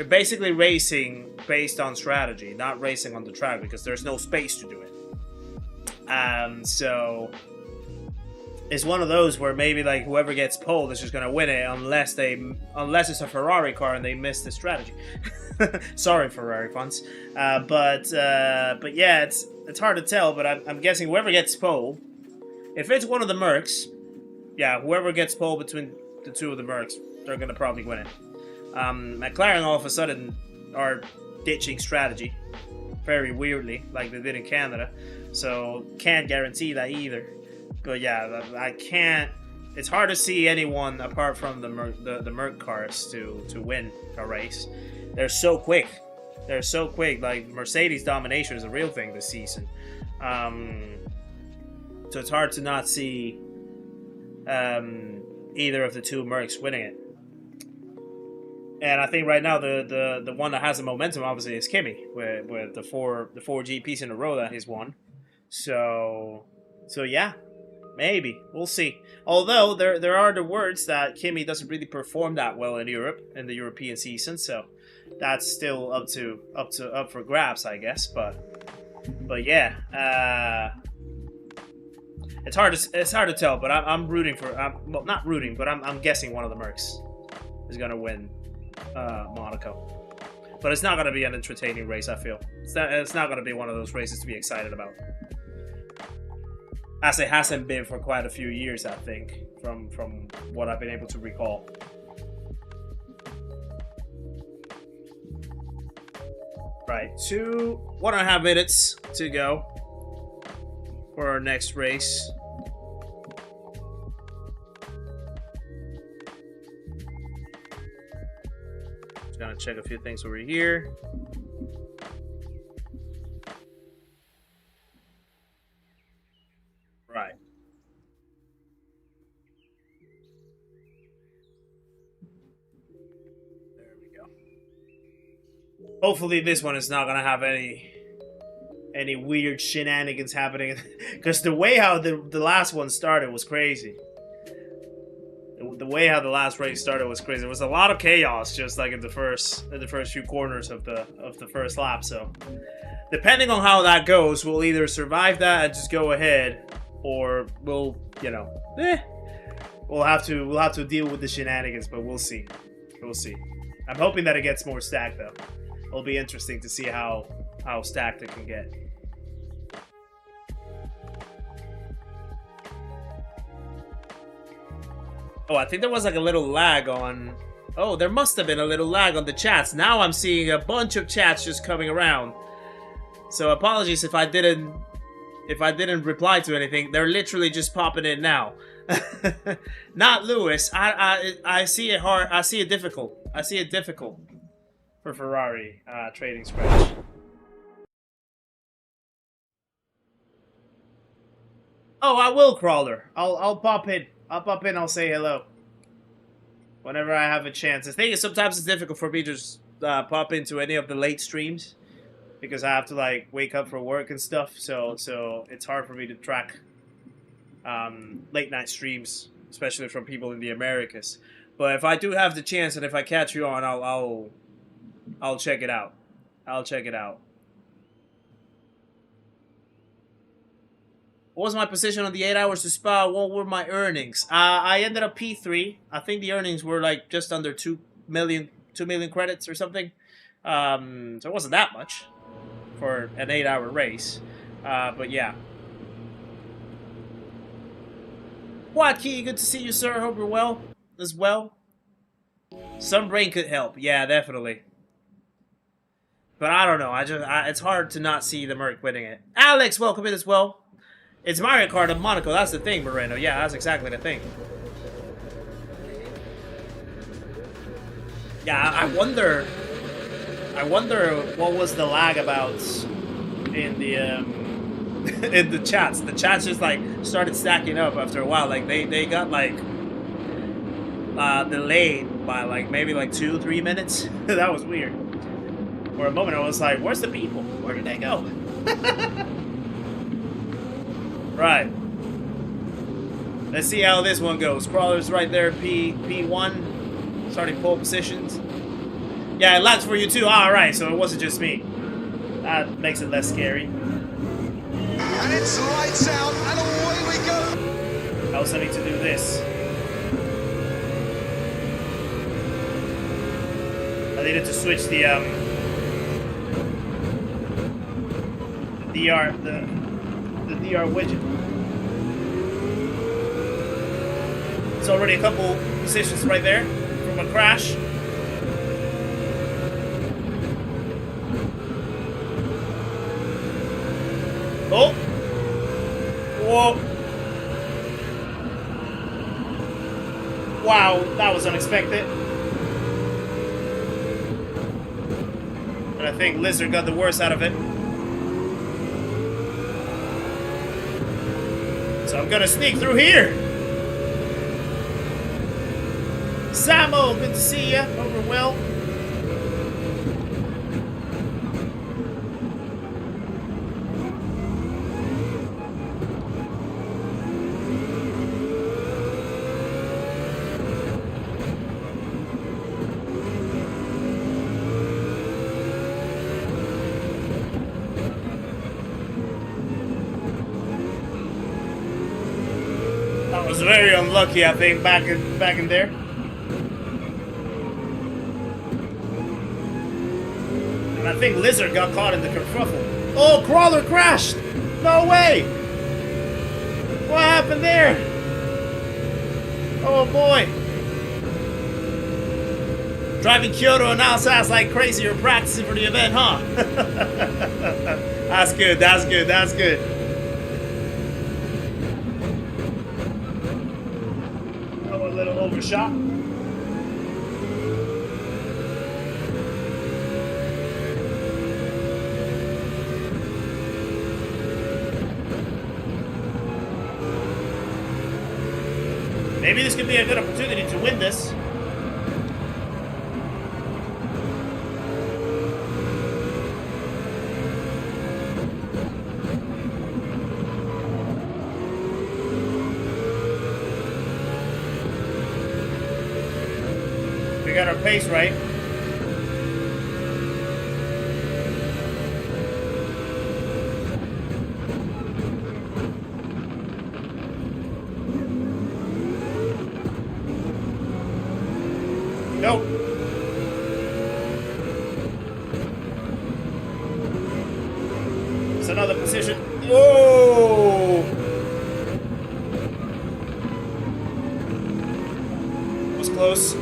basically racing based on strategy, not racing on the track because there's no space to do it. So it's one of those where maybe like whoever gets pole is just gonna win it unless it's a Ferrari car and they miss the strategy. Sorry, Ferrari fans. But yeah, it's hard to tell. But I'm guessing whoever gets pole, if it's one of the Mercs, yeah, whoever gets pole between the two of the Mercs, they're gonna probably win it. McLaren all of a sudden are ditching strategy very weirdly, like they did in Canada. So can't guarantee that either. But yeah, I can't. It's hard to see anyone apart from the Merc cars to win a race. They're so quick. They're so quick. Like Mercedes domination is a real thing this season. So it's hard to not see either of the two Mercs winning it. And I think right now the one that has the momentum obviously is Kimi with the four GPs in a row that he's won. So yeah, maybe we'll see. Although there are the words that Kimi doesn't really perform that well in Europe in the European season, so that's still up for grabs, I guess. But yeah, it's hard to tell. But I'm rooting for well, not rooting, but I'm guessing one of the Mercs is gonna win Monaco. But it's not gonna be an entertaining race. I feel it's not gonna be one of those races to be excited about, as it hasn't been for quite a few years, I think, from what I've been able to recall. Right, 1.5 minutes to go for our next race. Just gonna check a few things over here. Right. There we go. Hopefully this one is not gonna have any weird shenanigans happening, because the way how the last one started was crazy. The way how the last race started was crazy. There was a lot of chaos just like in the first few corners of the first lap. So depending on how that goes, we'll either survive that and just go ahead, or we'll, you know, we'll have to deal with the shenanigans. But we'll see. We'll see. I'm hoping that it gets more stacked though. It'll be interesting to see how stacked it can get. Oh, I think there was like a little lag on... Oh, there must have been a little lag on the chats. Now I'm seeing a bunch of chats just coming around. So apologies if I didn't reply to anything. They're literally just popping in now. Not Lewis. I see it hard. I see it difficult. I see it difficult for Ferrari trading scratch. Oh, I will, Crawler. I'll pop in. I'll pop in, I'll say hello. Whenever I have a chance. The thing is, sometimes it's difficult for me to just pop into any of the late streams. Because I have to, like, wake up for work and stuff. So it's hard for me to track late night streams. Especially from people in the Americas. But if I do have the chance and if I catch you on, I'll check it out. I'll check it out. What was my position on the 8 hours to Spa? What were my earnings? I ended up P3. I think the earnings were like just under 2 million credits or something. So it wasn't that much for an 8-hour race. But yeah. What, Key? Good to see you, sir. Hope you're well as well. Some brain could help. Yeah, definitely. But I don't know. It's hard to not see the Merc winning it. Alex, welcome in as well. It's Mario Kart in Monaco, that's the thing, Moreno. Yeah, that's exactly the thing. Yeah, I wonder what was the lag about in the in the chats. The chats just like started stacking up after a while. Like they got like delayed by like maybe like 2-3 minutes. That was weird. For a moment I was like, where's the people? Where did they go? Right. Let's see how this one goes. Crawler's right there, P1. Starting pole positions. Yeah, it lagged for you too. Alright, so it wasn't just me. That makes it less scary. And it's lights out, and away we go. I also need to do this. I needed to switch the DR widget. It's already a couple positions right there from a crash. Oh! Whoa! Wow, that was unexpected. And I think Lizard got the worst out of it. So I'm gonna sneak through here. Samo, good to see ya. Hope you're well. That was very unlucky, I think, back in there. And I think Lizard got caught in the kerfuffle. Oh, Crawler crashed! No way! What happened there? Oh boy! Driving Kyoto and Alsace like crazy. You're practicing for the event, huh? That's good. That's good. That's good. Oh, a little overshot. Maybe this could be a good opportunity to win this. We got our pace right. Nope. It's another position. Whoa! Was close.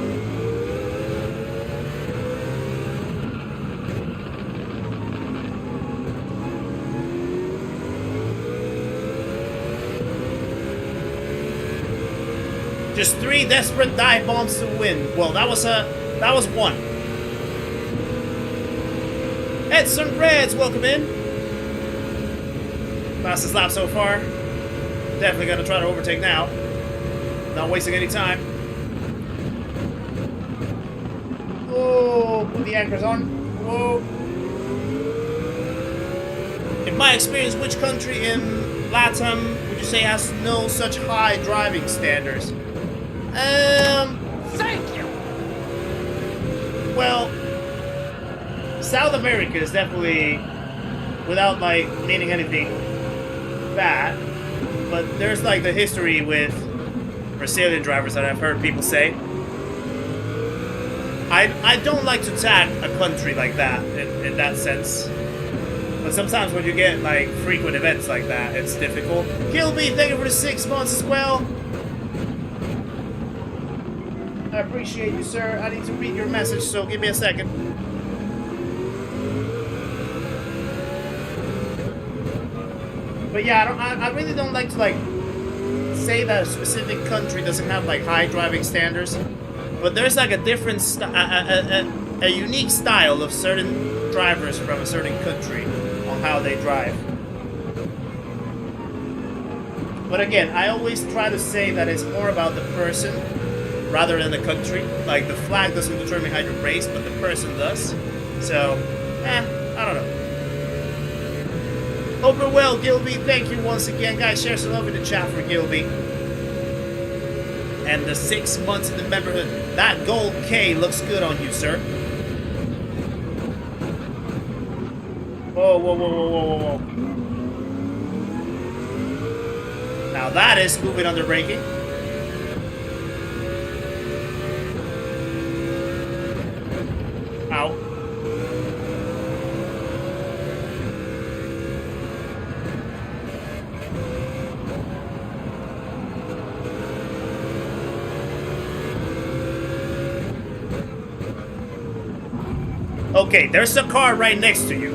Just 3 desperate dive bombs to win. Well, that was one. Edson Reds, welcome in. Fastest lap so far. Definitely gonna try to overtake now. Not wasting any time. Oh, put the anchors on. Whoa. In my experience, which country in LATAM would you say has no such high driving standards? Thank you! Well, South America is definitely, without like meaning anything bad, but there's like the history with Brazilian drivers that I've heard people say. I don't like to tag a country like that in that sense. But sometimes when you get like frequent events like that, it's difficult. Gilby, thank you for the 6 months as well. I appreciate you, sir. I need to read your message, so give me a second. But yeah, I really don't like to like say that a specific country doesn't have like high driving standards, but there's like a different, a unique style of certain drivers from a certain country on how they drive. But again, I always try to say that it's more about the person rather than the country. Like, the flag doesn't determine how you race, but the person does. So, I don't know. Hope you're well, Gilby. Thank you once again. Guys, share some love in the chat for Gilby. And the 6 months in the memberhood. That gold K looks good on you, sir. Whoa, whoa, whoa, whoa, whoa, whoa, whoa. Now that is moving under braking. Ow. Okay, there's a car right next to you.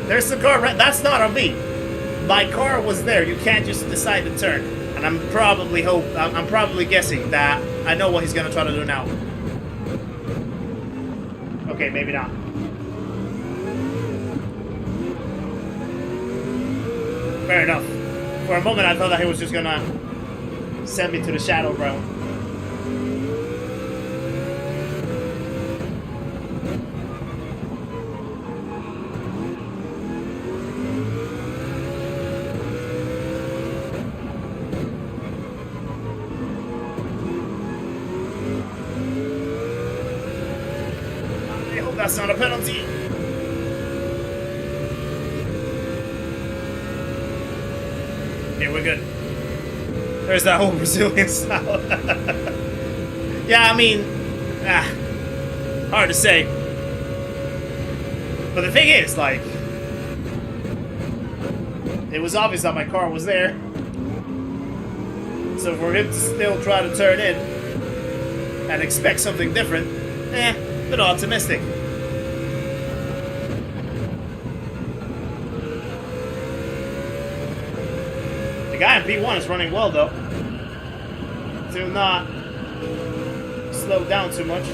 There's a car right... That's not on me. My car was there. You can't just decide to turn. And I'm probably guessing that I know what he's gonna try to do now. Okay, maybe not. Fair enough. For a moment, I thought that he was just gonna send me to the shadow realm. That's not a penalty. Yeah, we're good. There's that whole Brazilian style. Yeah, I mean, hard to say. But the thing is, like, it was obvious that my car was there. So for him to still try to turn in and expect something different, a bit optimistic. The guy in P1 is running well, though. To not slow down too much.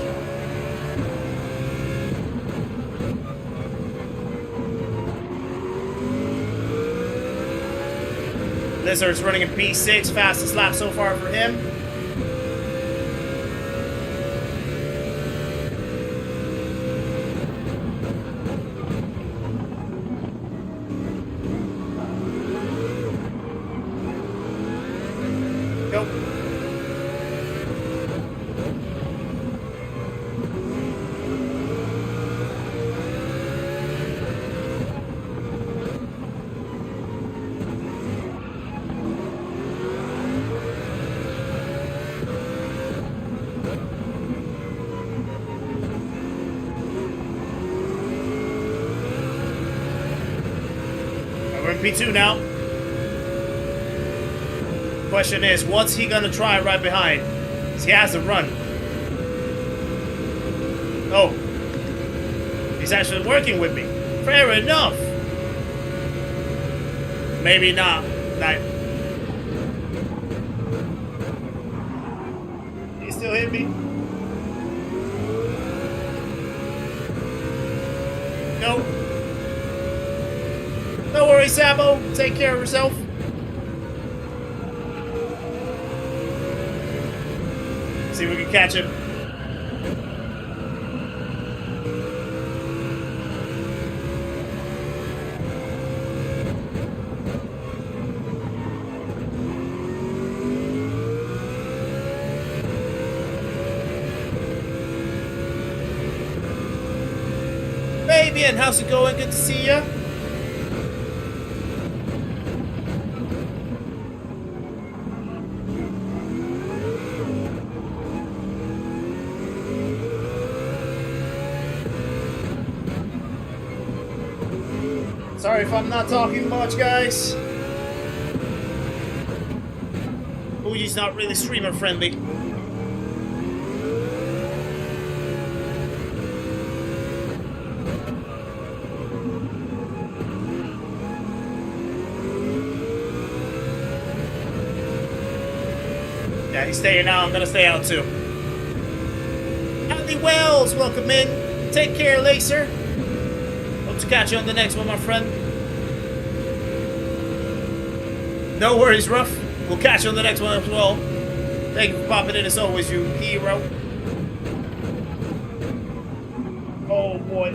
Lizard's running in P6, fastest lap so far for him. P2 now. Question is, what's he gonna try right behind? 'Cause he has to run. Oh. He's actually working with me. Fair enough. Maybe not. He still hit me. No. No worries, Sabo. Take care of yourself. See if we can catch him. Fabian, how's it going? Good to see ya. Sorry if I'm not talking much, guys. Fuji's not really streamer friendly. Yeah, he's staying out. I'm gonna stay out too. Andy Wells, welcome in. Take care, Lacer. Hope to catch you on the next one, my friend. No worries, Ruff. We'll catch you on the next one as well. Thank you for popping in as always, you hero. Oh boy.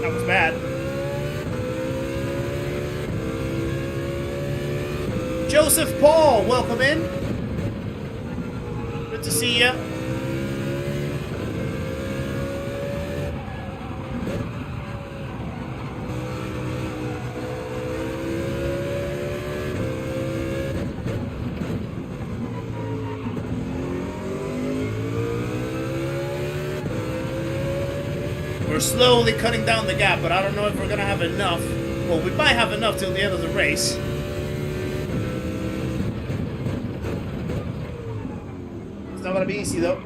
That was bad. Joseph Paul, welcome in. Good to see ya. We're slowly cutting down the gap, but I don't know if we're gonna have enough. Well, we might have enough till the end of the race. It's not gonna be easy though.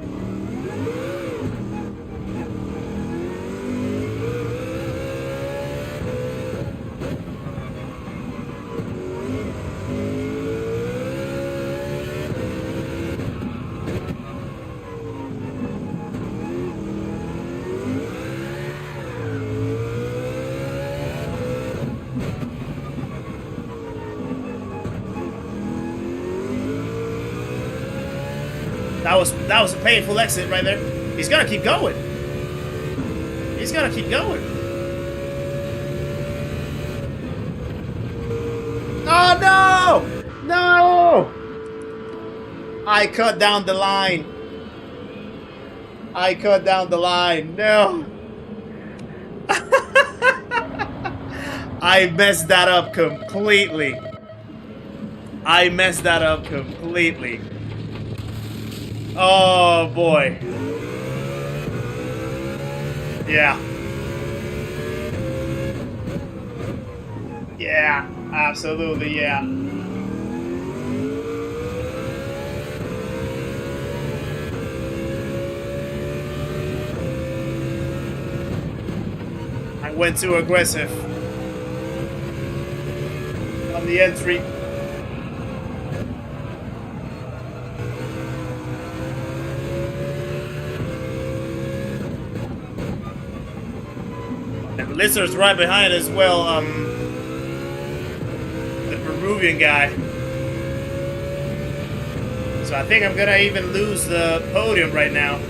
That was a painful exit right there. He's gonna keep going. He's gonna keep going. Oh no! No! I cut down the line. I cut down the line. No. I messed that up completely. I messed that up completely. Oh boy. Yeah. Yeah, absolutely, yeah. I went too aggressive on the entry. Lizard's right behind as well, the Peruvian guy. So I think I'm gonna even lose the podium right now.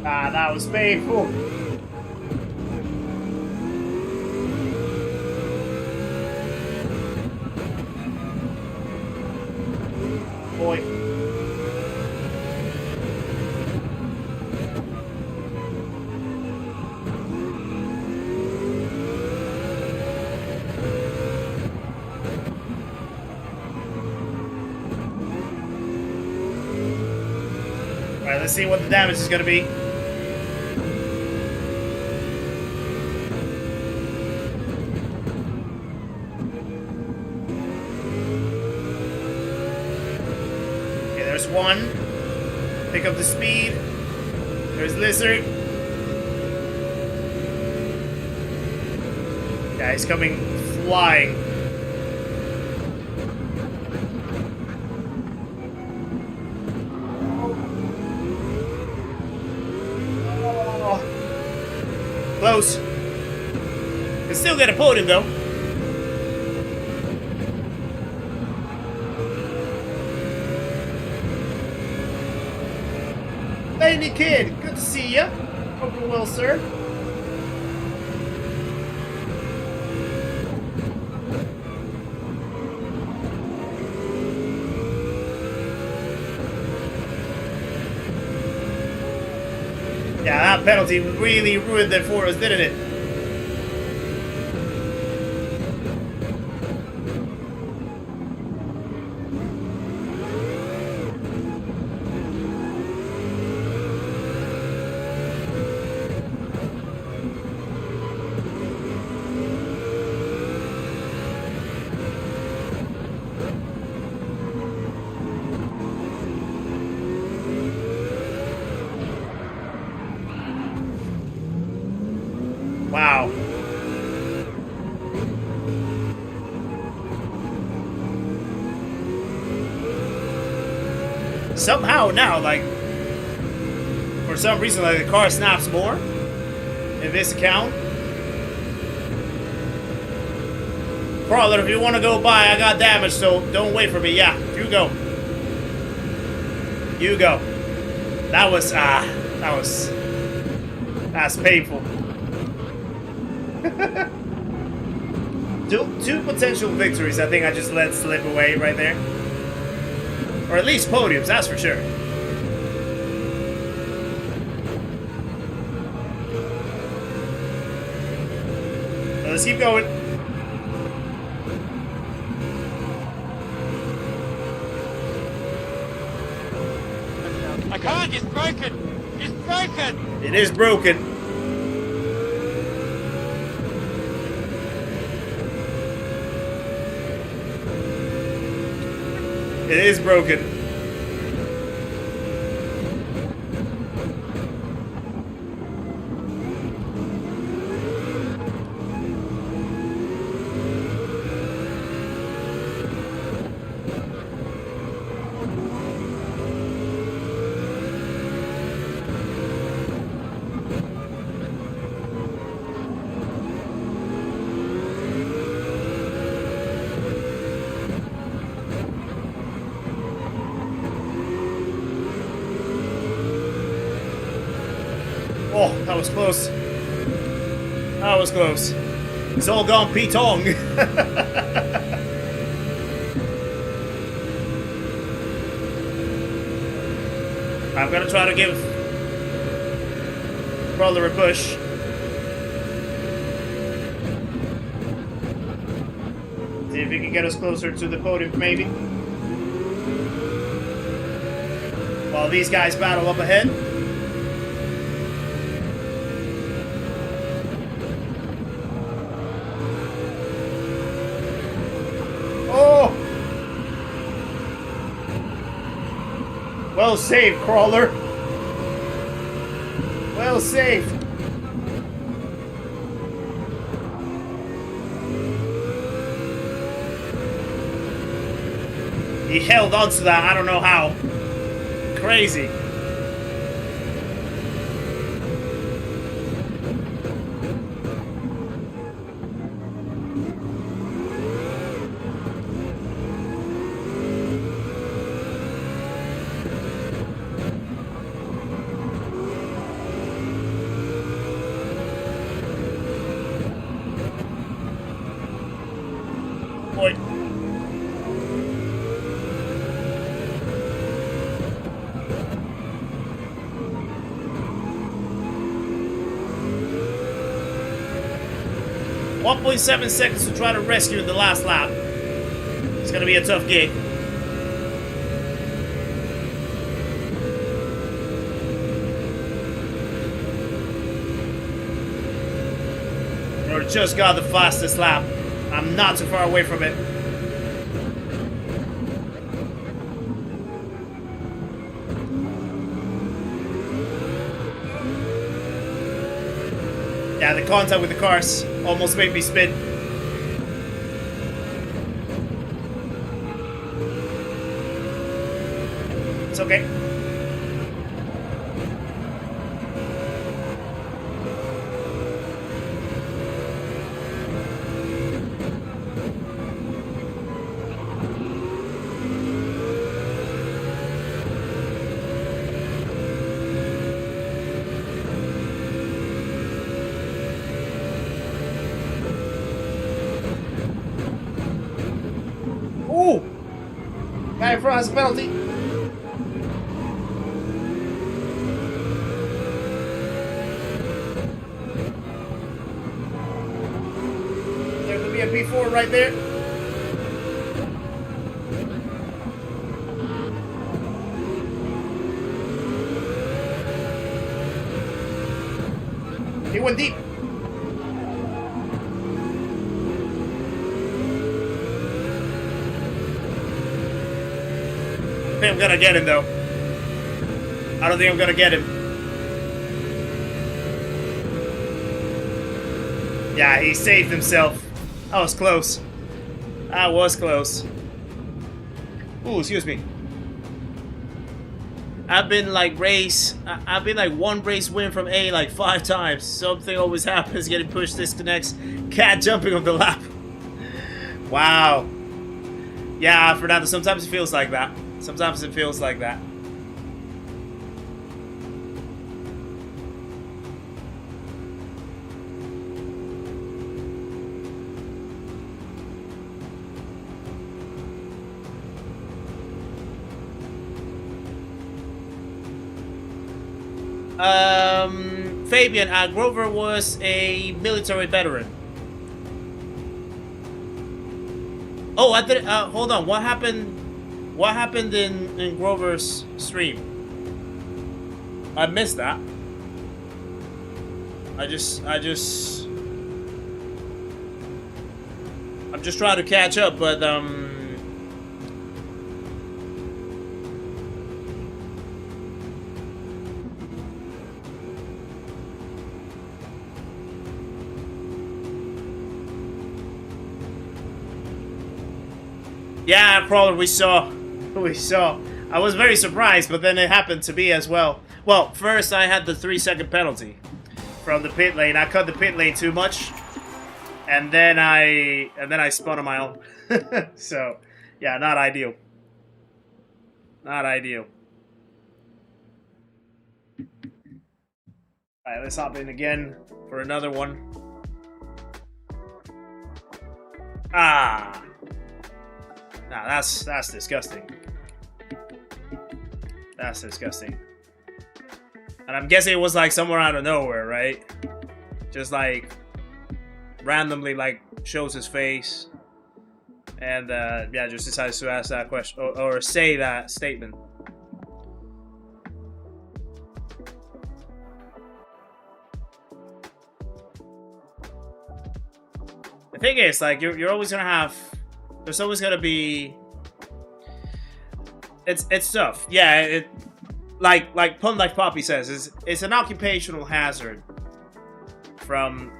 Ah, that was painful. Boy. Alright, let's see what the damage is gonna be. There's one. Pick up the speed. There's Lizard. Yeah, he's coming flying. Oh. Close. Can still get a podium though. Hey, kid, good to see ya. Hope you're well, sir. Yeah, that penalty really ruined it for us, didn't it? Wow. Somehow now, like, for some reason, like, the car snaps more in this account. Crawler, if you want to go by, I got damage, so don't wait for me. Yeah, you go. You go. That's painful. Two potential victories I think I just let slip away right there. Or at least podiums, that's for sure. So let's keep going. I can't, it's broken! It's broken! It is broken. It is broken. Oh, that was close. That was close. It's all gone P-tong. I'm gonna try to give Brother a push. See if he can get us closer to the podium, maybe. While these guys battle up ahead. Well saved, Crawler. Well saved. He held on to that, I don't know how. Crazy. Boy. .7 seconds to try to rescue the last lap. It's gonna be a tough gig. Or just got the fastest lap. I'm not too far away from it. Yeah, the contact with the cars almost made me spin. It's okay. Ooh! Guy in front has a penalty. There could be a P4 right there. He went deep. I think I'm gonna get him though. I don't think I'm gonna get him. Yeah, he saved himself. That was close. That was close. Ooh, excuse me. I've been like one race win from A like 5 times. Something always happens, getting pushed, disconnects, cat jumping on the lap. Wow. Yeah, Fernando, sometimes it feels like that. Sometimes it feels like that. Fabian, Grover was a military veteran. Oh, I did. Hold on. What happened? What happened in Grover's stream? I missed that. I'm just trying to catch up, but yeah, Crawler, we saw. I was very surprised, but then it happened to be as well. Well, first I had the 3-second penalty from the pit lane. I cut the pit lane too much, and then I spun on my own. So, yeah, not ideal. Not ideal. All right, let's hop in again for another one. Ah. Nah, that's disgusting. That's disgusting. And I'm guessing it was like somewhere out of nowhere, right? Just like randomly like shows his face. And yeah, just decides to ask that question or say that statement. The thing is, like, you're always gonna have. There's always gonna be. It's tough. Yeah, like Pun Like Poppy says, it's an occupational hazard from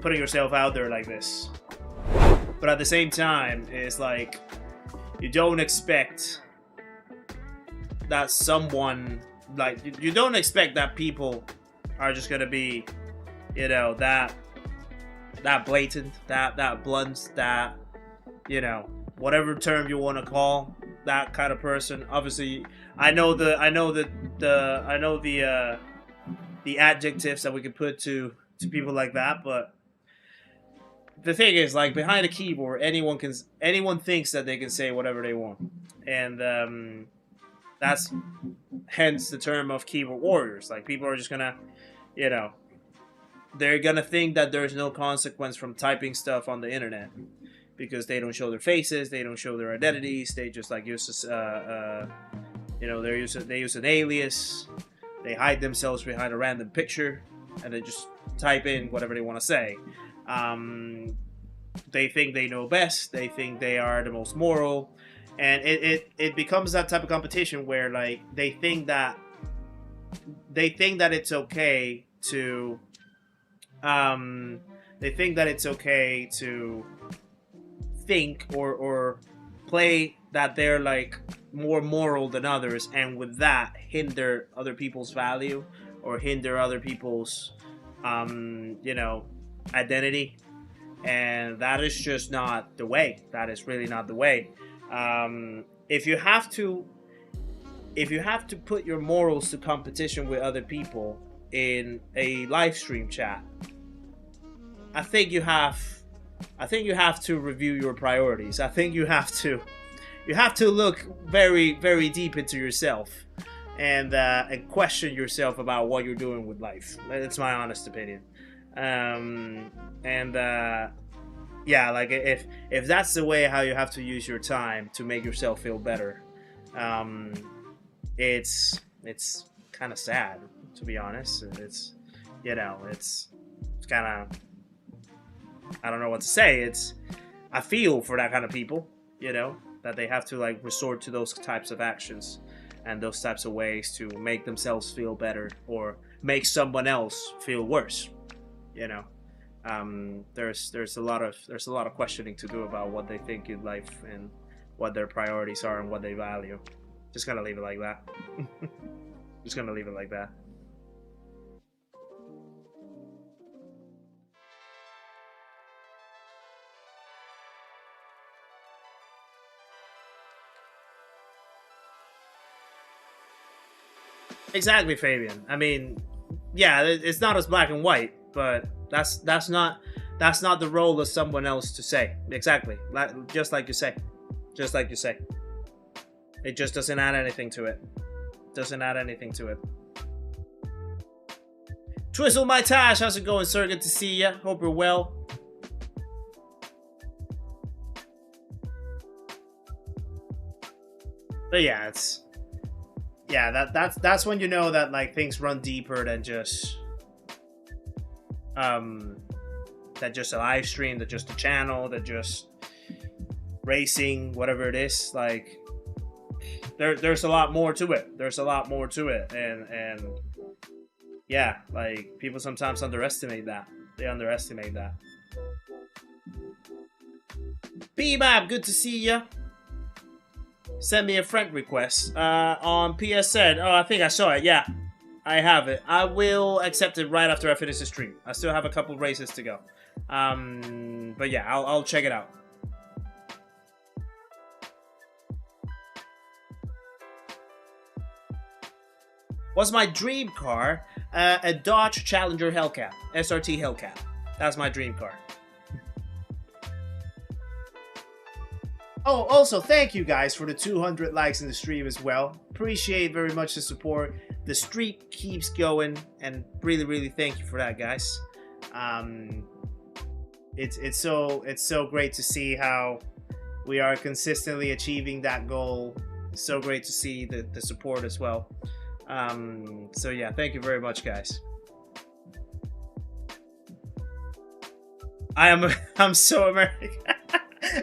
putting yourself out there like this. But at the same time, it's like you don't expect that someone you don't expect that people are just gonna be, you know, that blatant, that blunt, that, you know, whatever term you want to call that kind of person. Obviously, I know the adjectives that we could put to people like that, but the thing is, like, behind a keyboard, anyone thinks that they can say whatever they want, and that's hence the term of keyboard warriors. Like, people are just gonna, you know, they're gonna think that there's no consequence from typing stuff on the internet because they don't show their faces, they don't show their identities, they just like use you know, they use an alias, they hide themselves behind a random picture, and they just type in whatever they want to say. They think they know best, they think they are the most moral, and it becomes that type of competition where, like, they think that it's okay to They think that it's okay to think or play that they're like more moral than others, and with that hinder other people's value or hinder other people's you know, identity. And that is just not the way. That is really not the way. If you have to put your morals to competition with other people in a live stream chat, I think you have to review your priorities. I think you have to look very, very deep into yourself and question yourself about what you're doing with life. That's my honest opinion. Yeah, like if that's the way how you have to use your time to make yourself feel better, it's kind of sad, to be honest. It's, you know, it's kind of, I don't know what to say. I feel for that kind of people, you know, that they have to like resort to those types of actions and those types of ways to make themselves feel better or make someone else feel worse, you know. There's a lot of questioning to do about what they think in life and what their priorities are and what they value. Just gonna leave it like that. Just gonna leave it like that. Exactly, Fabian. I mean, yeah, it's not as black and white, but that's not the role of someone else to say. Exactly, just like you say, it just doesn't add anything to it. Twizzle my Tash, how's it going, sir? Good to see ya. Hope you're well. But yeah, that's when you know that like things run deeper than just that just a live stream, that just a channel, that just racing, whatever it is. Like there's a lot more to it. And yeah, like people sometimes underestimate that. They underestimate that. Bebop, good to see ya. Send me a friend request on PSN. Oh, I think I saw it. Yeah, I have it. I will accept it right after I finish the stream. I still have a couple races to go. But yeah, I'll check it out. What's my dream car? A Dodge Challenger Hellcat. SRT Hellcat. That's my dream car. Oh, also, thank you guys for the 200 likes in the stream as well. Appreciate very much the support. The streak keeps going, and really, really thank you for that, guys. It's so great to see how we are consistently achieving that goal. It's so great to see the support as well. So yeah, thank you very much, guys. I'm so American.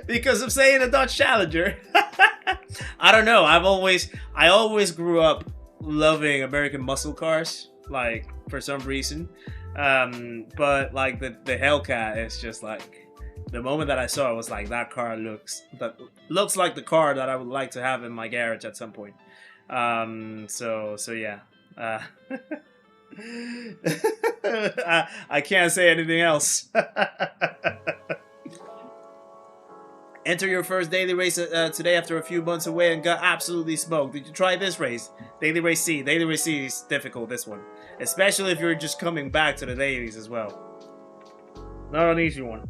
Because I'm saying a Dodge Challenger. I don't know. I always grew up loving American muscle cars, like for some reason. But like the Hellcat is just like, the moment that I saw it was like, that car looks like the car that I would like to have in my garage at some point. So yeah. I can't say anything else. Enter your first daily race today after a few months away and got absolutely smoked. Did you try this race? Daily Race C. Daily Race C is difficult, this one. Especially if you're just coming back to the dailies as well. Not an easy one.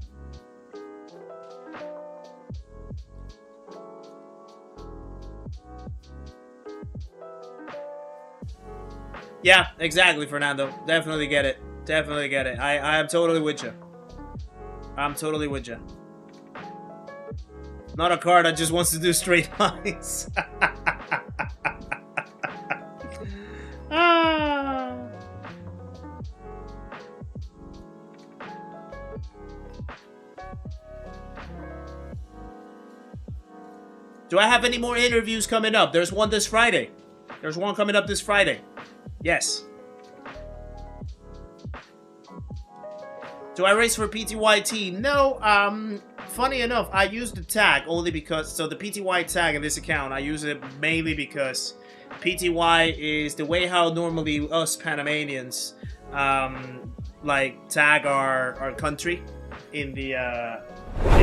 Yeah, exactly, Fernando. Definitely get it. Definitely get it. I am totally with you. I'm totally with you. Not a car that just wants to do straight lines. Do I have any more interviews coming up? There's one this Friday. There's one coming up this Friday. Yes. Do I race for PTY team? No, funny enough, I use the tag only because, so the PTY tag in this account, I use it mainly because PTY is the way how normally us Panamanians, like, tag our country in the,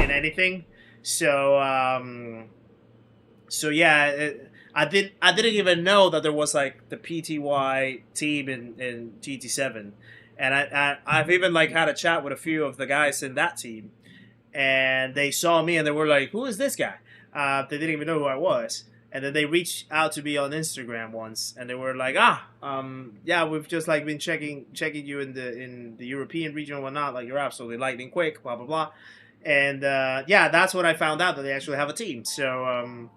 in anything. So, so yeah, I didn't even know that there was, like, the PTY team in GT7. And I've even, like, had a chat with a few of the guys in that team. And they saw me and they were like, who is this guy? They didn't even know who I was. And then they reached out to me on Instagram once. And they were like, yeah, we've just, like, been checking you in the European region and whatnot. Like, you're absolutely lightning quick, blah, blah, blah. And, yeah, that's what I found out, that they actually have a team. So,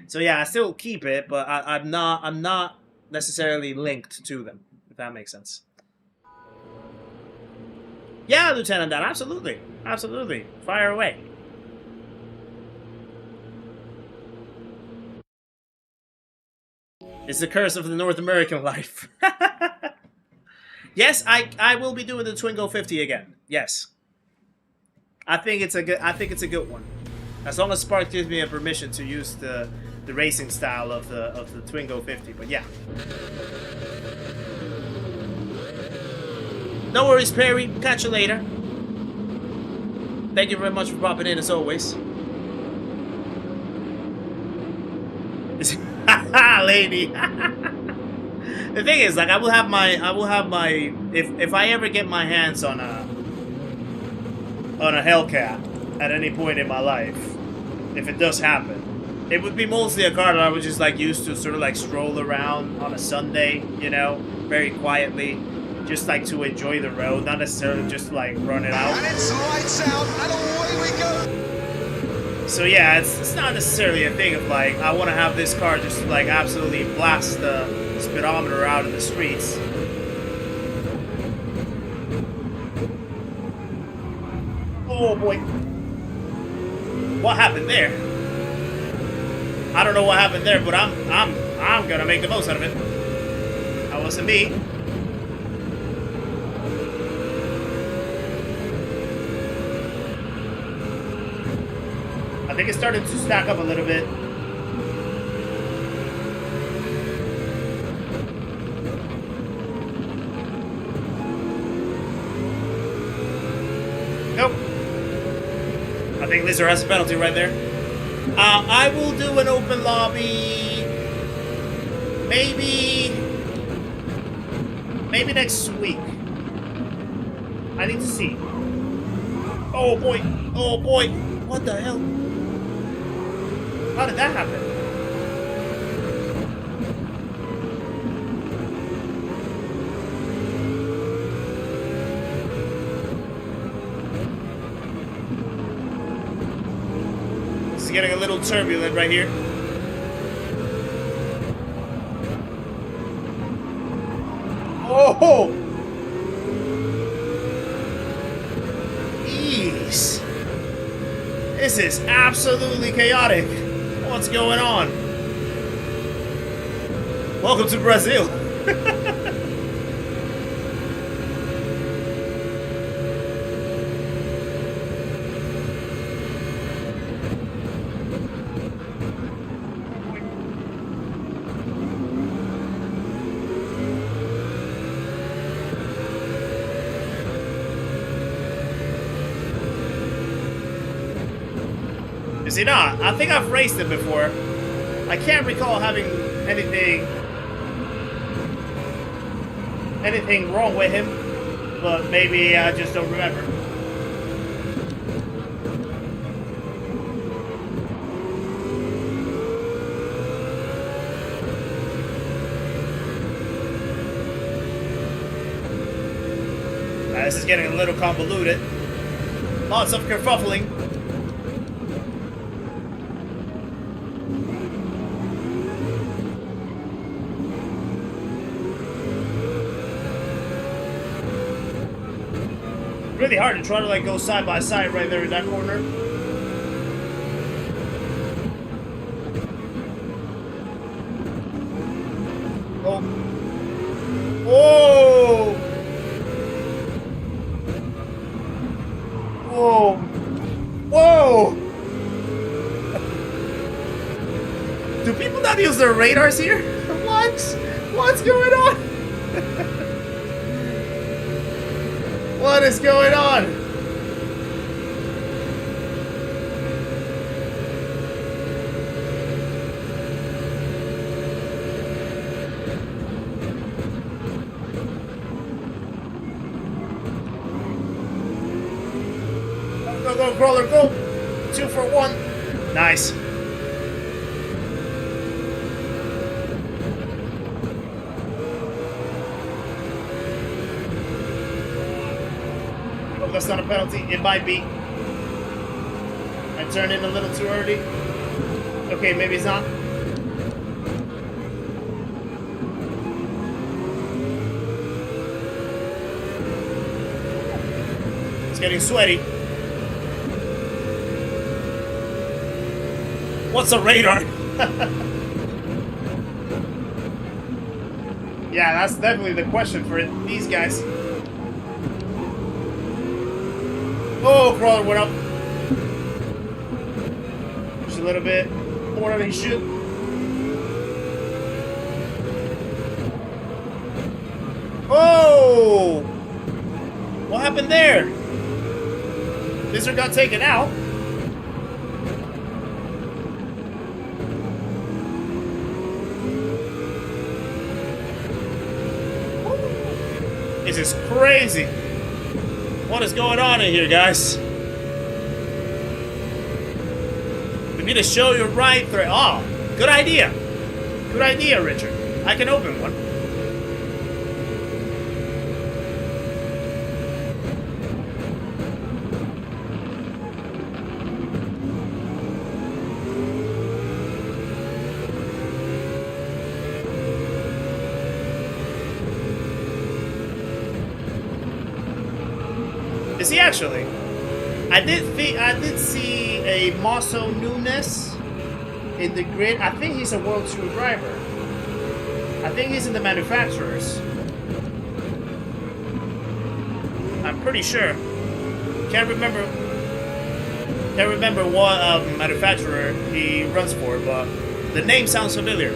so yeah, I still keep it, but I'm not necessarily linked to them, if that makes sense. Yeah, Lieutenant Dan, absolutely. Absolutely. Fire away. It's the curse of the North American life. Yes, I will be doing the Twingo 50 again. Yes. I think it's a good one. As long as Spark gives me a permission to use the racing style of the Twingo 50, but yeah. No worries, Perry. Catch you later. Thank you very much for popping in, as always. Lady. The thing is, like, I will have my if I ever get my hands on a Hellcat at any point in my life, if it does happen, it would be mostly a car that I would just, like, use to sort of, like, stroll around on a Sunday, you know, very quietly. Just, like, to enjoy the road, not necessarily just, like, run it out. And it's lights out, and away we go. So yeah, it's not necessarily a thing of, like, I want to have this car just, like, absolutely blast the speedometer out in the streets. Oh boy, what happened there? I don't know what happened there, but I'm gonna make the most out of it. That wasn't me. I think it started to stack up a little bit. Nope. I think Lizard has a penalty right there. I will do an open lobby maybe next week. I need to see. Oh boy. Oh boy. What the hell? How did that happen? This is getting a little turbulent right here. Oh! Ease. This is absolutely chaotic. What's going on? Welcome to Brazil. Is he not? I think I've raced him before. I can't recall having anything wrong with him, but maybe I just don't remember. This is getting a little convoluted. Lots of kerfuffling. Really hard to try to, like, go side by side right there in that corner. Oh. Oh! Do people not use their radars here? What? What's going on? What is going on? Go, go, crawler, go! 2 for 1. Nice. Oh, that's not a penalty. It might be. I turned in a little too early. Okay, maybe it's not. It's getting sweaty. What's a radar? Yeah, that's definitely the question for these guys. Oh, crawler went up. Just a little bit more than he should. Oh! What happened there? Lizard got taken out. This is crazy. What is going on in here, guys? We need to show you right through. Oh, good idea. Good idea, Richard. I can open one. Is he actually? I did see a Mosso Nunes in the grid. I think he's a World Tour driver. I think he's in the manufacturers. I'm pretty sure. Can't remember what manufacturer he runs for, but the name sounds familiar.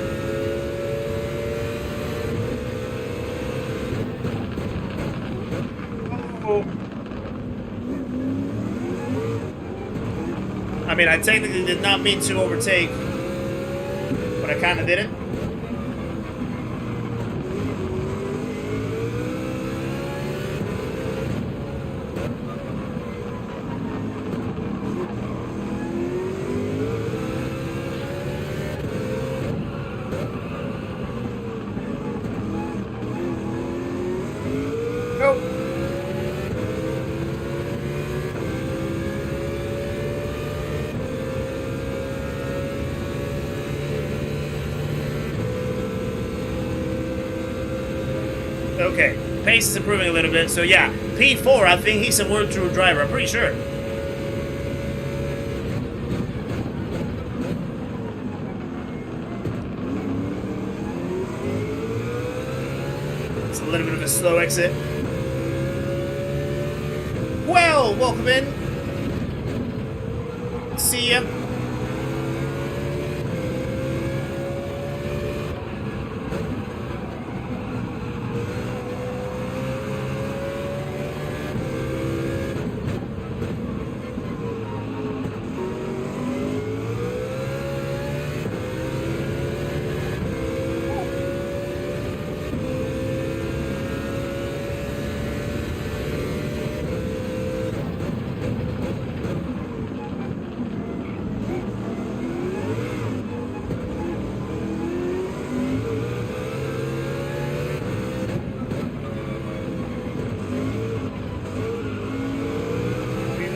I mean, I technically did not mean to overtake, but I kind of didn't. Nope. Okay, pace is improving a little bit, so yeah, P4, I think he's a World Tour driver, I'm pretty sure. It's a little bit of a slow exit. Well, welcome in. See ya.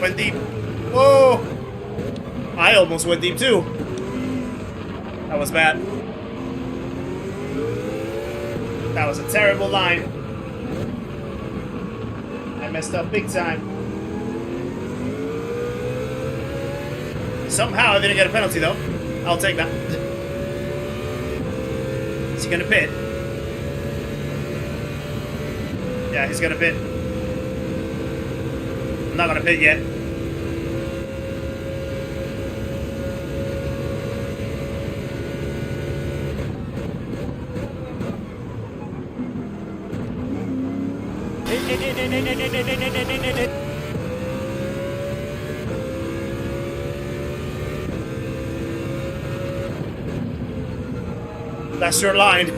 Went deep. Whoa! I almost went deep too. That was bad. That was a terrible line. I messed up big time. Somehow I didn't get a penalty though. I'll take that. Is he gonna pit? Yeah, he's gonna pit. I'm not gonna pit yet. That's your line.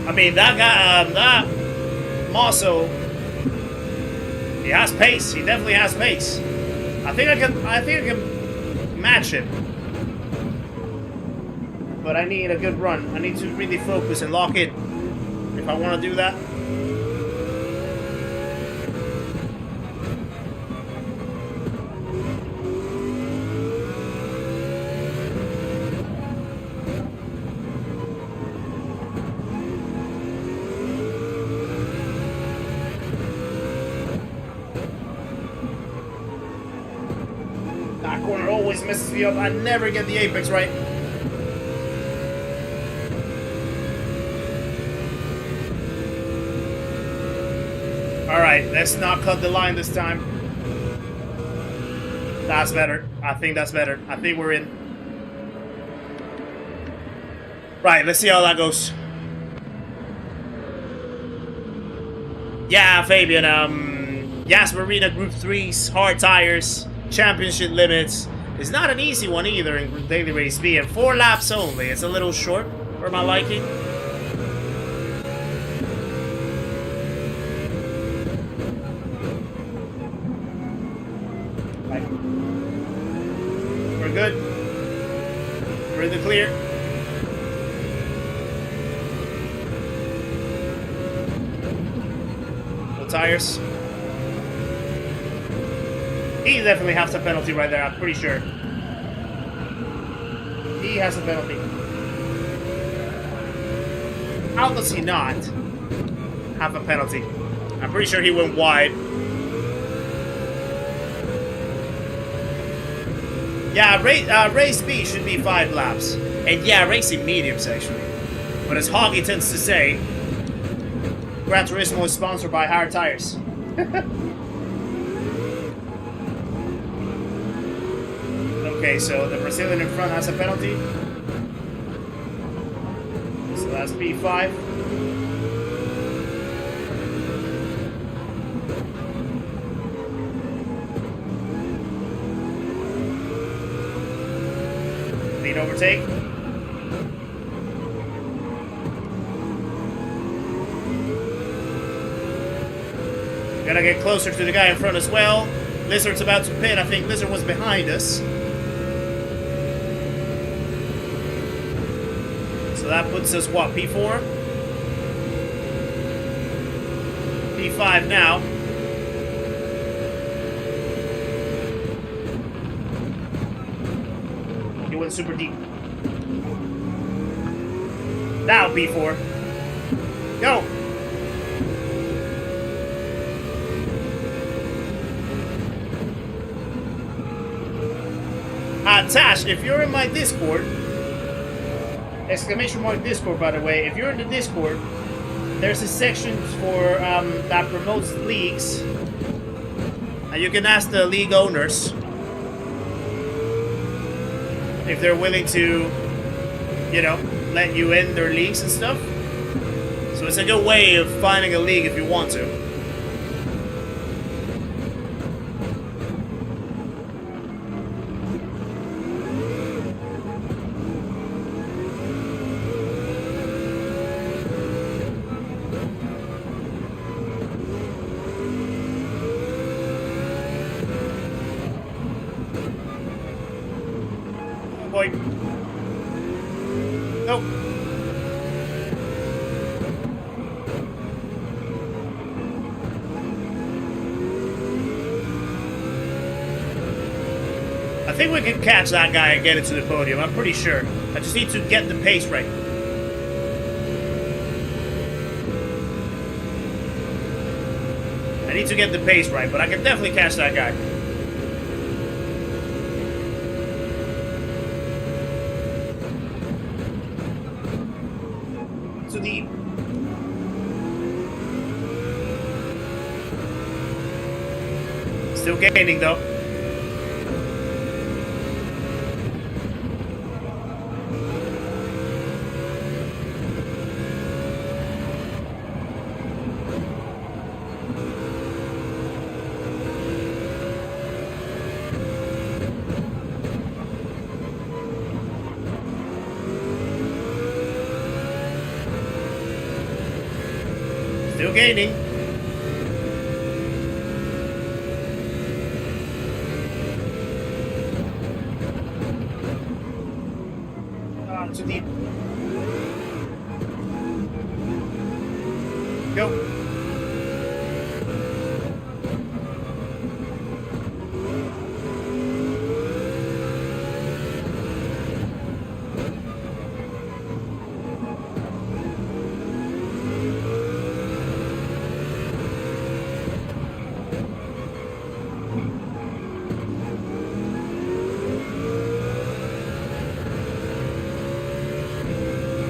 I mean, that guy, that Mosso, he has pace. He definitely has pace. I think I can match him. But I need a good run. I need to really focus and lock in if I want to do that. That corner always messes me up. I never get the apex right. Alright, let's not cut the line this time. That's better. I think that's better. I think we're in. Right, let's see how that goes. Yeah, Fabian, Yas Marina Group 3's hard tires, championship limits. It's not an easy one either in Daily Race B, and 4 laps only. It's a little short for my liking. We're good. We're in the clear. No tires. He definitely has a penalty right there, I'm pretty sure. He has a penalty. How does he not have a penalty? I'm pretty sure he went wide. Yeah, race B should be 5 laps. And yeah, racing mediums actually. But as Hoggy tends to say, Gran Turismo is sponsored by hard tires. Okay, so the Brazilian in front has a penalty. So that's P5. Lead overtake. Gotta get closer to the guy in front as well. Lizard's about to pit. I think Lizard was behind us. So that puts us, what, P4? P5 now. He went super deep. Now P4. Go! Tash, if you're in my Discord, exclamation mark Discord, by the way, if you're in the Discord, there's a section for that promotes leagues, and you can ask the league owners if they're willing to, you know, let you in their leagues and stuff. So it's a good way of finding a league if you want to. Boy. Nope. I think we can catch that guy and get it to the podium. I'm pretty sure. I just need to get the pace right. I need to get the pace right, but I can definitely catch that guy. Too deep. Still gaining though. Still gaining. Too deep. Go.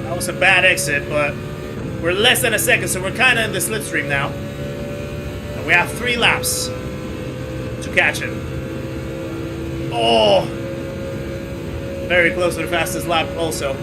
That was a bad exit, but we're less than a second, so we're kind of in the slipstream now. And we have 3 laps to catch him. Oh! Very close to the fastest lap also.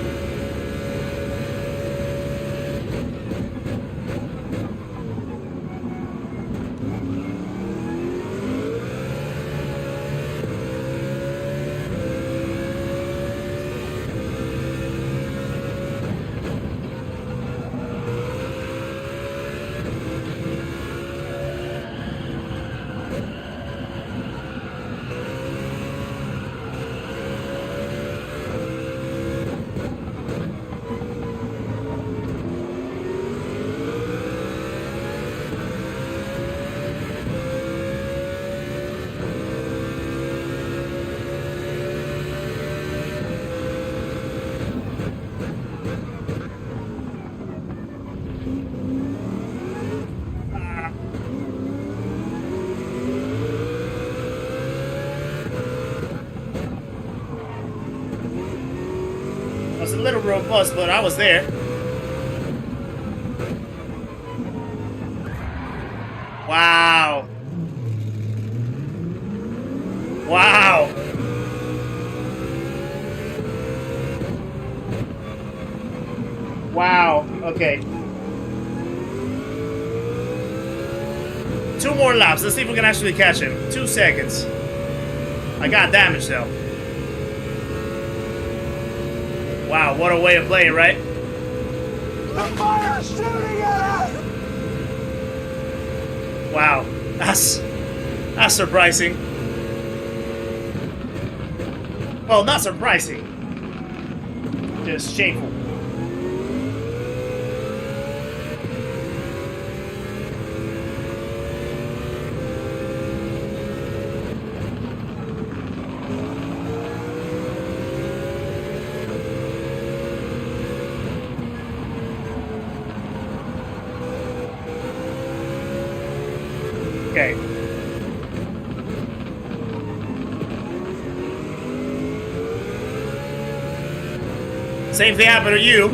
Was a little robust, but I was there. Wow. Wow. Wow. Okay. 2 more laps. Let's see if we can actually catch him. 2 seconds. I got damage though. Wow, what a way of playing, right? The fire's shooting at us! Wow, that's surprising. Well, not surprising. Just shameful. Okay. Same thing happened to you.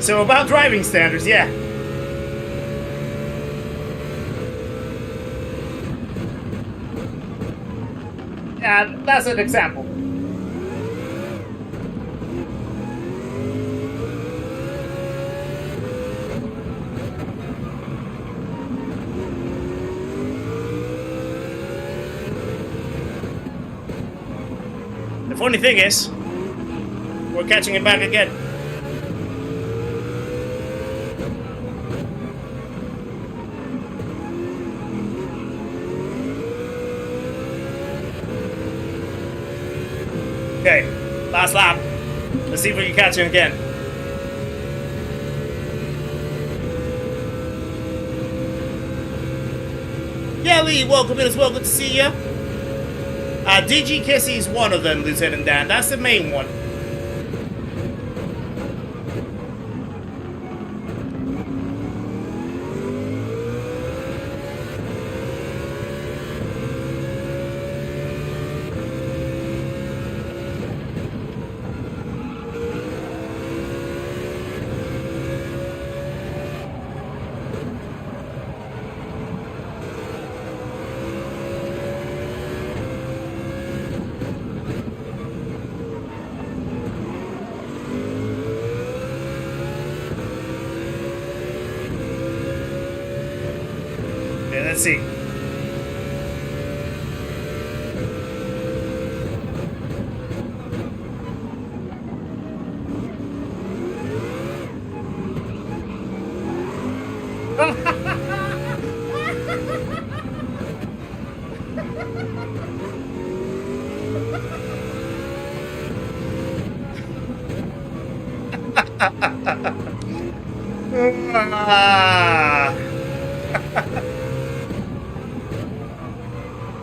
So about driving standards, yeah. Yeah, that's an example. The funny thing is, we're catching him back again. Okay, last lap. Let's see if we can catch him again. Yeah, Lee, welcome in as well. Good to see you. DG Kizzi is one of them, Lieutenant Dan. That's the main one. Let's see.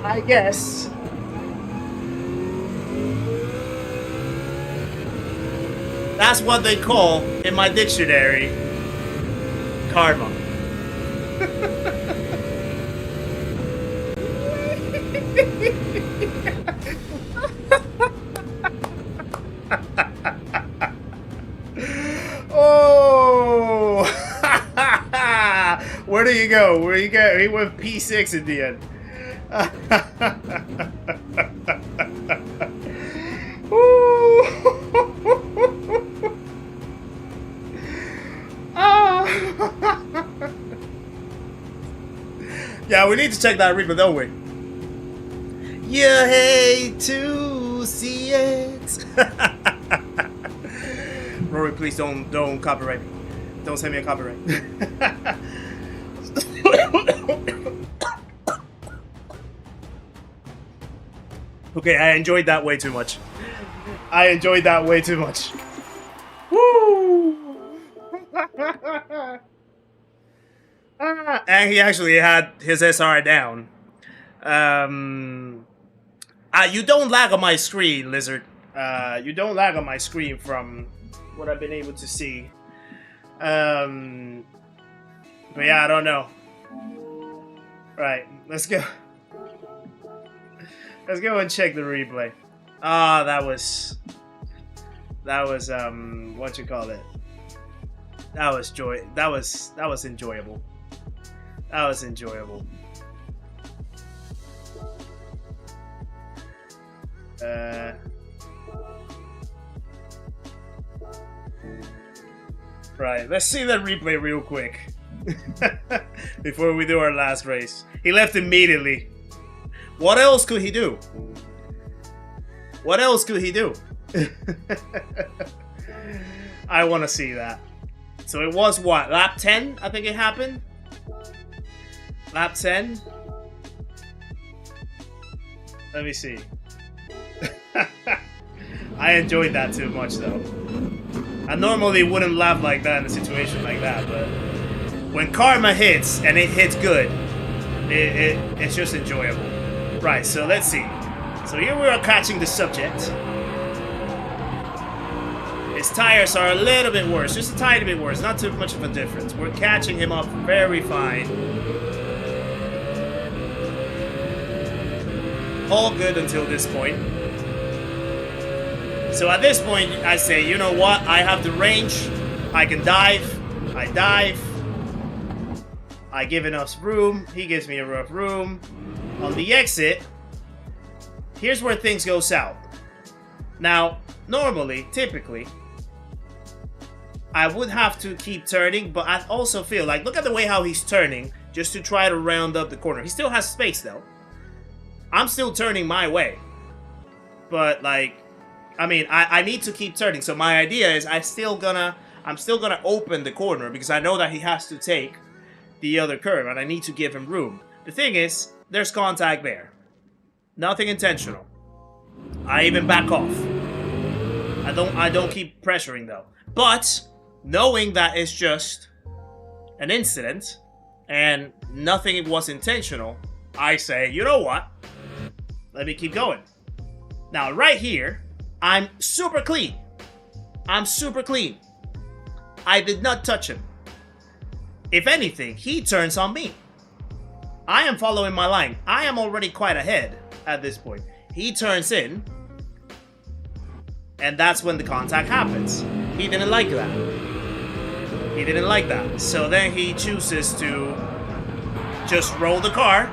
I guess. That's what they call, in my dictionary, karma. Oh! Where do you go? Where you go? He went P6 in the end. Yeah, we need to check that replay, don't we? You hate to see it. Rory, please don't copyright me. Don't send me a copyright. Okay, I enjoyed that way too much. I enjoyed that way too much. Woo! And he actually had his SR down. You don't lag on my screen, Lizard. You don't lag on my screen from what I've been able to see. But yeah, I don't know. Right, let's go. Let's go and check the replay. Ah, that was what you call it? That was enjoyable. That was enjoyable. Right, let's see that replay real quick. Before we do our last race. He left immediately. What else could he do? What else could he do? I want to see that. So it was what? Lap 10? I think it happened? Lap 10? Let me see. I enjoyed that too much though. I normally wouldn't laugh like that in a situation like that, but when karma hits, and it hits good, it's just enjoyable. Right, so let's see. So here we are catching the subject. His tires are a little bit worse, just a tiny bit worse, not too much of a difference. We're catching him up very fine. All good until this point. So at this point, I say, you know what? I have the range. I can dive. I dive. I give enough room. He gives me enough room. On the exit, here's where things go south. Now, normally, typically, I would have to keep turning, but I also feel like, look at the way how he's turning, just to try to round up the corner. He still has space, though. I'm still turning my way. But, like, I mean, I need to keep turning. So my idea is I'm still gonna open the corner because I know that he has to take the other curve, and I need to give him room. The thing is, there's contact there. Nothing intentional. I even back off. I don't keep pressuring though. But knowing that it's just an incident and nothing was intentional, I say, you know what? Let me keep going. Now right here, I'm super clean. I'm super clean. I did not touch him. If anything, he turns on me. I am following my line. I am already quite ahead at this point. He turns in, and that's when the contact happens. He didn't like that. He didn't like that. So then he chooses to just roll the car,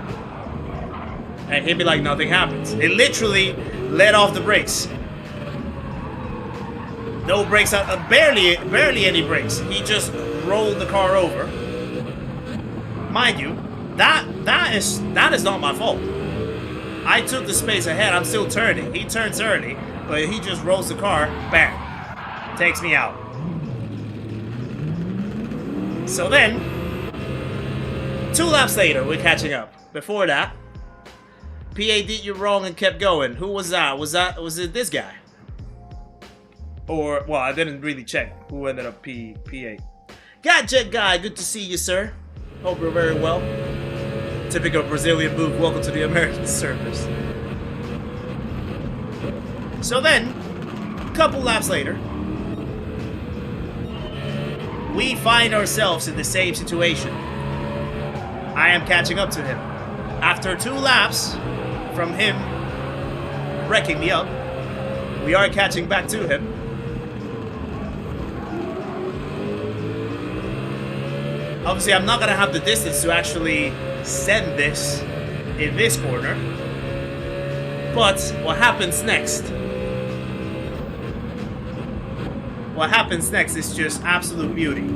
and he'd be like nothing happens. It literally let off the brakes. No brakes, barely any brakes. He just rolled the car over. Mind you, That is not my fault. I took the space ahead. I'm still turning. He turns early, but he just rolls the car. Bam. Takes me out. So then, 2 laps later, we're catching up. Before that, PA did you wrong and kept going. Who was that? Was it this guy? Or, well, I didn't really check who ended up P8. Gadget guy, good to see you, sir. Hope you're very well. Typical Brazilian move, welcome to the American service. So then, a couple laps later, we find ourselves in the same situation. I am catching up to him. After 2 laps from him wrecking me up, we are catching back to him. Obviously, I'm not going to have the distance to actually send this in this corner. But what happens next? What happens next is just absolute beauty.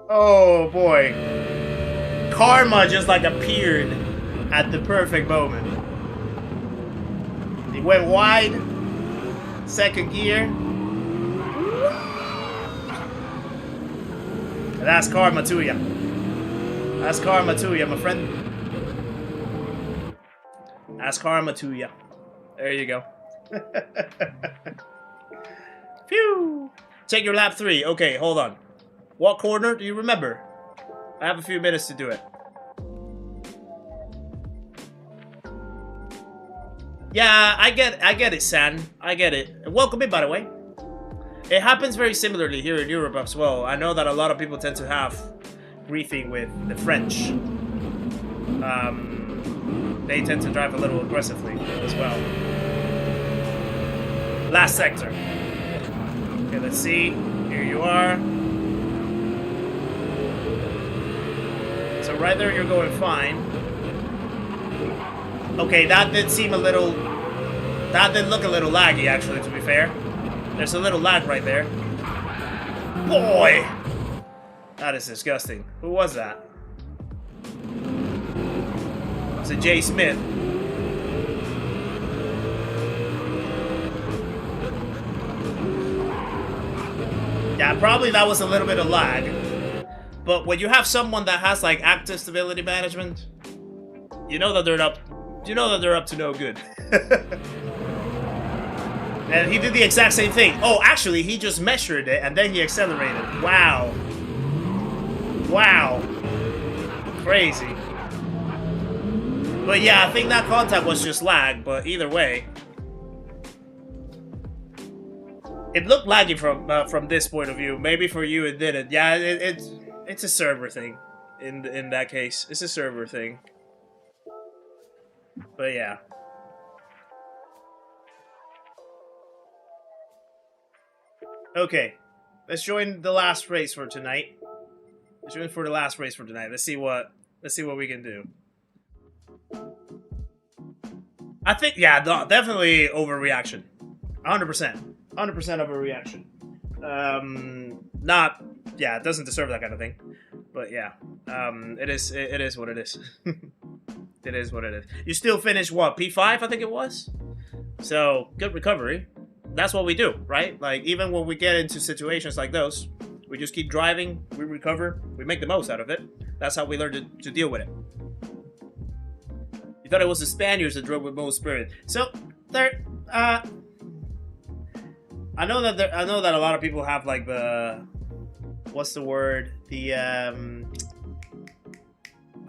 Oh boy. Karma just like appeared at the perfect moment. He went wide. Second gear. That's karma to ya. That's karma to ya, my friend. That's karma to ya. There you go. Phew. Check your lap 3. Okay, hold on. What corner do you remember? I have a few minutes to do it. Yeah, I get it, San. I get it. And welcome in, by the way. It happens very similarly here in Europe as well. I know that a lot of people tend to have griefing with the French. They tend to drive a little aggressively as well. Last sector. Okay, let's see. Here you are. So right there, you're going fine. Okay, that did seem a little... That did look a little laggy, actually, to be fair. There's a little lag right there. Boy! That is disgusting. Who was that? It's a Jay Smith. Yeah, probably that was a little bit of lag. But when you have someone that has like active stability management, you know that they're up. You know that they're up to no good. And he did the exact same thing. Oh, actually, he just measured it and then he accelerated. Wow. Wow. Crazy. But yeah, I think that contact was just lag, but either way. It looked laggy from this point of view. Maybe for you it didn't. Yeah, it's a server thing. In that case, it's a server thing. But yeah. Okay, let's join the last race for tonight. Let's join for the last race for tonight. Let's see what we can do. I think, yeah, definitely overreaction. 100%. 100% overreaction. Not, yeah, it doesn't deserve that kind of thing. But yeah, it is what it is. It is what it is. You still finished, what, P5, I think it was? So, good recovery. That's what we do, right? Like, even when we get into situations like those, we just keep driving, we recover, we make the most out of it. That's how we learn to deal with it. You thought it was the Spaniards that drove with most spirit. So, there, I know that a lot of people have, like, the... What's the word? The, I'm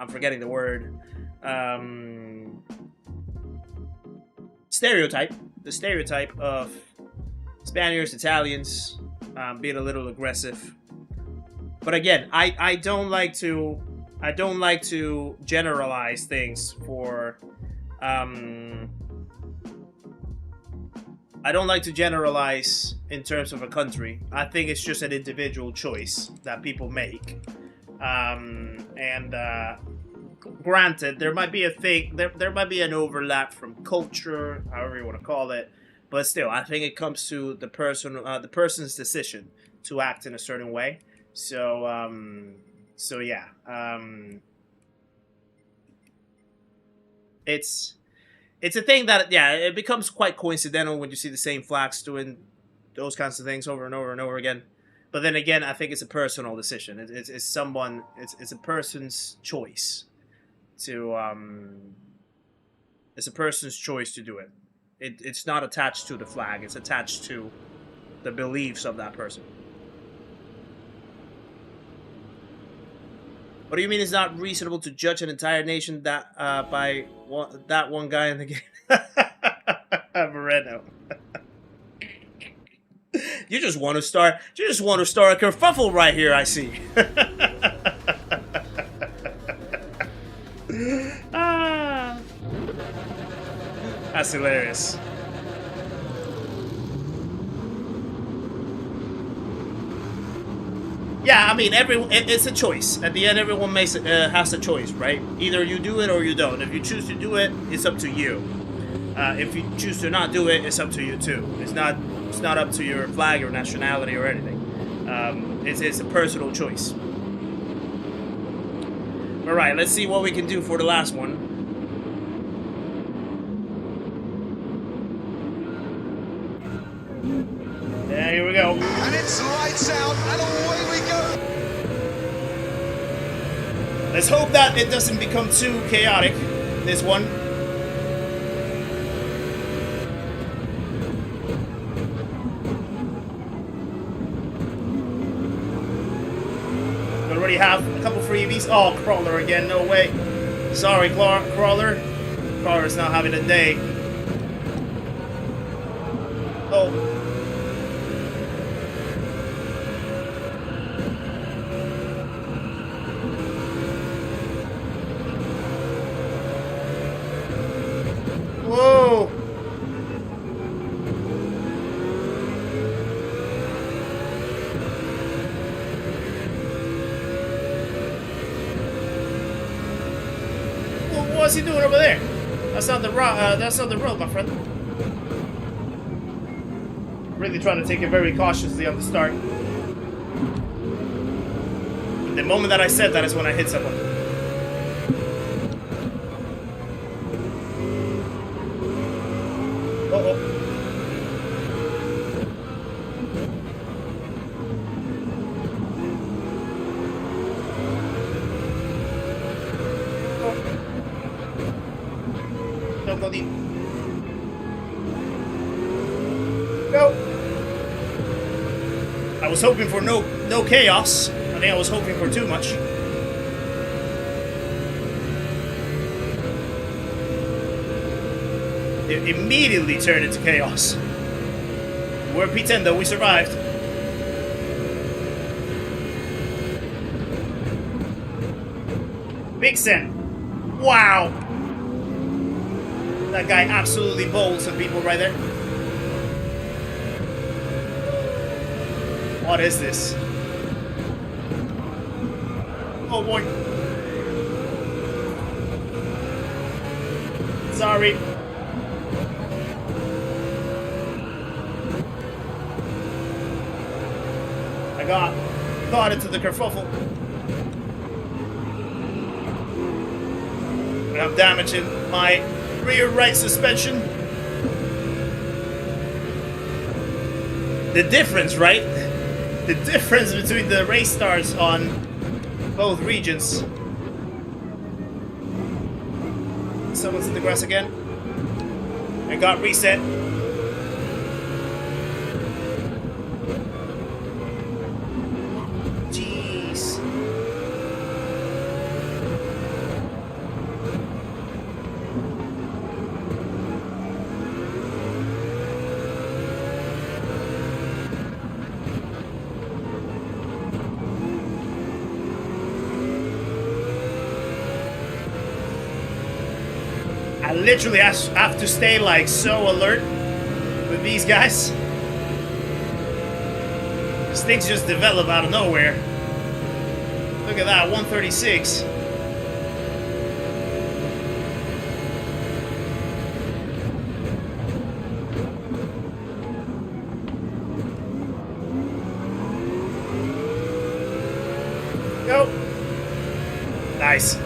forgetting the word. Stereotype. The stereotype of Spaniards, Italians, being a little aggressive. But again, I don't like to generalize things for I don't like to generalize in terms of a country. I think it's just an individual choice that people make. Granted, there might be a thing, there might be an overlap from culture, however you want to call it. But still, I think it comes to the person's decision to act in a certain way. So, yeah, it's a thing that, yeah, it becomes quite coincidental when you see the same flags doing those kinds of things over and over and over again. But then again, I think it's a personal decision. It's a person's choice to it's a person's choice to do it. It's not attached to the flag. It's attached to the beliefs of that person. What do you mean it's not reasonable to judge an entire nation that by that one guy in the game? Moreno. You just want to start a kerfuffle right here, I see. Ah, that's hilarious. Yeah, I mean, it's a choice. At the end, everyone has a choice, right? Either you do it or you don't. If you choose to do it, it's up to you. If you choose to not do it, it's up to you too. It's not up to your flag or nationality or anything. It's a personal choice. All right, let's see what we can do for the last one. Yeah, here we go. And it's lights out, and away we go. Let's hope that it doesn't become too chaotic, this one. We already have a couple freebies. Oh, Crawler again, no way. Sorry, Crawler. Crawler's not having a day. Oh. Whoa! Well, what's he doing over there? That's not the road. That's not the road, my friend. Really trying to take it very cautiously on the start. The moment that I said that is when I hit someone. Uh-oh. No, go deep. Go. I was hoping for no chaos. I think I was hoping for too much. It immediately turned into chaos. We're pretend though, we survived. Vixen! Wow! That guy absolutely bowled some people right there. What is this? Oh boy. Sorry. I got caught into the kerfuffle. And I'm damaging my rear right suspension. The difference, right? The difference between the race stars on both regions. Someone's in the grass again. I got reset. Jeez. I literally have to stay like so alert with these guys. These things just develop out of nowhere. Look at that, 136. Go. Nice.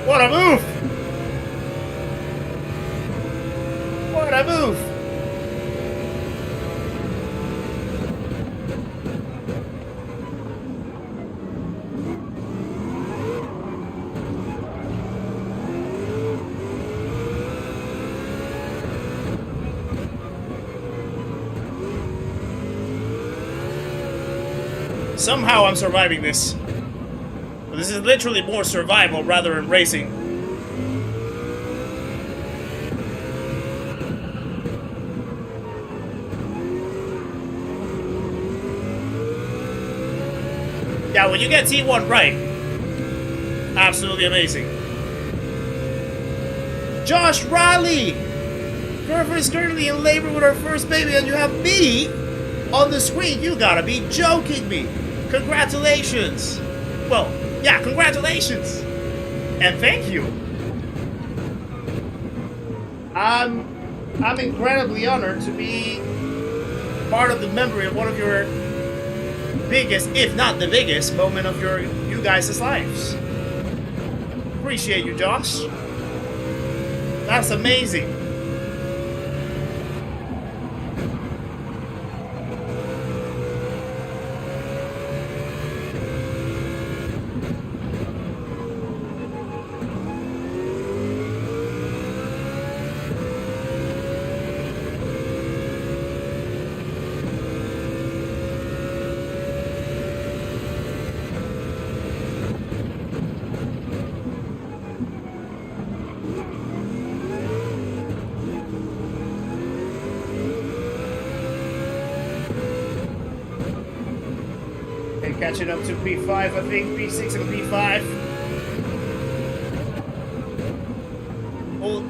What a move! What a move! Somehow I'm surviving this. This is literally more survival rather than racing. Yeah, when you get T1 right, absolutely amazing. Josh Riley! Girlfriend is currently in labor with her first baby and you have me on the screen. You gotta be joking me. Congratulations. Well, yeah, congratulations. And thank you. I'm incredibly honored to be part of the memory of one of your biggest, if not the biggest, moment of you guys' lives. Appreciate you, Josh. That's amazing. Catching up to P5, I think. P6 and P5. Oh,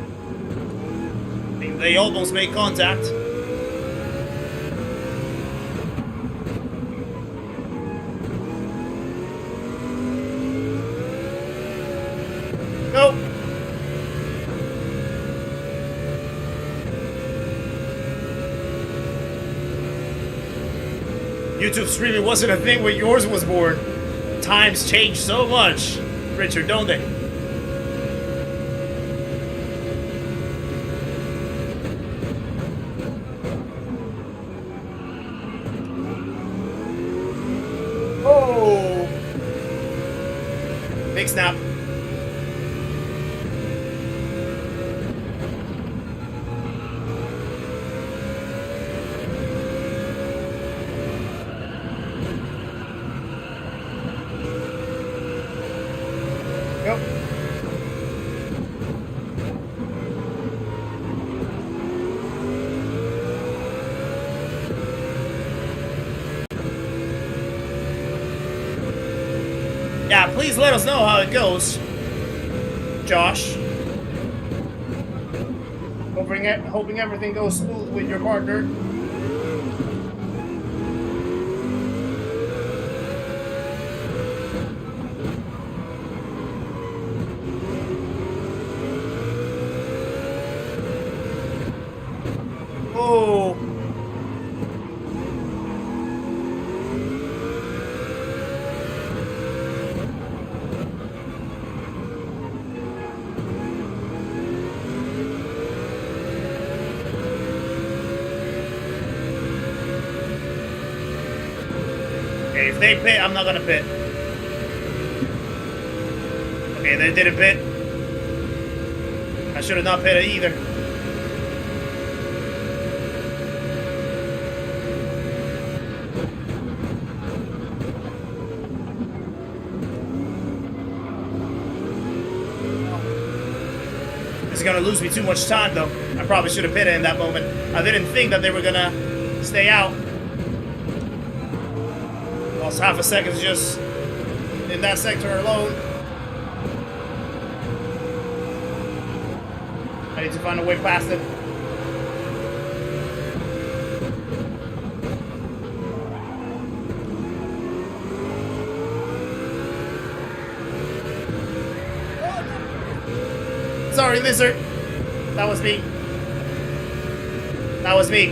they almost made contact. Nope. YouTube streaming wasn't a thing when yours was born. Times change so much, Richard, don't they? Oh! Big snap. Yeah, please let us know how it goes, Josh. Hoping everything goes smooth with your partner. Oh. If they pit, I'm not gonna pit. Okay, they didn't pit. I should have not pitted either. This is gonna lose me too much time though. I probably should have pitted in that moment. I didn't think that they were gonna stay out. Lost half a second just in that sector alone. I need to find a way past it. Sorry, lizard. That was me. That was me.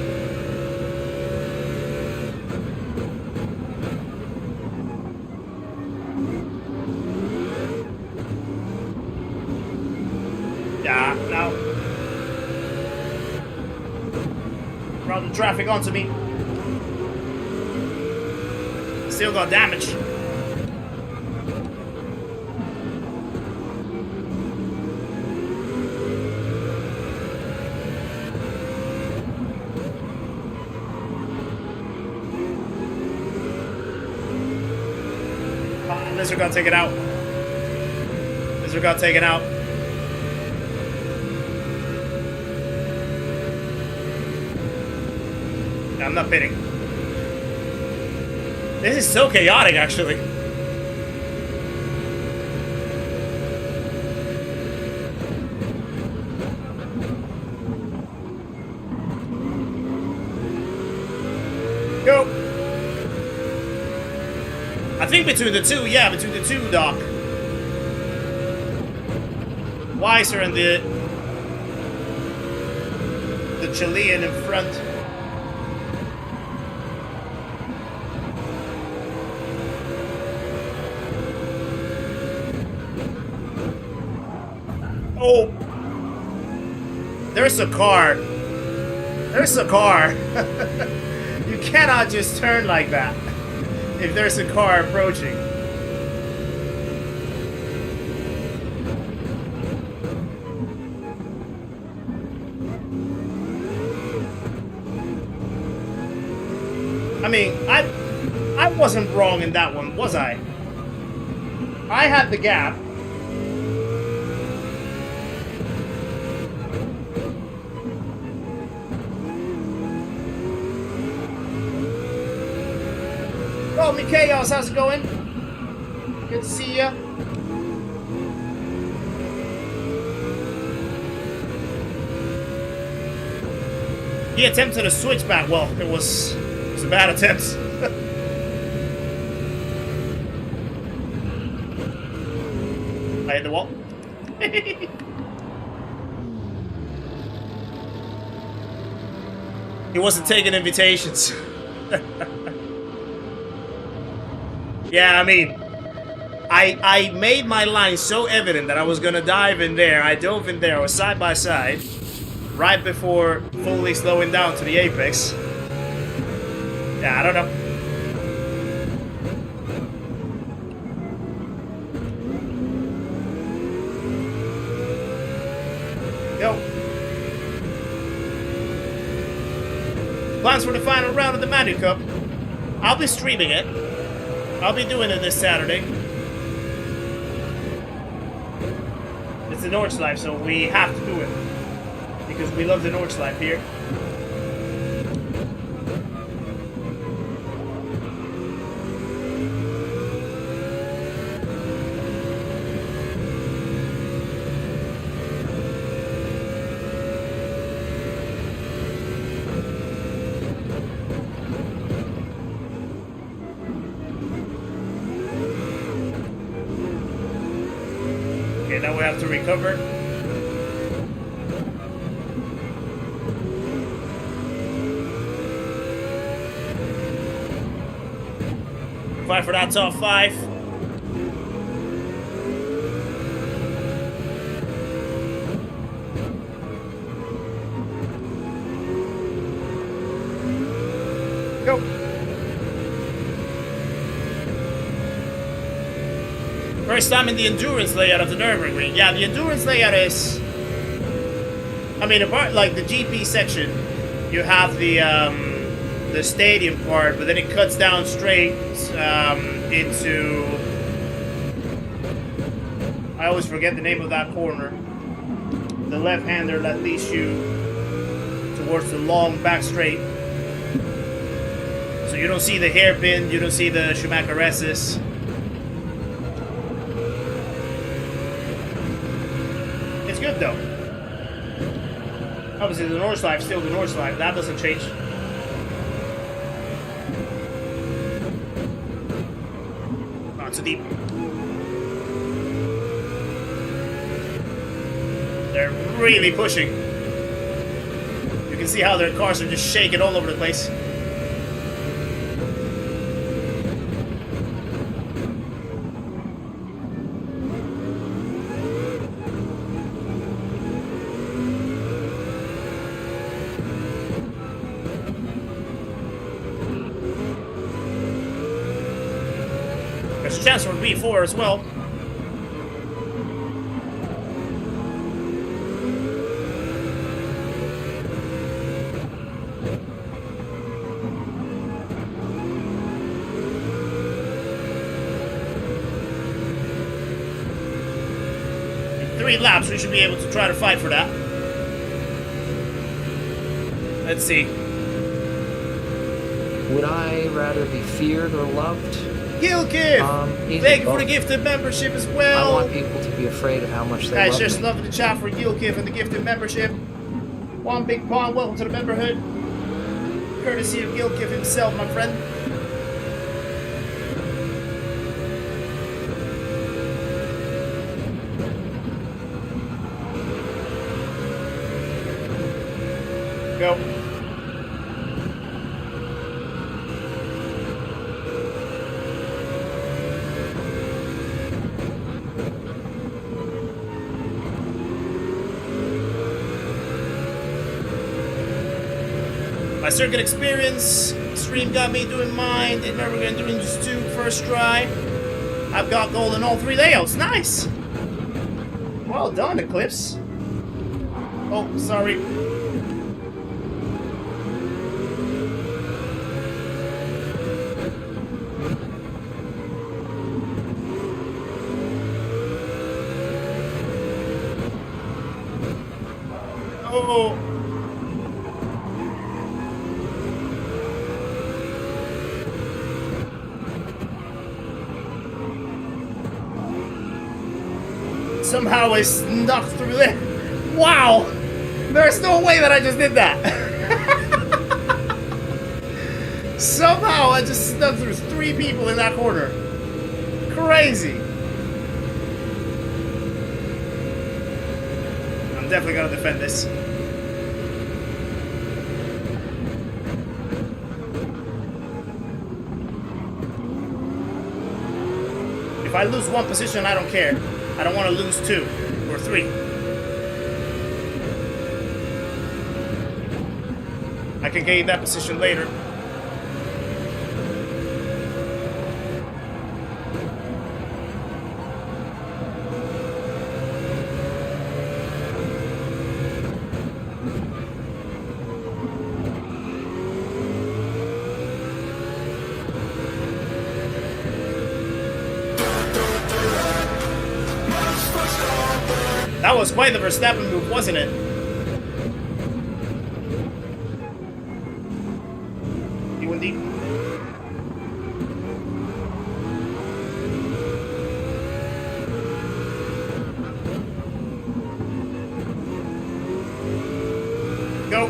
Yeah, no. Brought the traffic onto me. Still got damage. Lizard got taken out. Lizard got taken out. No, I'm not pitting. This is so chaotic, actually. Go. I think between the two, yeah, between the two, Doc. Weiser and the Chilean in front. Oh, there's a car. There's a car. You cannot just turn like that. If there's a car approaching. I mean, I wasn't wrong in that one, was I? I had the gap. Oh, me Chaos, how's it going? Good to see ya. He attempted a switchback. Well, it was a bad attempt. I hit the wall. He wasn't taking invitations. Yeah, I mean, I made my line so evident that I was gonna dive in there. I dove in there. I was side by side, right before fully slowing down to the apex. Yeah, I don't know. Go. Plans for the final round of the Manu Cup. I'll be streaming it. I'll be doing it this Saturday. It's the Nordschleife, so we have to do it. Because we love the Nordschleife here. Now we have to recover. Fight for that top 5. Go. First time in the endurance layout of the Nürburgring. Yeah, the endurance layout is... I mean, apart like the GP section, you have the stadium part, but then it cuts down straight into... I always forget the name of that corner. The left-hander that leads you towards the long back straight. So you don't see the hairpin, you don't see the Schumacher S's. It's good though. Obviously the Nordschleife is still the Nordschleife, that doesn't change. Not too deep. They're really pushing. You can see how their cars are just shaking all over the place. There's a chance for B4 as well. In 3 laps, we should be able to try to fight for that. Let's see. Would I rather be feared or loved? Gilkif! Easy Thank you for the both. gifted membership as I well. want people to be afraid of how much they Guys, love just me. love in the chat for Gilkif and the gifted membership. One big pawn, welcome to the memberhood. Courtesy of Gilkif himself, my friend. Go. My circuit experience stream got me doing mine. Did never gonna doing just 2 first try. I've got gold in all 3 layouts. Nice. Well done, Eclipse. Oh, sorry. Oh. Somehow I snuck through there. Wow! There's no way that I just did that. Somehow I just snuck through 3 people in that corner. Crazy. I'm definitely gonna defend this. If I lose 1 position, I don't care. I don't want to lose 2 or 3. I can gain that position later. That was quite the Verstappen move, wasn't it? You indeed. Go.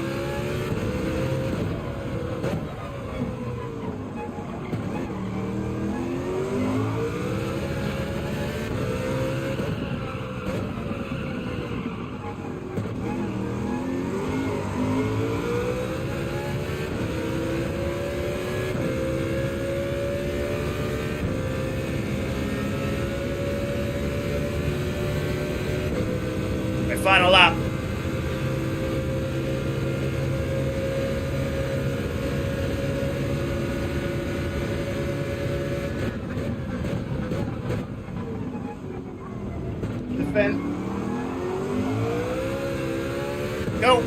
Final lap. Defend. Go.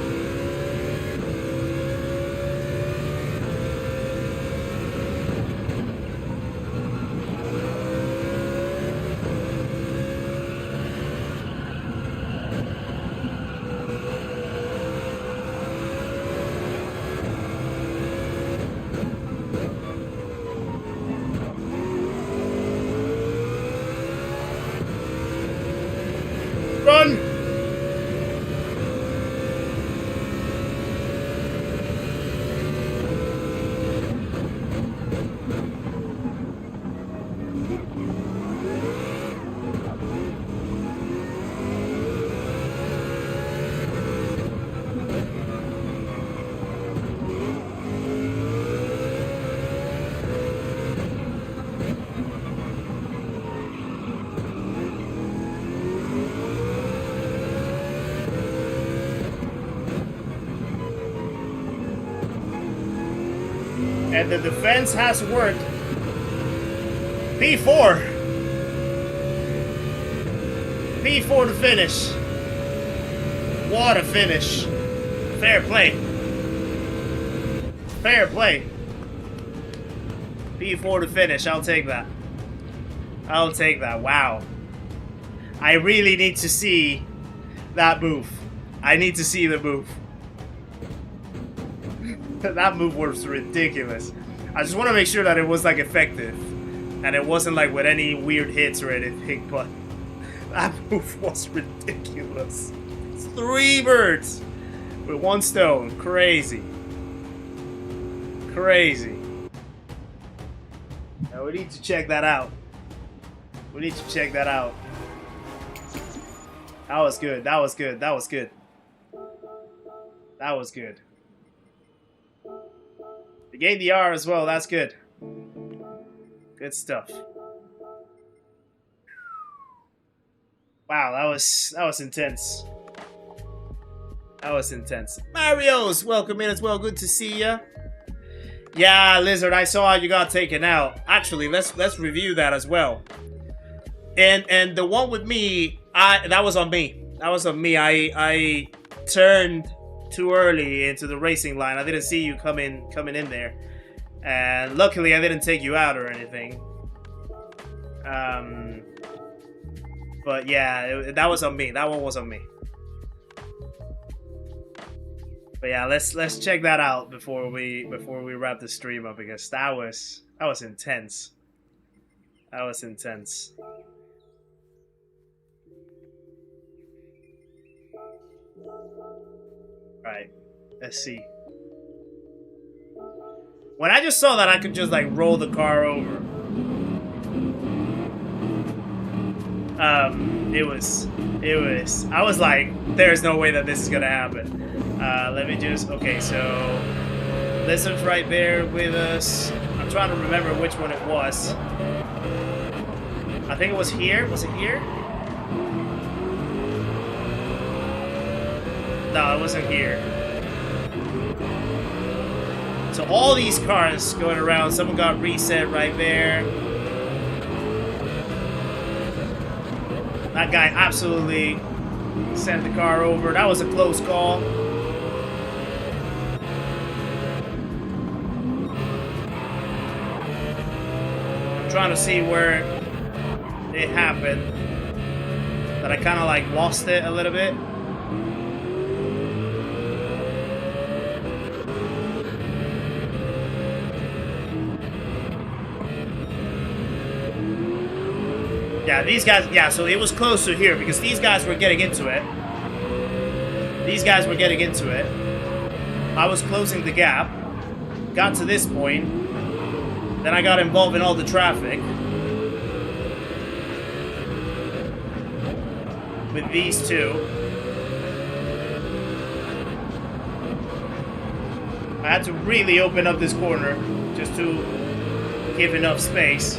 And the defense has worked. P4. P4 to finish. What a finish. Fair play. Fair play. P4 to finish. I'll take that. I'll take that. Wow. I really need to see that move. I need to see the move. That move was ridiculous. I just want to make sure that it was like effective. And it wasn't like with any weird hits or anything, but that move was ridiculous. It's 3 birds with 1 stone. Crazy. Crazy. Now we need to check that out. We need to check that out. That was good. That was good. That was good. That was good. They gained the R as well. That's good. Good stuff. Wow, that was intense. That was intense. Mario's welcome in as well. Good to see ya. Yeah, Lizard, I saw you got taken out. Actually, let's review that as well. And the one with me, that was on me. That was on me. I turned too early into the racing line. I didn't see you coming in there. And luckily I didn't take you out or anything. But yeah, that was on me. That one was on me. But yeah, let's check that out before we wrap the stream up, because that was intense. That was intense. Right, let's see. When I just saw that I could just like roll the car over. I was like, there's no way that this is gonna happen. Let me just, okay, so Lizard's right there with us. I'm trying to remember which one it was. I think it was here. Was it here? No, it wasn't here. So all these cars going around, someone got reset right there. That guy absolutely sent the car over. That was a close call. I'm trying to see where it happened. That I kind of like lost it a little bit. Yeah, these guys, yeah, so it was close to here because these guys were getting into it. These guys were getting into it. I was closing the gap. Got to this point. Then I got involved in all the traffic. With these two. I had to really open up this corner just to give enough space.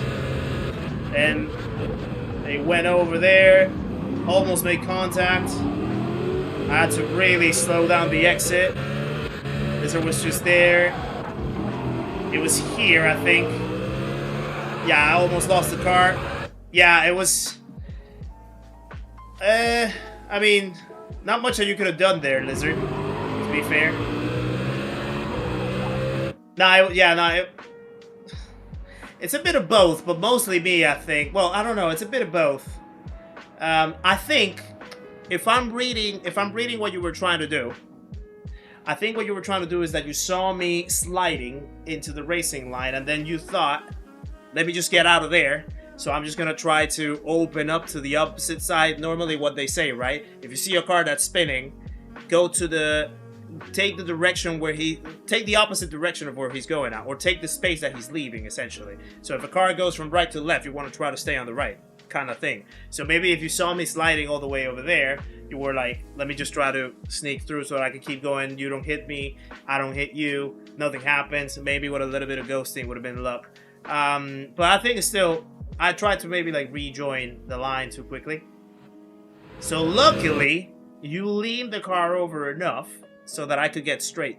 And they went over there, almost made contact. I had to really slow down the exit. Lizard was just there. It was here, I think. Yeah, I almost lost the car. Yeah, it was... I mean, not much that you could have done there, Lizard, to be fair. It's a bit of both, but mostly me, I think. Well, I don't know. It's a bit of both. I think if I'm reading what you were trying to do, I think what you were trying to do is that you saw me sliding into the racing line, and then you thought, let me just get out of there. So I'm just gonna try to open up to the opposite side. Normally, what they say, right? If you see a car that's spinning, go to the. Take the direction where take the opposite direction of where he's going at, or take the space that he's leaving, essentially. So if a car goes from right to left, you want to try to stay on the right, kind of thing. So maybe if you saw me sliding all the way over there, you were like, let me just try to sneak through so that I can keep going. You don't hit me, I don't hit you, nothing happens. Maybe with a little bit of ghosting would have been luck. But I think it's still, I tried to maybe like rejoin the line too quickly. So luckily, you leaned the car over enough so that I could get straight.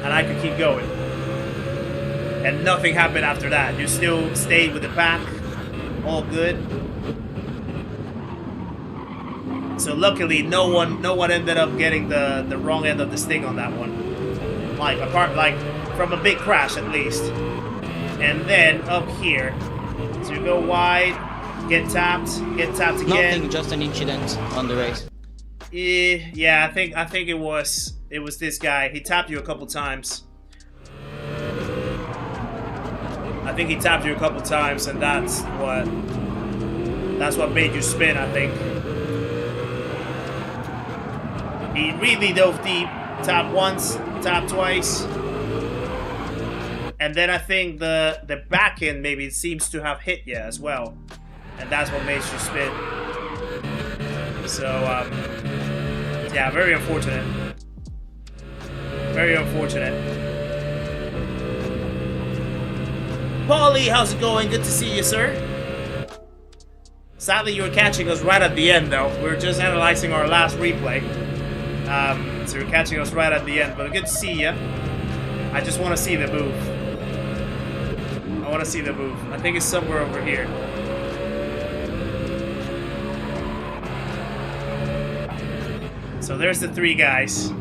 And I could keep going. And nothing happened after that. You still stayed with the pack. All good. So luckily, no one ended up getting the wrong end of the stick on that one. Like from a big crash at least. And then up here, so you go wide, get tapped again. Nothing, just an incident on the race. Yeah, I think it was this guy. He tapped you a couple times. I think he tapped you a couple times, and that's what made you spin, I think. He really dove deep. Tap once, tap twice. And then I think the back end maybe seems to have hit you as well. And that's what makes you spin. So, yeah, very unfortunate. Very unfortunate. Paulie, how's it going? Good to see you, sir. Sadly, you were catching us right at the end, though. We were just analyzing our last replay. So you're catching us right at the end. But good to see you. I just want to see the move. I want to see the move. I think it's somewhere over here. So there's the three guys.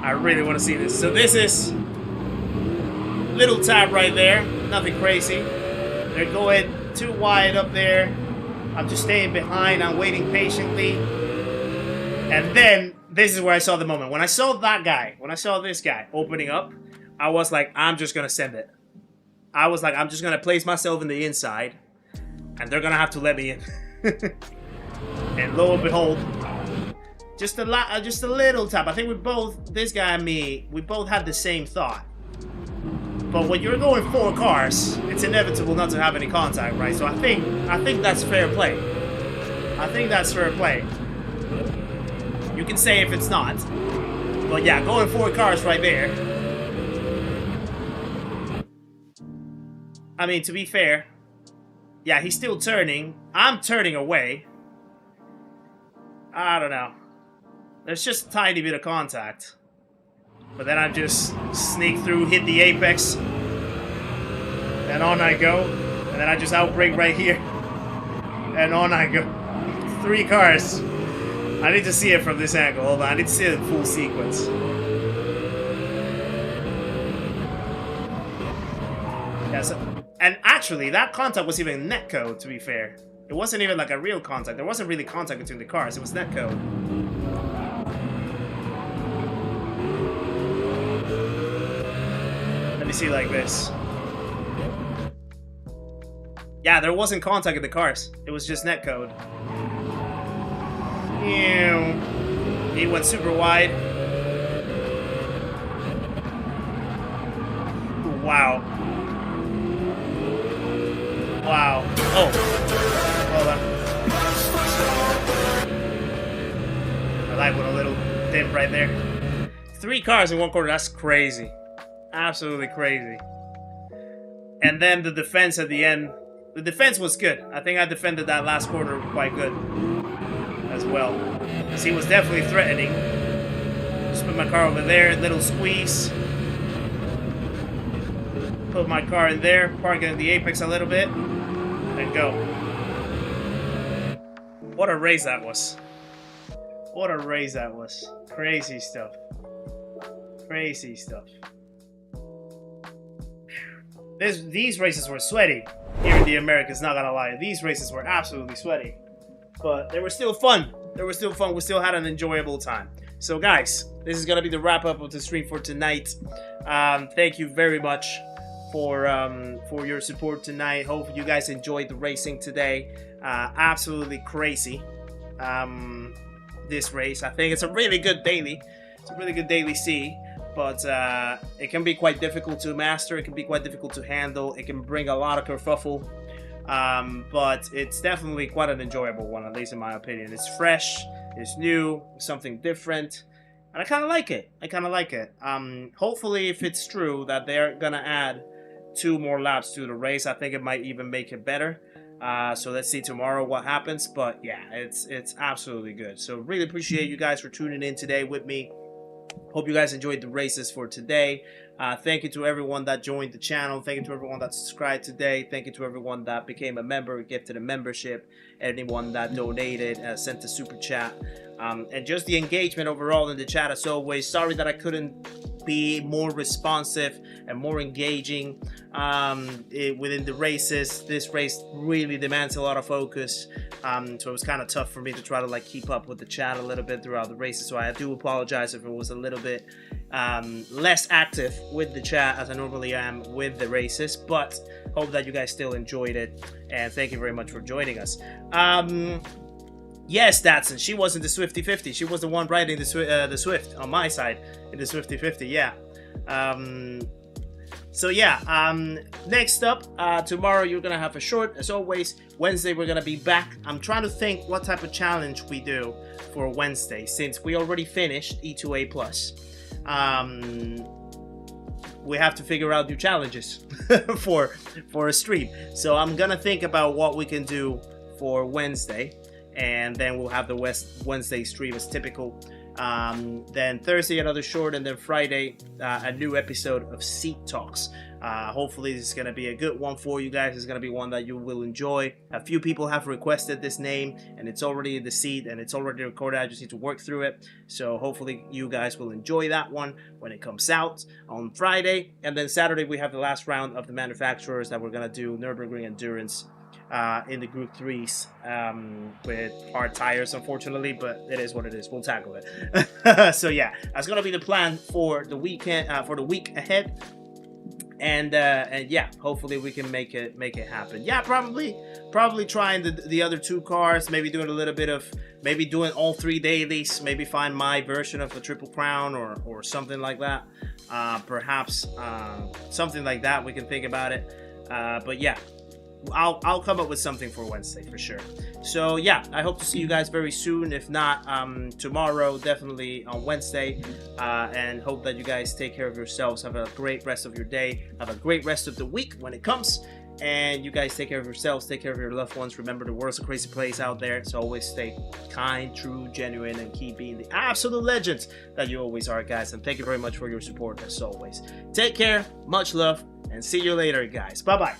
I really want to see this. So this is little tap right there. Nothing crazy. They're going too wide up there. I'm just staying behind. I'm waiting patiently. And then this is where I saw the moment. When I saw that guy, when I saw this guy opening up, I was like, I'm just going to send it. I was like, I'm just going to place myself in the inside. And they're going to have to let me in. And lo and behold, just a little tap. I think we both, this guy and me, we both had the same thought. But when you're going 4 cars, it's inevitable not to have any contact, right? So I think that's fair play. I think that's fair play. You can say if it's not. But yeah, going 4 cars right there. I mean, to be fair, yeah, he's still turning. I'm turning away. I don't know. There's just a tiny bit of contact. But then I just sneak through, hit the apex. And on I go. And then I just outbrake right here. And on I go. 3 cars. I need to see it from this angle. Hold on, I need to see it in full sequence. Yeah, so, and actually, that contact was even netcode, to be fair. It wasn't even like a real contact. There wasn't really contact between the cars. It was netcode. Let me see like this. Yeah, there wasn't contact in the cars. It was just netcode. He went super wide. Wow. Wow. Oh. Hold on. My light went a little dim right there. 3 cars in 1 corner. That's crazy. Absolutely crazy. And then the defense at the end. The defense was good. I think I defended that last corner quite good as well. Because he was definitely threatening. Just put my car over there. Little squeeze. Put my car in there. Park it in the apex a little bit. And go. What a race that was. What a race that was. Crazy stuff. Crazy stuff. These races were sweaty. Here in the Americas, not gonna lie. These races were absolutely sweaty. But they were still fun. They were still fun. We still had an enjoyable time. So guys, this is gonna be the wrap up of the stream for tonight. Thank you very much for your support tonight. Hope you guys enjoyed the racing today. Absolutely crazy. This race. I think it's a really good daily. It's a really good daily C. But it can be quite difficult to master. It can be quite difficult to handle. It can bring a lot of kerfuffle. But it's definitely quite an enjoyable one, at least in my opinion. It's fresh, it's new, something different. And I kind of like it. I kind of like it. Hopefully, if it's true that they're going to add 2 more laps to the race, I think it might even make it better. So let's see tomorrow what happens. But yeah, it's absolutely good. So really appreciate you guys for tuning in today with me. Hope you guys enjoyed the races for today. Thank you to everyone that joined the channel. Thank you to everyone that subscribed today. Thank you to everyone that became a member, gifted a membership, anyone that donated, sent a super chat, and just the engagement overall in the chat as always. Sorry that I couldn't be more responsive and more engaging within the races. This race really demands a lot of focus, so it was kind of tough for me to try to like keep up with the chat a little bit throughout the races. So I do apologize if it was a little bit less active with the chat as I normally am with the races, but hope that you guys still enjoyed it, and thank you very much for joining us. Yes, Datsun, she was in the Swifty 50. She was the one riding the Swift on my side in the Swifty 50. Yeah. So yeah. Next up, tomorrow you're gonna have a short, as always. Wednesday we're gonna be back. I'm trying to think what type of challenge we do for Wednesday, since we already finished E2A Plus. We have to figure out new challenges for a stream. So I'm gonna think about what we can do for Wednesday, and then we'll have the Wednesday stream as typical. Then Thursday another short, and then Friday a new episode of Seat Talks. Hopefully this is going to be a good one for you guys. It's going to be one that you will enjoy. A few people have requested this name, and it's already in the seat and it's already recorded. I just need to work through it. So hopefully you guys will enjoy that one when it comes out on Friday. And then Saturday we have the last round of the manufacturers that we're going to do Nürburgring Endurance in the Group 3s with hard tires, unfortunately, but it is what it is. We'll tackle it. So yeah, that's gonna be the plan for the weekend, for the week ahead, and yeah, hopefully we can make it happen. Yeah, probably trying the other two cars, maybe doing a little bit of, maybe doing all 3 dailies, maybe find my version of the Triple Crown or something like that. Perhaps something like that. We can think about it. But yeah. I'll come up with something for Wednesday for sure. So yeah, I hope to see you guys very soon. If not tomorrow, definitely on Wednesday. And hope that you guys take care of yourselves. Have a great rest of your day. Have a great rest of the week when it comes. And you guys take care of yourselves. Take care of your loved ones. Remember, the world's a crazy place out there. So always stay kind, true, genuine, and keep being the absolute legends that you always are, guys. And thank you very much for your support as always. Take care. Much love. And see you later, guys. Bye-bye.